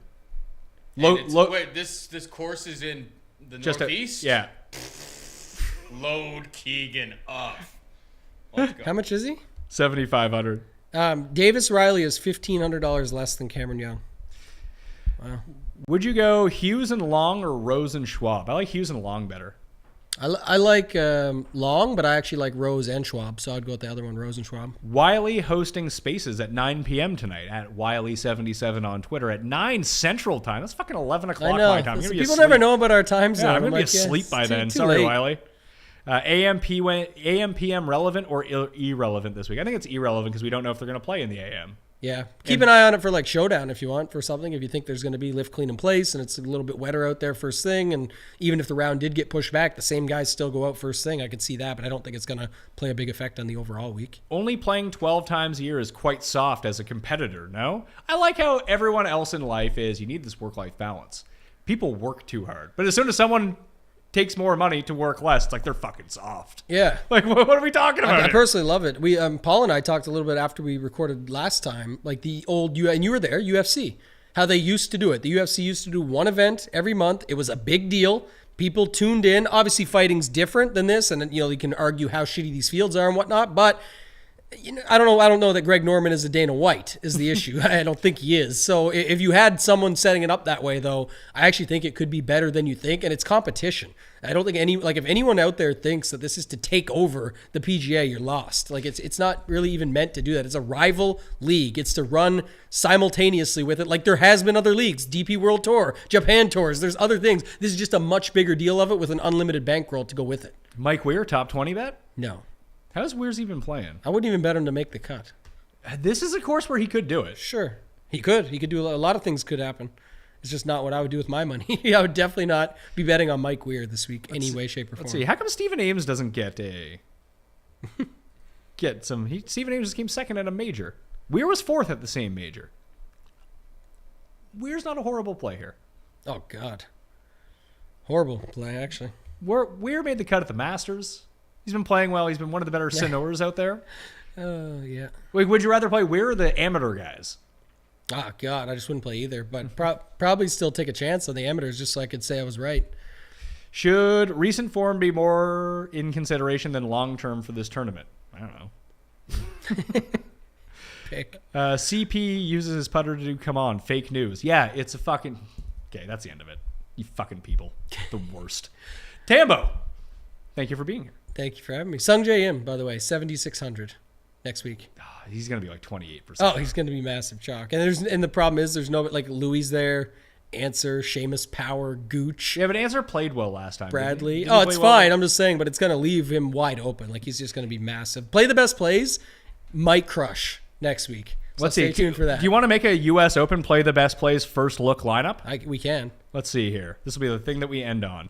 Wait, this course is in the Just Northeast? yeah. Load Keegan up. Let's go. How much is he? 7,500. Davis Riley is $1,500 less than Cameron Young. Would you go Hughes and Long or Rose and Schwab? I like Hughes and Long better. I like Long, but I actually like Rose and Schwab, so I'd go with the other one, Rose and Schwab. Wiley hosting Spaces at 9 p.m. tonight at Wiley77 on Twitter at 9 Central Time. That's fucking 11 o'clock I know. my time. I'm gonna be People asleep. never know about our time zone. Yeah, I'm going to be like, yeah, asleep it's by too- then. too Sorry, late. Wiley. AM PM relevant or irrelevant this week? I think it's irrelevant because we don't know if they're going to play in the AM. Yeah. Keep an eye on it for like Showdown if you want for something. If you think there's going to be lift clean in place and it's a little bit wetter out there first thing, and even if the round did get pushed back, the same guys still go out first thing. I could see that, but I don't think it's going to play a big effect on the overall week. Only playing 12 times a year is quite soft as a competitor, no? I like how everyone else in life is, you need this work-life balance. People work too hard. But as soon as someone takes more money to work less, it's like they're fucking soft. Yeah. Like, what are we talking about? I here? personally love it. We Paul and I talked a little bit after we recorded last time, like the old and you were there, UFC, how they used to do it. The UFC used to do one event every month. It was a big deal. People tuned in. Obviously, fighting's different than this, and you can argue how shitty these fields are and whatnot. But I don't know that Greg Norman is a Dana White is the issue. I don't think he is. So if you had someone setting it up that way, though, I actually think it could be better than you think, and it's competition. I don't think if anyone out there thinks that this is to take over the PGA, you're lost. Like it's not really even meant to do that. It's a rival league. It's to run simultaneously with it. Like there has been other leagues, DP World Tour, Japan Tours. There's other things. This is just a much bigger deal of it with an unlimited bankroll to go with it. Mike Weir, top 20 bet? No, How's Weir's even playing? I wouldn't even bet him to make the cut. This is a course where he could do it. Sure, he could do a lot of things could happen. It's just not what I would do with my money. I would definitely not be betting on Mike Weir this week, any way, shape, or form. Let's see. How come Stephen Ames doesn't get some? Stephen Ames just came second at a major. Weir was fourth at the same major. Weir's not a horrible play here. Oh God, horrible play actually. Weir made the cut at the Masters. He's been playing well. He's been one of the better sinners out there. Oh yeah. Wait, would you rather play Weir or the amateur guys? Oh God, I just wouldn't play either. But probably still take a chance on the amateurs just so I could say I was right. Should recent form be more in consideration than long term for this tournament? I don't know. Pick. CP uses his putter to do come on. Fake news. Yeah, it's a fucking... Okay, that's the end of it. You fucking people. The worst. Tambo, thank you for being here. Thank you for having me. Sung Jae Im, by the way, 7,600 next week. He's going to be like 28%. Oh, he's going to be massive chalk. And the problem is there's no, like, Louis there, Answer, Seamus Power, Gooch, Yeah, but Answer played well last time. Bradley. Didn't he It's play well? fine. I'm just saying, but it's going to leave him wide open. Like, he's just going to be massive. Play the best plays, might crush next week. So Let's stay see. tuned for that. Do you want to make a U.S. Open play the best plays first look lineup? We can. Let's see here. This will be the thing that we end on.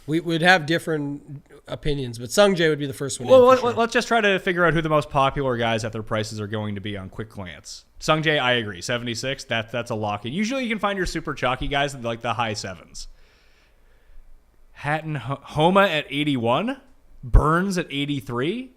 We would have different opinions, but Sung Jae would be the first one. Well, in for sure. let's just try to figure out who the most popular guys at their prices are going to be on quick glance. Sungjae, I agree. 76, that's a lock in. Usually you can find your super chalky guys at like the high sevens. Hatton Homa at 81. Burns at 83.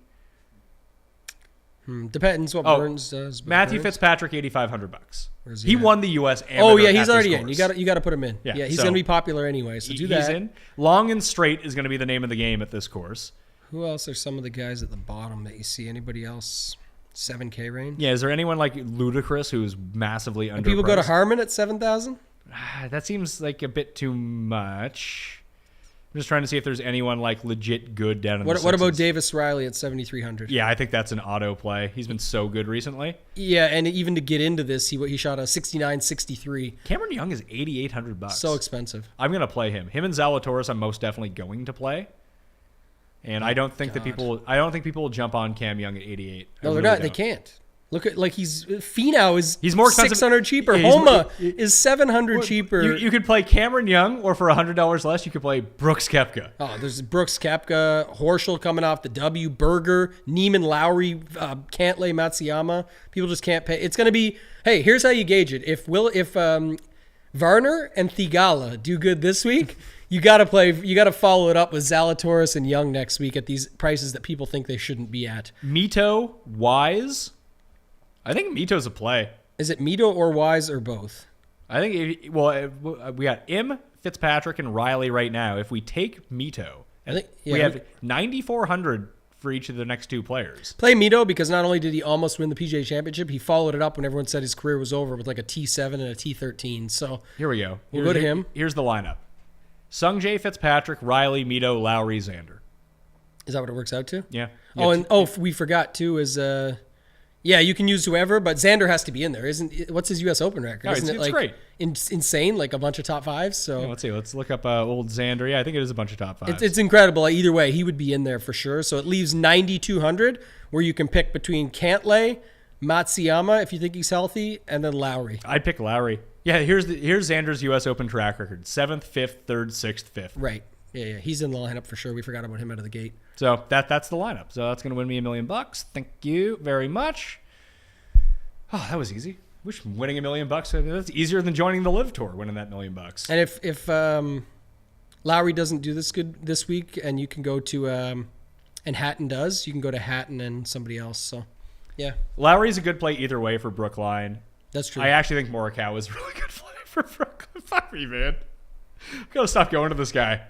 Depends what Burns does. But Matthew Burns, Fitzpatrick, $8,500. Where's He at? won the U.S. amateur Oh yeah, he's at already this in. course. You got to put him in. Yeah, Yeah, he's so going to be popular anyway. So do that. He's in. Long and straight is going to be the name of the game at this course. Who else are some of the guys at the bottom that you see? Anybody else? 7K range. Yeah, is there anyone like Ludacris who's massively underpriced? People go to Harmon at 7,000. That seems like a bit too much. I'm just trying to see if there's anyone like legit good down in the What about sixes. Davis Riley at 7,300? Yeah, I think that's an auto play. He's been so good recently. Yeah, and even to get into this, he shot a 69.63. Cameron Young is $8,800. So expensive. I'm gonna play him. Him and Zalatoris, I'm most definitely going to play. And I don't think people will jump on Cam Young at 88. No, they're not. They can't. Look at Finau is He's more expensive. 600 cheaper. Yeah, Homa is 700 cheaper. You could play Cameron Young, or for $100 less, you could play Brooks Koepka. Oh, there's Brooks Koepka, Horschel coming off the W, Berger, Neiman, Lowry, Cantlay, Matsuyama. People just can't pay. It's going to be, hey, here's how you gauge it. If Varner and Thigala do good this week, you got to follow it up with Zalatoris and Young next week at these prices that people think they shouldn't be at. Mito, Wise. I think Mito's a play. Is it Mito or Wise or both? I think, we got M, Fitzpatrick, and Riley right now. If we take Mito, we have 9,400 for each of the next two players. Play Mito because not only did he almost win the PGA Championship, he followed it up when everyone said his career was over with like a T7 and a T13. So here we go. We'll go to him. Here's the lineup. Sungjae, Fitzpatrick, Riley, Mito, Lowry, Xander. Is that what it works out to? Yeah. We forgot too is yeah, you can use whoever, but Xander has to be in there. What's his U.S. Open record? No, Isn't it's it like great. Insane, like a bunch of top fives? So Yeah, let's see. Let's look up old Xander. Yeah, I think it is a bunch of top fives. it's incredible. Either way, he would be in there for sure. So it leaves 9,200 where you can pick between Cantlay, Matsuyama if you think he's healthy, and then Lowry. I'd pick Lowry. Yeah, here's Xander's U.S. Open track record: 7th, 5th, 3rd, 6th, 5th. Right. Yeah, he's in the lineup for sure. We forgot about him out of the gate. So that's the lineup. So that's going to win me $1 million. Thank you very much. Oh, that was easy. Wish winning $1 million. That's easier than joining the Live Tour, winning that $1 million. And if Lowry doesn't do this good this week, and you can go to and Hatton does, you can go to Hatton and somebody else. So yeah, Lowry's a good play either way for Brookline. that's true. I actually think Morikawa is a really good play for Brooklyn. Fuck me, man. I'm gonna stop going to this guy.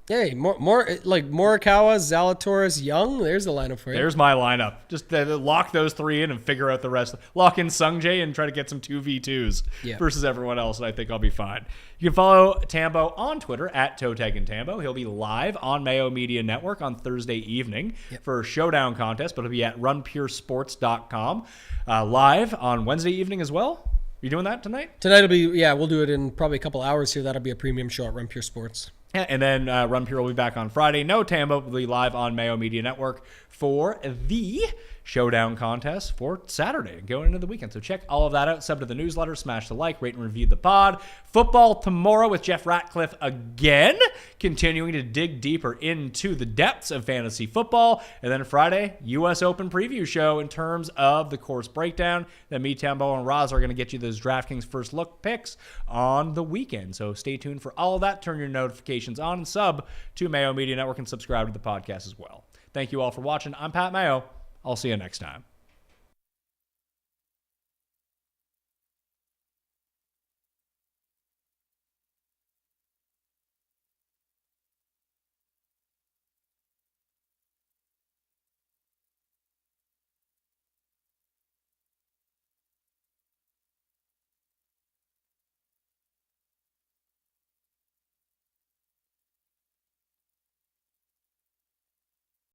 Hey, more like Morikawa, Zalatoris, Young. There's the lineup for you. There's my lineup. Just lock those three in and figure out the rest. Lock in Sungjae and try to get some 2v2s versus everyone else, and I think I'll be fine. You can follow Tambo on Twitter at @ToeTagAndTambo. He'll be live on Mayo Media Network on Thursday evening for a showdown contest, but he'll be at runpuresports.com live on Wednesday evening as well. You doing that tonight? Tonight will be, we'll do it in probably a couple hours here. That'll be a premium show at Run Pure Sports. Yeah, and then Run Pure will be back on Friday. No Tambo will be live on Mayo Media Network for the showdown contest for Saturday and going into the weekend. So check all of that out. Sub to the newsletter, smash the like, rate and review the pod. Football tomorrow with Jeff Ratcliffe again, continuing to dig deeper into the depths of fantasy football. And then Friday, U.S. Open preview show in terms of the course breakdown. Then me, Tambo, and Roz are going to get you those DraftKings first look picks on the weekend. So stay tuned for all of that. Turn your notifications on and sub to Mayo Media Network and subscribe to the podcast as well. Thank you all for watching. I'm Pat Mayo. I'll see you next time.